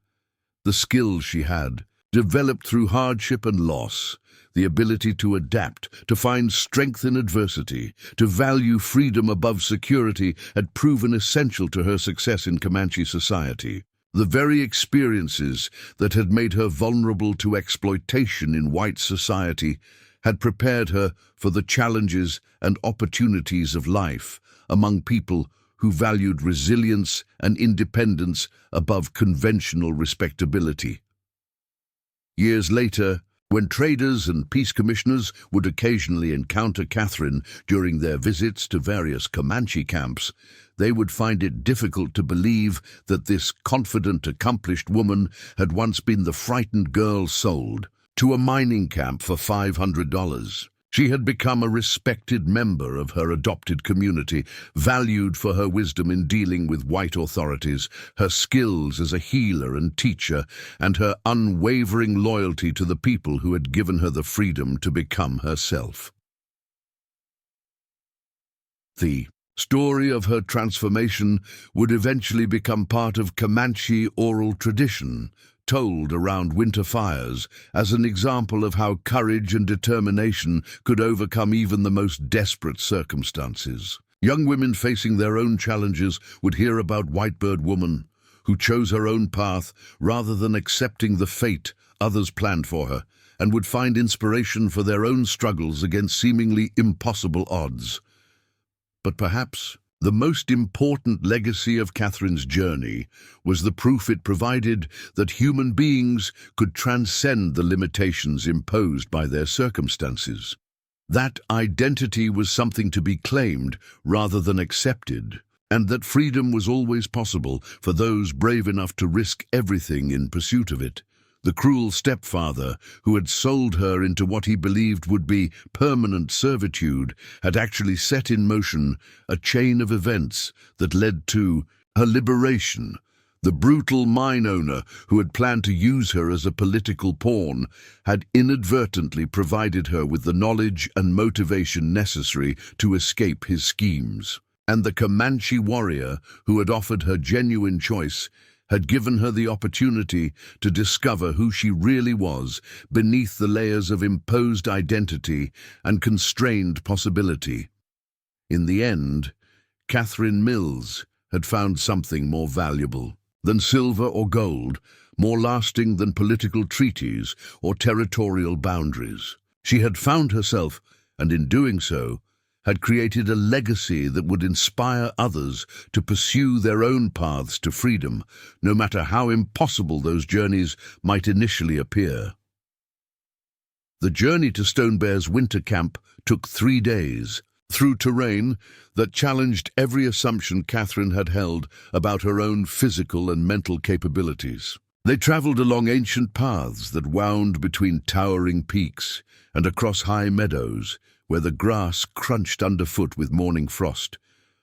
Speaker 1: The skills she had, developed through hardship and loss, the ability to adapt, to find strength in adversity, to value freedom above security, had proven essential to her success in Comanche society. The very experiences that had made her vulnerable to exploitation in white society had prepared her for the challenges and opportunities of life among people who valued resilience and independence above conventional respectability. Years later, when traders and peace commissioners would occasionally encounter Catherine during their visits to various Comanche camps, they would find it difficult to believe that this confident, accomplished woman had once been the frightened girl sold to a mining camp for $500. She had become a respected member of her adopted community, valued for her wisdom in dealing with white authorities, her skills as a healer and teacher, and her unwavering loyalty to the people who had given her the freedom to become herself. The story of her transformation would eventually become part of Comanche oral tradition, told around winter fires as an example of how courage and determination could overcome even the most desperate circumstances. Young women facing their own challenges would hear about Whitebird Woman, who chose her own path rather than accepting the fate others planned for her, and would find inspiration for their own struggles against seemingly impossible odds. But perhaps the most important legacy of Catherine's journey was the proof it provided that human beings could transcend the limitations imposed by their circumstances. That identity was something to be claimed rather than accepted, and that freedom was always possible for those brave enough to risk everything in pursuit of it. The cruel stepfather, who had sold her into what he believed would be permanent servitude, had actually set in motion a chain of events that led to her liberation. The brutal mine owner, who had planned to use her as a political pawn, had inadvertently provided her with the knowledge and motivation necessary to escape his schemes. And the Comanche warrior, who had offered her genuine choice, had given her the opportunity to discover who she really was beneath the layers of imposed identity and constrained possibility. In the end, Catherine Mills had found something more valuable. than silver or gold, more lasting than political treaties or territorial boundaries. She had found herself, and in doing so, had created a legacy that would inspire others to pursue their own paths to freedom, no matter how impossible those journeys might initially appear. The journey to Stone Bear's winter camp took 3 days, through terrain that challenged every assumption Catherine had held about her own physical and mental capabilities. They traveled along ancient paths that wound between towering peaks and across high meadows, where the grass crunched underfoot with morning frost,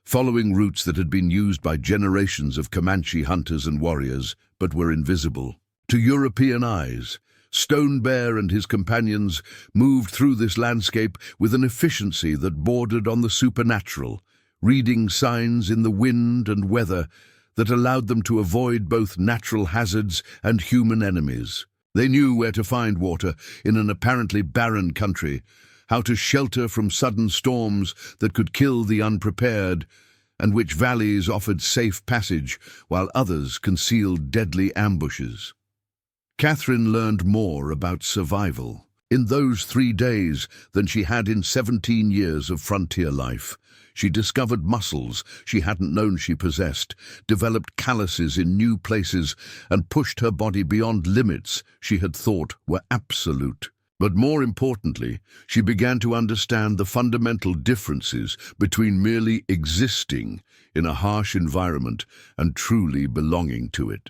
Speaker 1: following routes that had been used by generations of Comanche hunters and warriors, but were invisible. To European eyes, Stone Bear and his companions moved through this landscape with an efficiency that bordered on the supernatural, reading signs in the wind and weather that allowed them to avoid both natural hazards and human enemies. They knew where to find water in an apparently barren country, how to shelter from sudden storms that could kill the unprepared, and which valleys offered safe passage while others concealed deadly ambushes. Catherine learned more about survival in those 3 days than she had in 17 years of frontier life. She discovered muscles she hadn't known she possessed, developed calluses in new places, and pushed her body beyond limits she had thought were absolute. But more importantly, she began to understand the fundamental differences between merely existing in a harsh environment and truly belonging to it.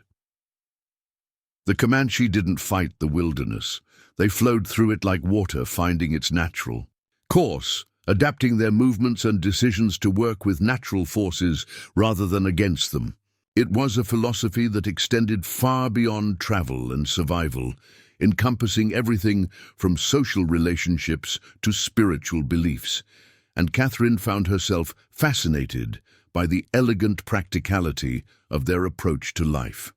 Speaker 1: The Comanche didn't fight the wilderness. They flowed through it like water finding its natural course, adapting their movements and decisions to work with natural forces rather than against them. It was a philosophy that extended far beyond travel and survival, encompassing everything from social relationships to spiritual beliefs, and Catherine found herself fascinated by the elegant practicality of their approach to life.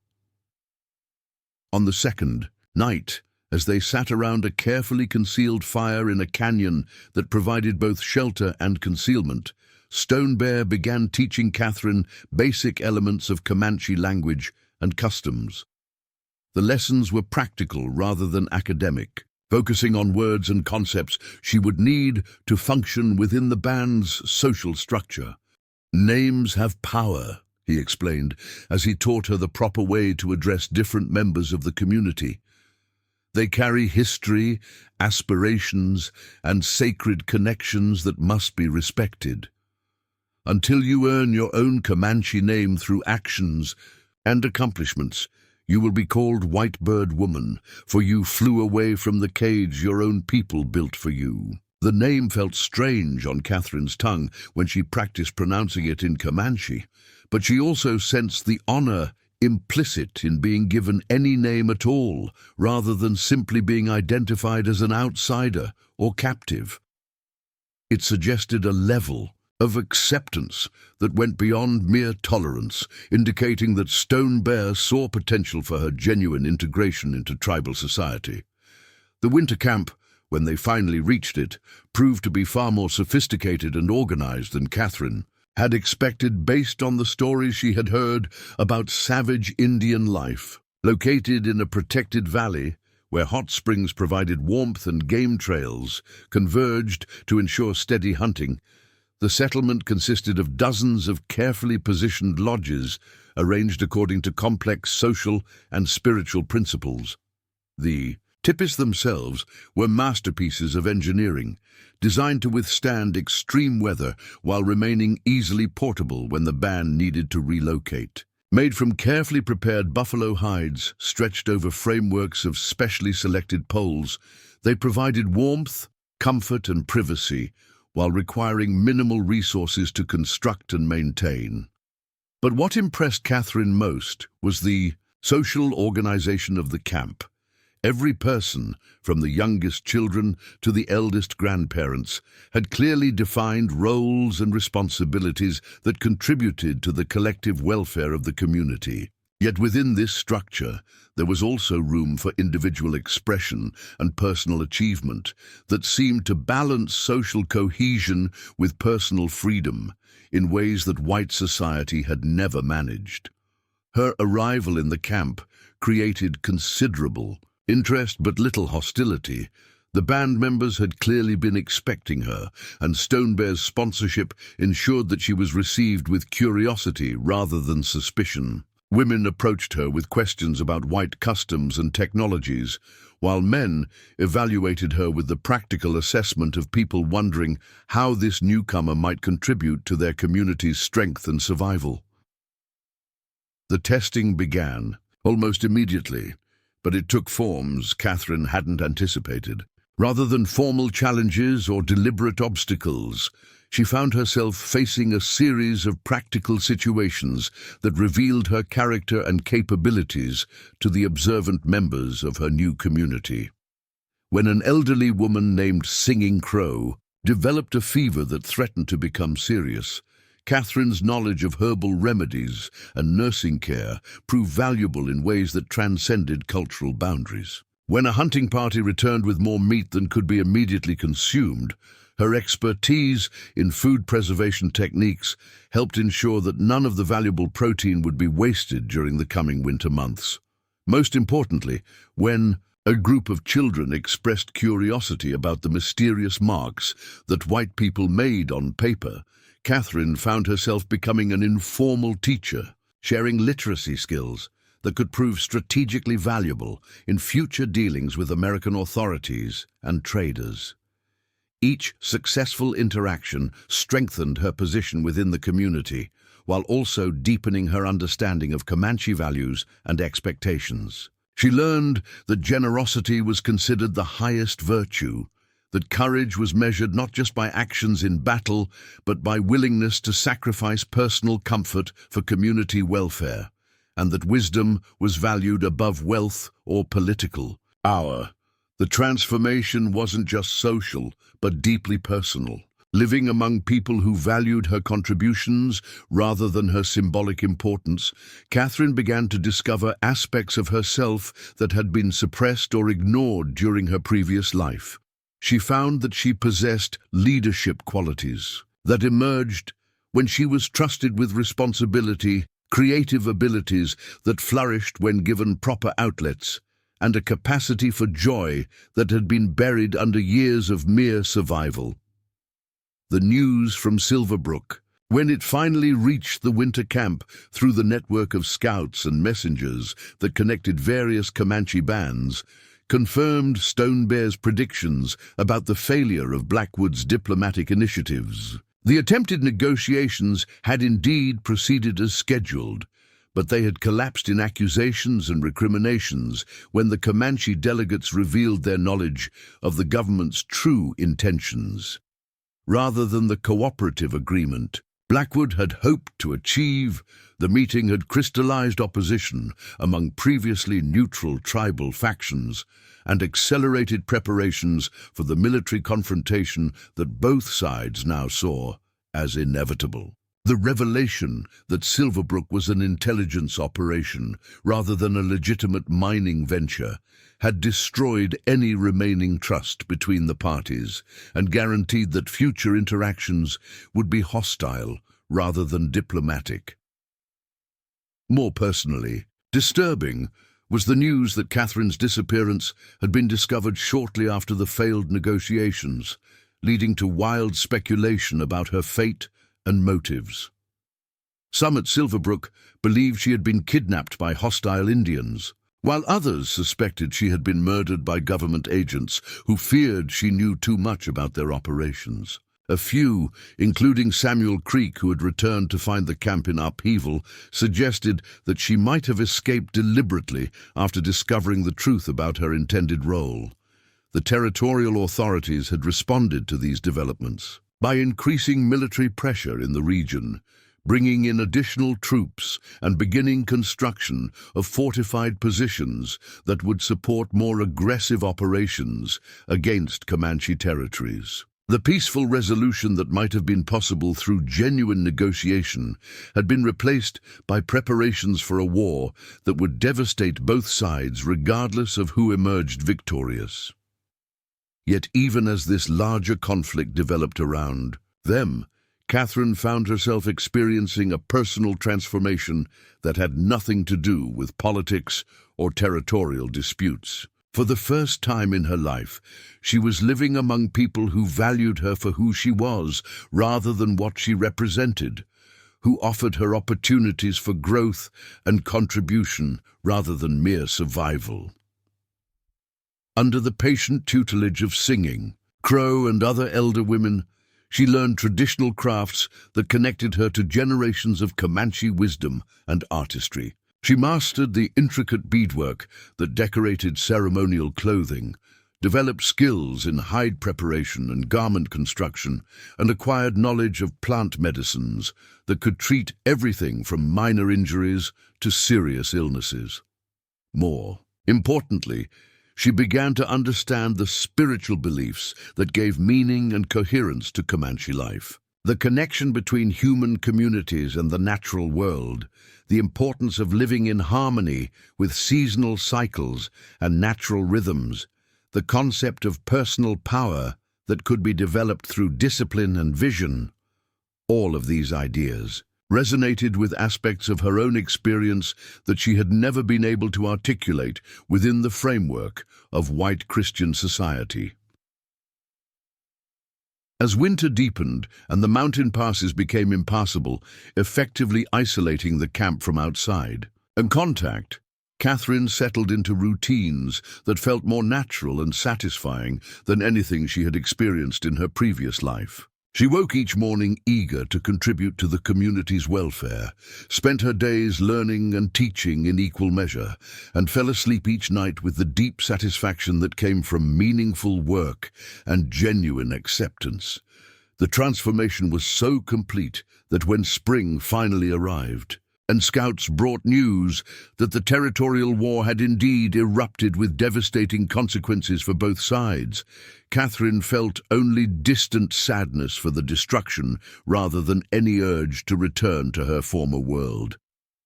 Speaker 1: On the second night, as they sat around a carefully concealed fire in a canyon that provided both shelter and concealment, Stone Bear began teaching Catherine basic elements of Comanche language and customs. The lessons were practical rather than academic, focusing on words and concepts she would need to function within the band's social structure. "Names have power," he explained, as he taught her the proper way to address different members of the community. "They carry history, aspirations, and sacred connections that must be respected. Until you earn your own Comanche name through actions and accomplishments, you will be called White Bird Woman, for you flew away from the cage your own people built for you." The name felt strange on Catherine's tongue when she practiced pronouncing it in Comanche, but she also sensed the honor implicit in being given any name at all, rather than simply being identified as an outsider or captive. It suggested a level of acceptance that went beyond mere tolerance, indicating that Stone Bear saw potential for her genuine integration into tribal society. The winter camp, when they finally reached it, proved to be far more sophisticated and organized than Catherine had expected based on the stories she had heard about savage Indian life. Located in a protected valley, where hot springs provided warmth and game trails converged to ensure steady hunting, the settlement consisted of dozens of carefully positioned lodges arranged according to complex social and spiritual principles. The tipis themselves were masterpieces of engineering, designed to withstand extreme weather while remaining easily portable when the band needed to relocate. Made from carefully prepared buffalo hides stretched over frameworks of specially selected poles, they provided warmth, comfort, and privacy, while requiring minimal resources to construct and maintain. But what impressed Catherine most was the social organization of the camp. Every person, from the youngest children to the eldest grandparents, had clearly defined roles and responsibilities that contributed to the collective welfare of the community. Yet within this structure, there was also room for individual expression and personal achievement that seemed to balance social cohesion with personal freedom in ways that white society had never managed. Her arrival in the camp created considerable interest but little hostility. The band members had clearly been expecting her, and Stonebear's sponsorship ensured that she was received with curiosity rather than suspicion. Women approached her with questions about white customs and technologies, while men evaluated her with the practical assessment of people wondering how this newcomer might contribute to their community's strength and survival. The testing began almost immediately, but it took forms Catherine hadn't anticipated. Rather than formal challenges or deliberate obstacles, she found herself facing a series of practical situations that revealed her character and capabilities to the observant members of her new community. When an elderly woman named Singing Crow developed a fever that threatened to become serious, Catherine's knowledge of herbal remedies and nursing care proved valuable in ways that transcended cultural boundaries. When a hunting party returned with more meat than could be immediately consumed, her expertise in food preservation techniques helped ensure that none of the valuable protein would be wasted during the coming winter months. Most importantly, when a group of children expressed curiosity about the mysterious marks that white people made on paper, Catherine found herself becoming an informal teacher, sharing literacy skills that could prove strategically valuable in future dealings with American authorities and traders. Each successful interaction strengthened her position within the community, while also deepening her understanding of Comanche values and expectations. She learned that generosity was considered the highest virtue, that courage was measured not just by actions in battle, but by willingness to sacrifice personal comfort for community welfare, and that wisdom was valued above wealth or political power. The transformation wasn't just social, but deeply personal. Living among people who valued her contributions rather than her symbolic importance, Catherine began to discover aspects of herself that had been suppressed or ignored during her previous life. She found that she possessed leadership qualities that emerged when she was trusted with responsibility, creative abilities that flourished when given proper outlets, and a capacity for joy that had been buried under years of mere survival. The news from Silverbrook, when it finally reached the winter camp through the network of scouts and messengers that connected various Comanche bands, confirmed Stonebear's predictions about the failure of Blackwood's diplomatic initiatives. The attempted negotiations had indeed proceeded as scheduled, but they had collapsed in accusations and recriminations when the Comanche delegates revealed their knowledge of the government's true intentions. Rather than the cooperative agreement Blackwood had hoped to achieve, the meeting had crystallized opposition among previously neutral tribal factions and accelerated preparations for the military confrontation that both sides now saw as inevitable. The revelation that Silverbrook was an intelligence operation rather than a legitimate mining venture had destroyed any remaining trust between the parties and guaranteed that future interactions would be hostile rather than diplomatic. More personally, disturbing was the news that Catherine's disappearance had been discovered shortly after the failed negotiations, leading to wild speculation about her fate and motives. Some at Silverbrook believed she had been kidnapped by hostile Indians, while others suspected she had been murdered by government agents who feared she knew too much about their operations. A few, including Samuel Creek, who had returned to find the camp in upheaval, suggested that she might have escaped deliberately after discovering the truth about her intended role. The territorial authorities had responded to these developments by increasing military pressure in the region, bringing in additional troops and beginning construction of fortified positions that would support more aggressive operations against Comanche territories. The peaceful resolution that might have been possible through genuine negotiation had been replaced by preparations for a war that would devastate both sides regardless of who emerged victorious. Yet even as this larger conflict developed around them, Catherine found herself experiencing a personal transformation that had nothing to do with politics or territorial disputes. For the first time in her life, she was living among people who valued her for who she was rather than what she represented, who offered her opportunities for growth and contribution rather than mere survival. Under the patient tutelage of singing, Crow and other elder women, she learned traditional crafts that connected her to generations of Comanche wisdom and artistry. She mastered the intricate beadwork that decorated ceremonial clothing, developed skills in hide preparation and garment construction, and acquired knowledge of plant medicines that could treat everything from minor injuries to serious illnesses. More importantly, she began to understand the spiritual beliefs that gave meaning and coherence to Comanche life. The connection between human communities and the natural world, the importance of living in harmony with seasonal cycles and natural rhythms, the concept of personal power that could be developed through discipline and vision, all of these ideas resonated with aspects of her own experience that she had never been able to articulate within the framework of white Christian society. As winter deepened and the mountain passes became impassable, effectively isolating the camp from outside and contact, Catherine settled into routines that felt more natural and satisfying than anything she had experienced in her previous life. She woke each morning eager to contribute to the community's welfare, spent her days learning and teaching in equal measure, and fell asleep each night with the deep satisfaction that came from meaningful work and genuine acceptance. The transformation was so complete that when spring finally arrived, and scouts brought news that the territorial war had indeed erupted with devastating consequences for both sides, Catherine felt only distant sadness for the destruction rather than any urge to return to her former world.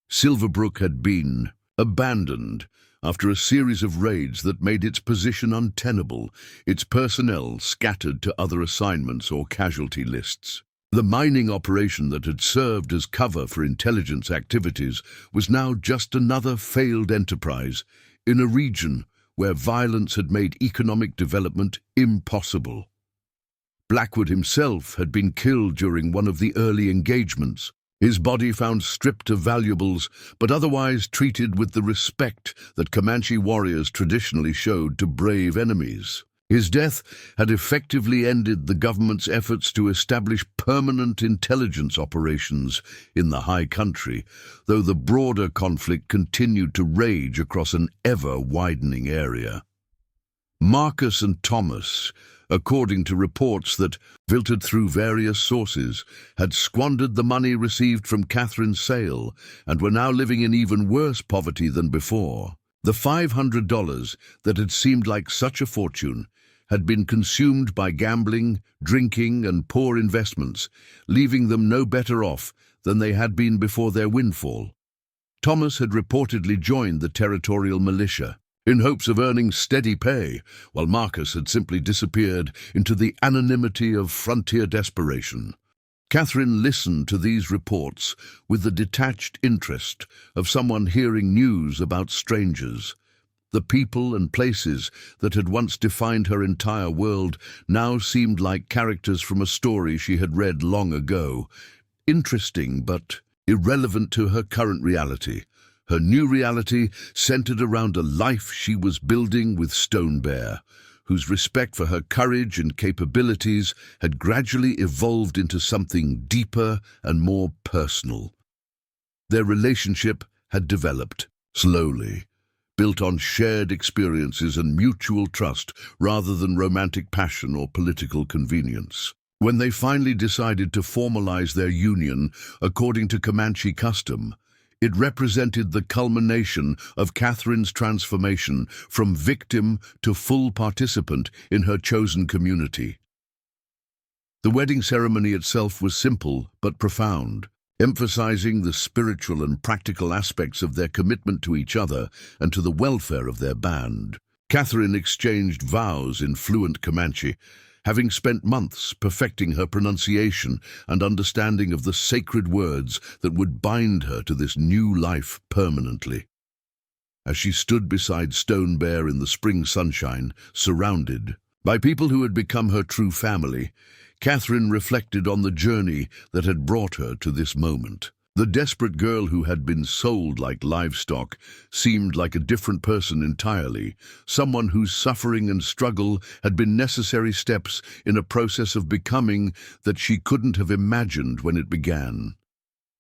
Speaker 1: Silverbrook had been abandoned after a series of raids that made its position untenable, its personnel scattered to other assignments or casualty lists. The mining operation that had served as cover for intelligence activities was now just another failed enterprise in a region where violence had made economic development impossible. Blackwood himself had been killed during one of the early engagements, his body found stripped of valuables, but otherwise treated with the respect that Comanche warriors traditionally showed to brave enemies. His death had effectively ended the government's efforts to establish permanent intelligence operations in the high country, though the broader conflict continued to rage across an ever-widening area. Marcus and Thomas, according to reports that filtered through various sources, had squandered the money received from Catherine's sale and were now living in even worse poverty than before. The $500 that had seemed like such a fortune had been consumed by gambling, drinking, and poor investments, leaving them no better off than they had been before their windfall. Thomas had reportedly joined the territorial militia in hopes of earning steady pay, while Marcus had simply disappeared into the anonymity of frontier desperation. Catherine listened to these reports with the detached interest of someone hearing news about strangers. The people and places that had once defined her entire world now seemed like characters from a story she had read long ago. Interesting, but irrelevant to her current reality. Her new reality centered around a life she was building with Stone Bear, whose respect for her courage and capabilities had gradually evolved into something deeper and more personal. Their relationship had developed slowly, built on shared experiences and mutual trust rather than romantic passion or political convenience. When they finally decided to formalize their union according to Comanche custom, it represented the culmination of Catherine's transformation from victim to full participant in her chosen community. The wedding ceremony itself was simple but profound, emphasizing the spiritual and practical aspects of their commitment to each other and to the welfare of their band. Catherine exchanged vows in fluent Comanche, having spent months perfecting her pronunciation and understanding of the sacred words that would bind her to this new life permanently. As she stood beside Stone Bear in the spring sunshine, surrounded by people who had become her true family, Catherine reflected on the journey that had brought her to this moment. The desperate girl who had been sold like livestock seemed like a different person entirely, someone whose suffering and struggle had been necessary steps in a process of becoming that she couldn't have imagined when it began.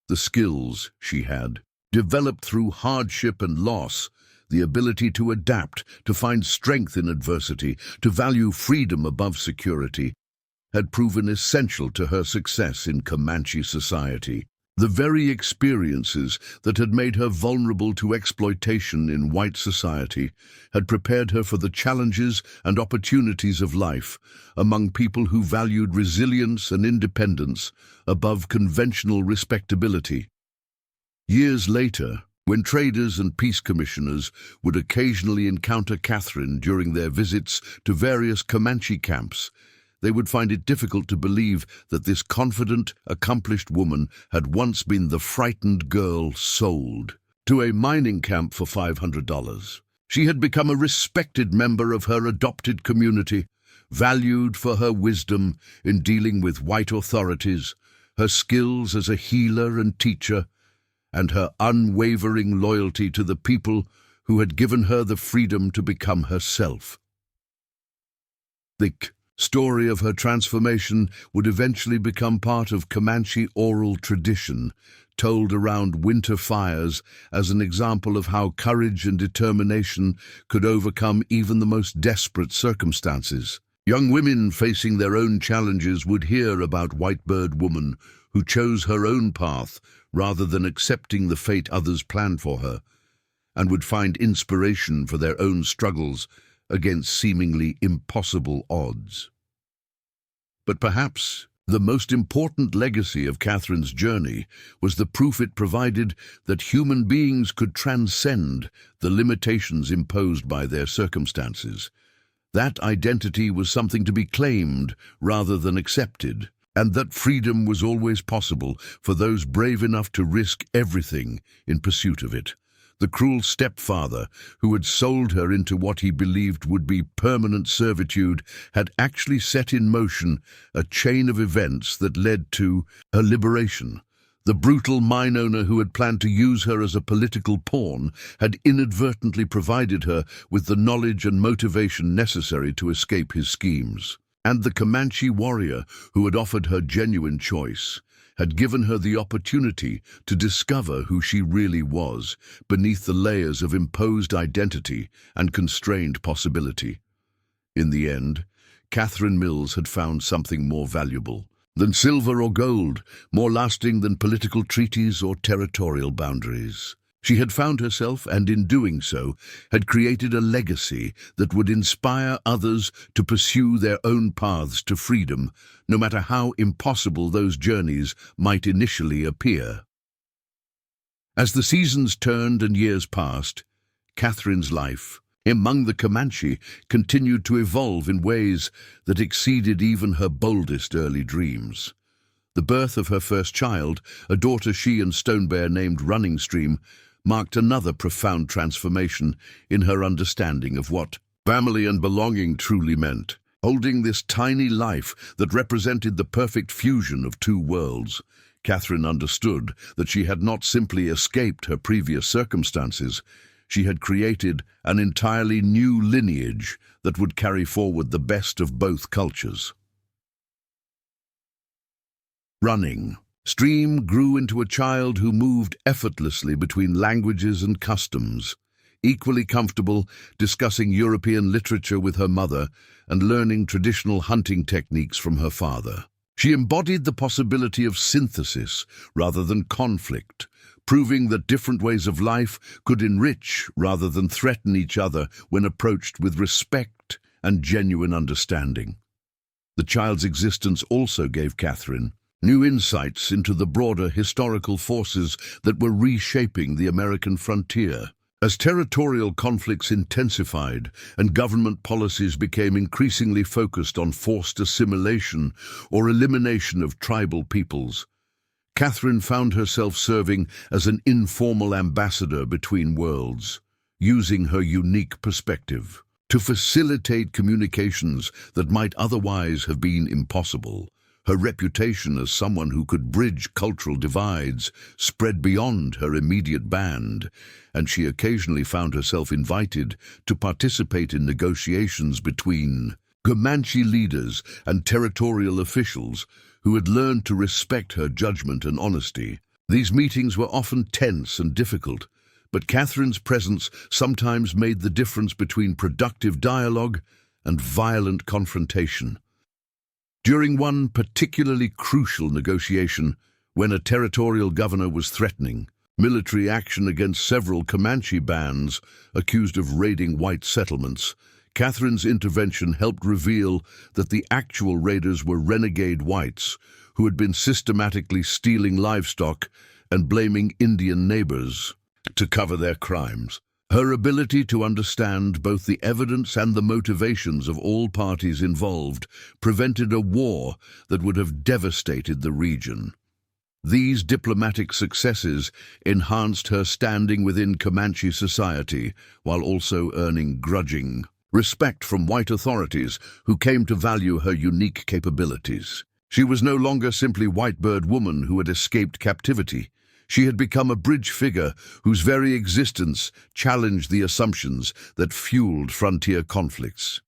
Speaker 1: The skills she had, developed through hardship and loss, the ability to adapt, to find strength in adversity, to value freedom above security, had proven essential to her success in Comanche society. The very experiences that had made her vulnerable to exploitation in white society had prepared her for the challenges and opportunities of life among people who valued resilience and independence above conventional respectability. Years later, when traders and peace commissioners would occasionally encounter Catherine during their visits to various Comanche camps, they would find it difficult to believe that this confident, accomplished woman had once been the frightened girl sold to a mining camp for $500. She had become a respected member of her adopted community, valued for her wisdom in dealing with white authorities, her skills as a healer and teacher, and her unwavering loyalty to the people who had given her the freedom to become herself. The story of her transformation would eventually become part of Comanche oral tradition, told around winter fires as an example of how courage and determination could overcome even the most desperate circumstances. Young women facing their own challenges would hear about Whitebird Woman, who chose her own path rather than accepting the fate others planned for her, and would find inspiration for their own struggles against seemingly impossible odds. But perhaps the most important legacy of Catherine's journey was the proof it provided that human beings could transcend the limitations imposed by their circumstances. That identity was something to be claimed rather than accepted, and that freedom was always possible for those brave enough to risk everything in pursuit of it. The cruel stepfather, who had sold her into what he believed would be permanent servitude, had actually set in motion a chain of events that led to her liberation. The brutal mine owner who had planned to use her as a political pawn had inadvertently provided her with the knowledge and motivation necessary to escape his schemes. And the Comanche warrior who had offered her genuine choice had given her the opportunity to discover who she really was beneath the layers of imposed identity and constrained possibility. In the end, Catherine Mills had found something more valuable than silver or gold, more lasting than political treaties or territorial boundaries. She had found herself, and in doing so, had created a legacy that would inspire others to pursue their own paths to freedom, no matter how impossible those journeys might initially appear. As the seasons turned and years passed, Catherine's life among the Comanche continued to evolve in ways that exceeded even her boldest early dreams. The birth of her first child, a daughter she and Stone Bear named Running Stream, marked another profound transformation in her understanding of what family and belonging truly meant. Holding this tiny life that represented the perfect fusion of two worlds, Catherine understood that she had not simply escaped her previous circumstances, she had created an entirely new lineage that would carry forward the best of both cultures. Running Stream grew into a child who moved effortlessly between languages and customs, equally comfortable discussing European literature with her mother and learning traditional hunting techniques from her father. She embodied the possibility of synthesis rather than conflict, proving that different ways of life could enrich rather than threaten each other when approached with respect and genuine understanding. The child's existence also gave Catherine new insights into the broader historical forces that were reshaping the American frontier. As territorial conflicts intensified and government policies became increasingly focused on forced assimilation or elimination of tribal peoples, Catherine found herself serving as an informal ambassador between worlds, using her unique perspective to facilitate communications that might otherwise have been impossible. Her reputation as someone who could bridge cultural divides spread beyond her immediate band, and she occasionally found herself invited to participate in negotiations between Comanche leaders and territorial officials who had learned to respect her judgment and honesty. These meetings were often tense and difficult, but Catherine's presence sometimes made the difference between productive dialogue and violent confrontation. During one particularly crucial negotiation, when a territorial governor was threatening military action against several Comanche bands accused of raiding white settlements, Catherine's intervention helped reveal that the actual raiders were renegade whites who had been systematically stealing livestock and blaming Indian neighbors to cover their crimes. Her ability to understand both the evidence and the motivations of all parties involved prevented a war that would have devastated the region. These diplomatic successes enhanced her standing within Comanche society while also earning grudging respect from white authorities who came to value her unique capabilities. She was no longer simply white-bird woman who had escaped captivity. She had become a bridge figure whose very existence challenged the assumptions that fueled frontier conflicts.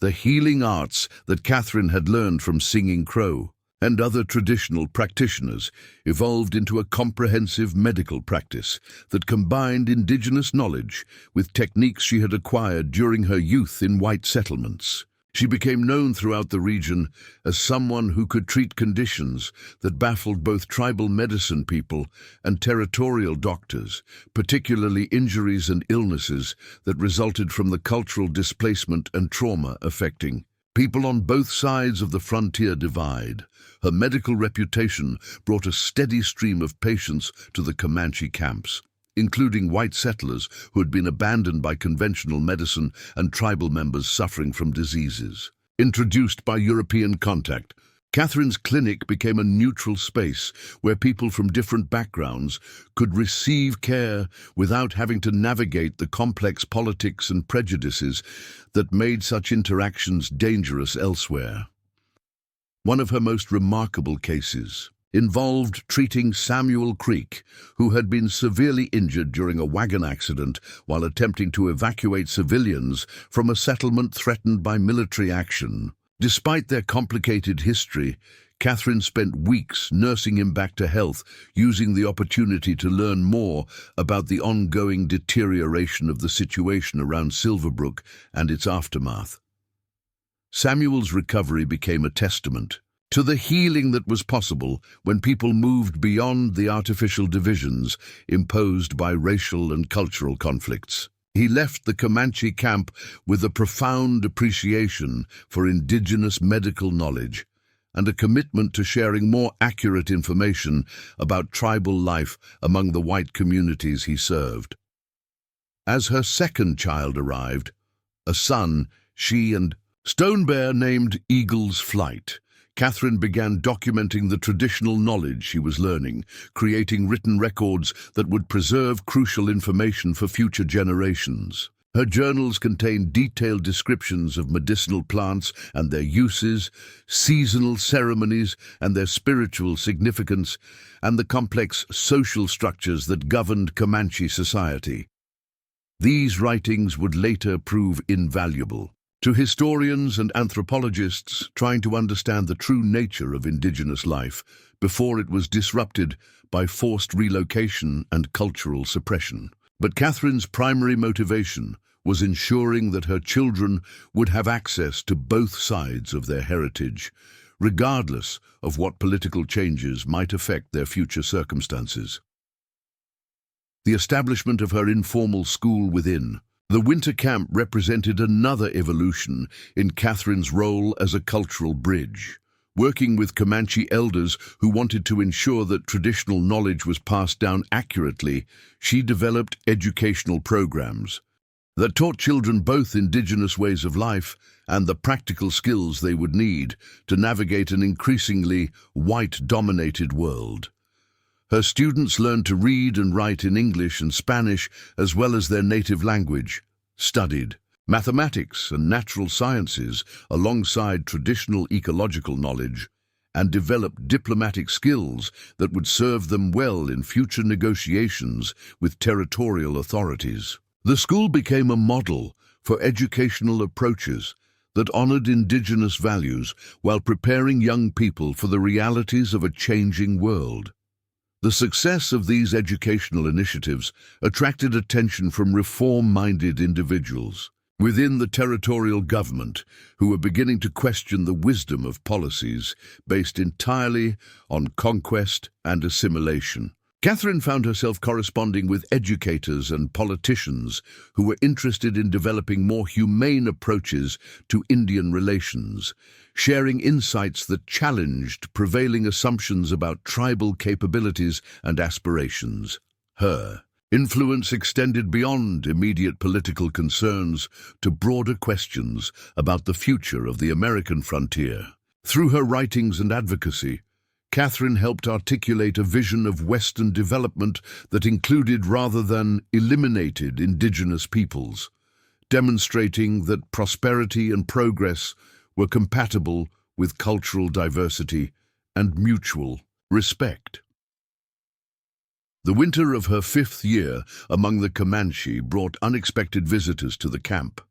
Speaker 1: The healing arts that Catherine had learned from singing crow and other traditional practitioners evolved into a comprehensive medical practice that combined indigenous knowledge with techniques she had acquired during her youth in white settlements. She became known throughout the region as someone who could treat conditions that baffled both tribal medicine people and territorial doctors, particularly injuries and illnesses that resulted from the cultural displacement and trauma affecting people on both sides of the frontier divide. Her medical reputation brought a steady stream of patients to the Comanche camps, including white settlers who had been abandoned by conventional medicine and tribal members suffering from diseases. Introduced by European contact, Catherine's clinic became a neutral space where people from different backgrounds could receive care without having to navigate the complex politics and prejudices that made such interactions dangerous elsewhere. One of her most remarkable cases involved treating Samuel Creek, who had been severely injured during a wagon accident while attempting to evacuate civilians from a settlement threatened by military action. Despite their complicated history, Catherine spent weeks nursing him back to health, using the opportunity to learn more about the ongoing deterioration of the situation around Silverbrook and its aftermath. Samuel's recovery became a testament to the healing that was possible when people moved beyond the artificial divisions imposed by racial and cultural conflicts. He left the Comanche camp with a profound appreciation for indigenous medical knowledge and a commitment to sharing more accurate information about tribal life among the white communities he served. As her second child arrived, a son, she and Stone Bear named Eagle's Flight, Catherine began documenting the traditional knowledge she was learning, creating written records that would preserve crucial information for future generations. Her journals contained detailed descriptions of medicinal plants and their uses, seasonal ceremonies and their spiritual significance, and the complex social structures that governed Comanche society. These writings would later prove invaluable to historians and anthropologists trying to understand the true nature of indigenous life before it was disrupted by forced relocation and cultural suppression. But Catherine's primary motivation was ensuring that her children would have access to both sides of their heritage, regardless of what political changes might affect their future circumstances. The establishment of her informal school within the winter camp represented another evolution in Catherine's role as a cultural bridge. Working with Comanche elders who wanted to ensure that traditional knowledge was passed down accurately, she developed educational programs that taught children both indigenous ways of life and the practical skills they would need to navigate an increasingly white-dominated world. Her students learned to read and write in English and Spanish as well as their native language, studied mathematics and natural sciences alongside traditional ecological knowledge, and developed diplomatic skills that would serve them well in future negotiations with territorial authorities. The school became a model for educational approaches that honored indigenous values while preparing young people for the realities of a changing world. The success of these educational initiatives attracted attention from reform-minded individuals within the territorial government who were beginning to question the wisdom of policies based entirely on conquest and assimilation. Catherine found herself corresponding with educators and politicians who were interested in developing more humane approaches to Indian relations, sharing insights that challenged prevailing assumptions about tribal capabilities and aspirations. Her influence extended beyond immediate political concerns to broader questions about the future of the American frontier. Through her writings and advocacy, Catherine helped articulate a vision of Western development that included rather than eliminated indigenous peoples, demonstrating that prosperity and progress were compatible with cultural diversity and mutual respect. The winter of her 5th year among the Comanche brought unexpected visitors to the camp.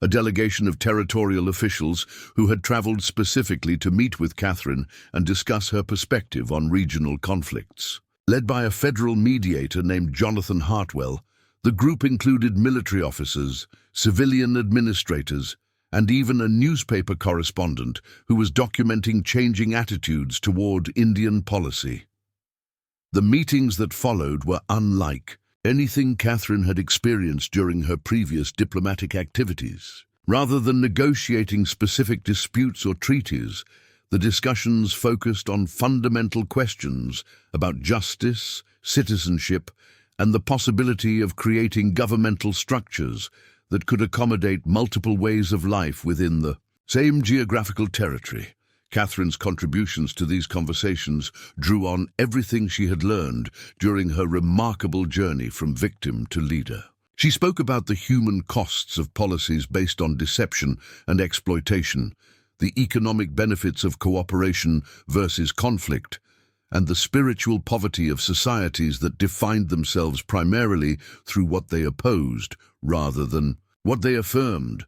Speaker 1: A delegation of territorial officials who had traveled specifically to meet with Catherine and discuss her perspective on regional conflicts. Led by a federal mediator named Jonathan Hartwell, the group included military officers, civilian administrators, and even a newspaper correspondent who was documenting changing attitudes toward Indian policy. The meetings that followed were unlike anything Catherine had experienced during her previous diplomatic activities. Rather than negotiating specific disputes or treaties, the discussions focused on fundamental questions about justice, citizenship, and the possibility of creating governmental structures that could accommodate multiple ways of life within the same geographical territory. Catherine's contributions to these conversations drew on everything she had learned during her remarkable journey from victim to leader. She spoke about the human costs of policies based on deception and exploitation, the economic benefits of cooperation versus conflict, and the spiritual poverty of societies that defined themselves primarily through what they opposed rather than what they affirmed.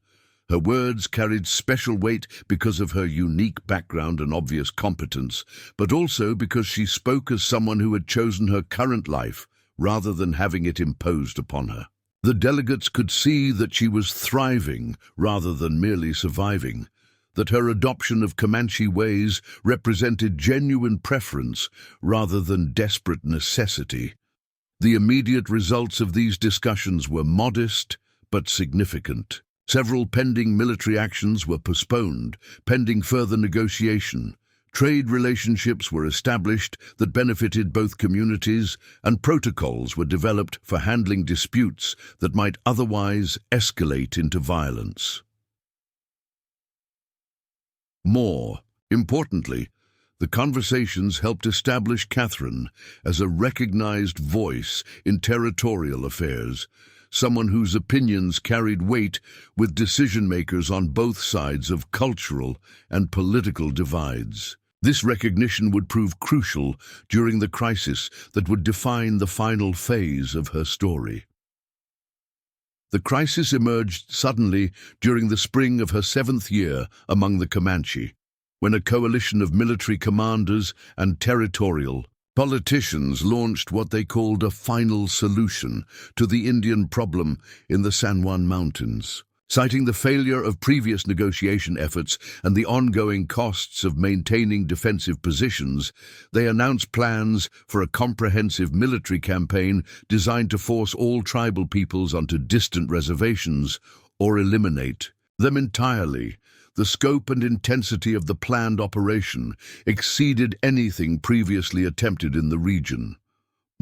Speaker 1: Her words carried special weight because of her unique background and obvious competence, but also because she spoke as someone who had chosen her current life rather than having it imposed upon her. The delegates could see that she was thriving rather than merely surviving, that her adoption of Comanche ways represented genuine preference rather than desperate necessity. The immediate results of these discussions were modest but significant. Several pending military actions were postponed, pending further negotiation. Trade relationships were established that benefited both communities, and protocols were developed for handling disputes that might otherwise escalate into violence. More importantly, the conversations helped establish Catherine as a recognized voice in territorial affairs, someone whose opinions carried weight with decision-makers on both sides of cultural and political divides. This recognition would prove crucial during the crisis that would define the final phase of her story. The crisis emerged suddenly during the spring of her 7th year among the Comanche, when a coalition of military commanders and territorial politicians launched what they called a final solution to the Indian problem in the San Juan Mountains. Citing the failure of previous negotiation efforts and the ongoing costs of maintaining defensive positions, they announced plans for a comprehensive military campaign designed to force all tribal peoples onto distant reservations or eliminate them entirely. The scope and intensity of the planned operation exceeded anything previously attempted in the region.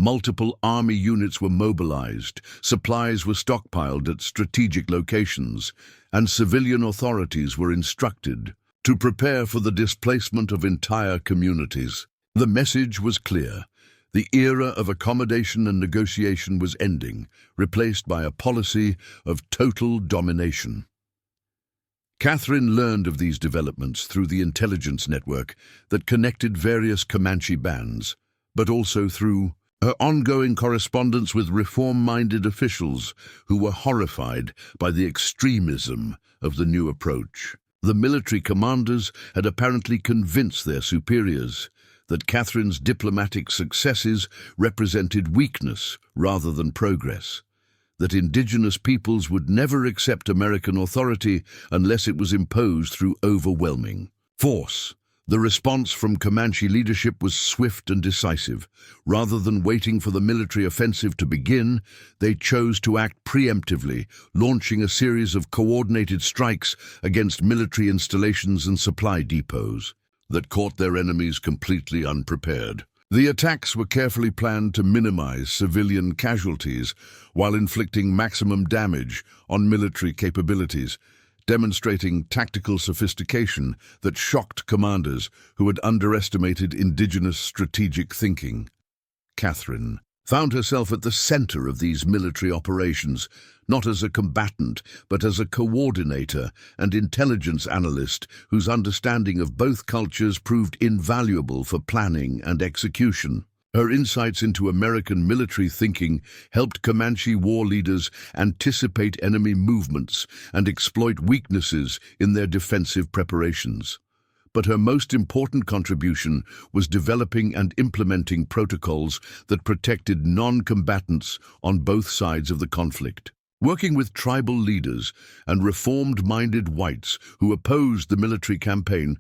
Speaker 1: Multiple army units were mobilized, supplies were stockpiled at strategic locations, and civilian authorities were instructed to prepare for the displacement of entire communities. The message was clear. The era of accommodation and negotiation was ending, replaced by a policy of total domination. Catherine learned of these developments through the intelligence network that connected various Comanche bands, but also through her ongoing correspondence with reform-minded officials who were horrified by the extremism of the new approach. The military commanders had apparently convinced their superiors that Catherine's diplomatic successes represented weakness rather than progress, that indigenous peoples would never accept American authority unless it was imposed through overwhelming force. The response from Comanche leadership was swift and decisive. Rather than waiting for the military offensive to begin, they chose to act preemptively, launching a series of coordinated strikes against military installations and supply depots that caught their enemies completely unprepared. The attacks were carefully planned to minimize civilian casualties while inflicting maximum damage on military capabilities, demonstrating tactical sophistication that shocked commanders who had underestimated indigenous strategic thinking. Catherine found herself at the center of these military operations, not as a combatant, but as a coordinator and intelligence analyst whose understanding of both cultures proved invaluable for planning and execution. Her insights into American military thinking helped Comanche war leaders anticipate enemy movements and exploit weaknesses in their defensive preparations. But her most important contribution was developing and implementing protocols that protected non-combatants on both sides of the conflict. Working with tribal leaders and reformed-minded whites who opposed the military campaign,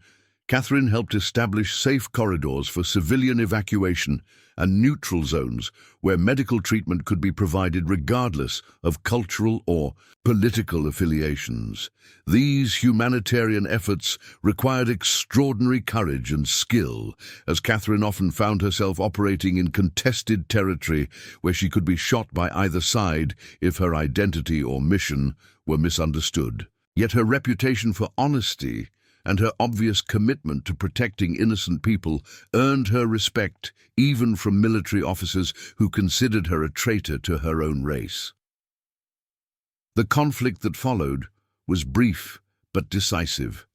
Speaker 1: Catherine helped establish safe corridors for civilian evacuation and neutral zones where medical treatment could be provided regardless of cultural or political affiliations. These humanitarian efforts required extraordinary courage and skill, as Catherine often found herself operating in contested territory where she could be shot by either side if her identity or mission were misunderstood. Yet her reputation for honesty and her obvious commitment to protecting innocent people earned her respect even from military officers who considered her a traitor to her own race. The conflict that followed was brief but decisive,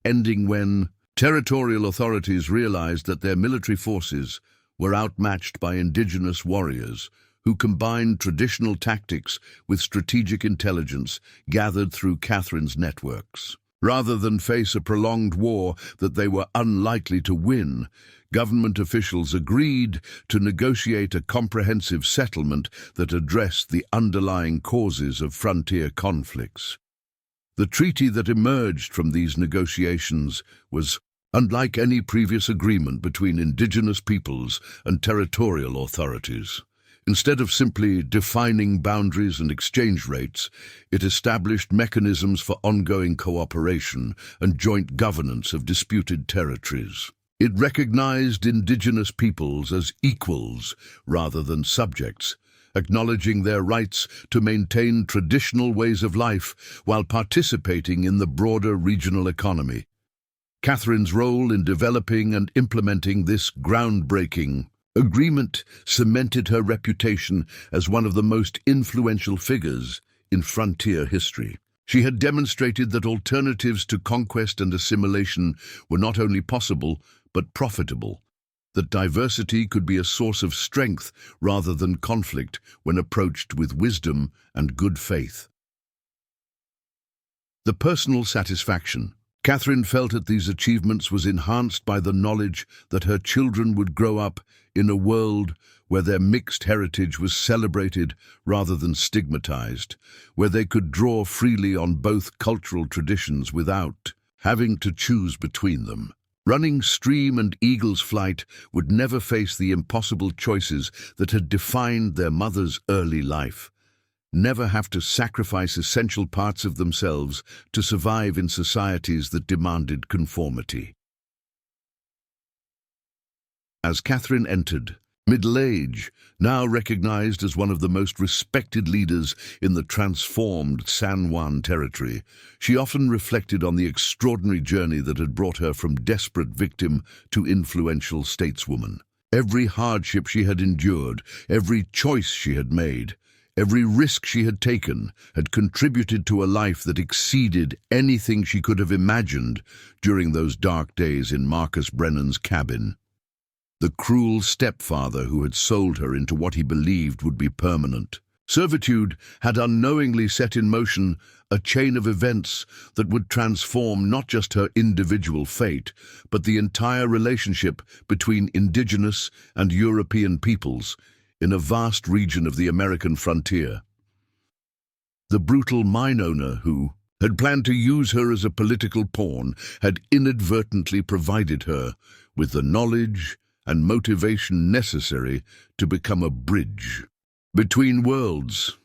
Speaker 1: ending when territorial authorities realized that their military forces were outmatched by indigenous warriors who combined traditional tactics with strategic intelligence gathered through Catherine's networks. Rather than face a prolonged war that they were unlikely to win, government officials agreed to negotiate a comprehensive settlement that addressed the underlying causes of frontier conflicts. The treaty that emerged from these negotiations was unlike any previous agreement between indigenous peoples and territorial authorities. Instead of simply defining boundaries and exchange rates, it established mechanisms for ongoing cooperation and joint governance of disputed territories. It recognized indigenous peoples as equals rather than subjects, acknowledging their rights to maintain traditional ways of life while participating in the broader regional economy. Catherine's role in developing and implementing this groundbreaking agreement cemented her reputation as one of the most influential figures in frontier history. She had demonstrated that alternatives to conquest and assimilation were not only possible, but profitable, that diversity could be a source of strength rather than conflict when approached with wisdom and good faith. The personal satisfaction Catherine felt at these achievements was enhanced by the knowledge that her children would grow up in a world where their mixed heritage was celebrated rather than stigmatized, where they could draw freely on both cultural traditions without having to choose between them. Running Stream and Eagle's Flight would never face the impossible choices that had defined their mother's early life. never have to sacrifice essential parts of themselves to survive in societies that demanded conformity. As Catherine entered middle age, now recognized as one of the most respected leaders in the transformed San Juan territory, she often reflected on the extraordinary journey that had brought her from desperate victim to influential stateswoman. Every hardship she had endured, every choice she had made, every risk she had taken had contributed to a life that exceeded anything she could have imagined during those dark days in Marcus Brennan's cabin. The cruel stepfather who had sold her into what he believed would be permanent servitude had unknowingly set in motion a chain of events that would transform not just her individual fate, but the entire relationship between indigenous and European peoples in a vast region of the American frontier. The brutal mine owner who had planned to use her as a political pawn had inadvertently provided her with the knowledge and motivation necessary to become a bridge between worlds.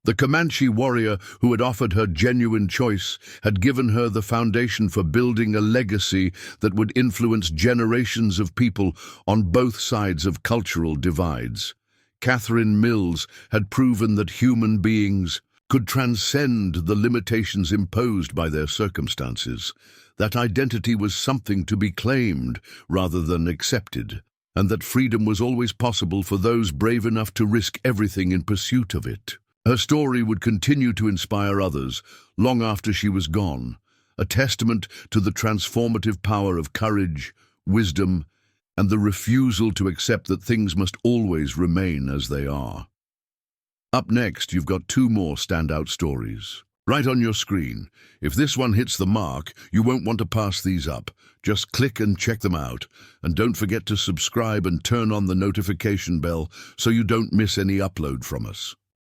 Speaker 1: The Comanche warrior who had offered her genuine choice had given her the foundation for building a legacy that would influence generations of people on both sides of cultural divides. Catherine Mills had proven that human beings could transcend the limitations imposed by their circumstances, that identity was something to be claimed rather than accepted, and that freedom was always possible for those brave enough to risk everything in pursuit of it. Her story would continue to inspire others long after she was gone, a testament to the transformative power of courage, wisdom, and the refusal to accept that things must always remain as they are. Up next, you've got two more standout stories right on your screen. If this one hits the mark, you won't want to pass these up. Just click and check them out. And don't forget to subscribe and turn on the notification bell so you don't miss any upload from us.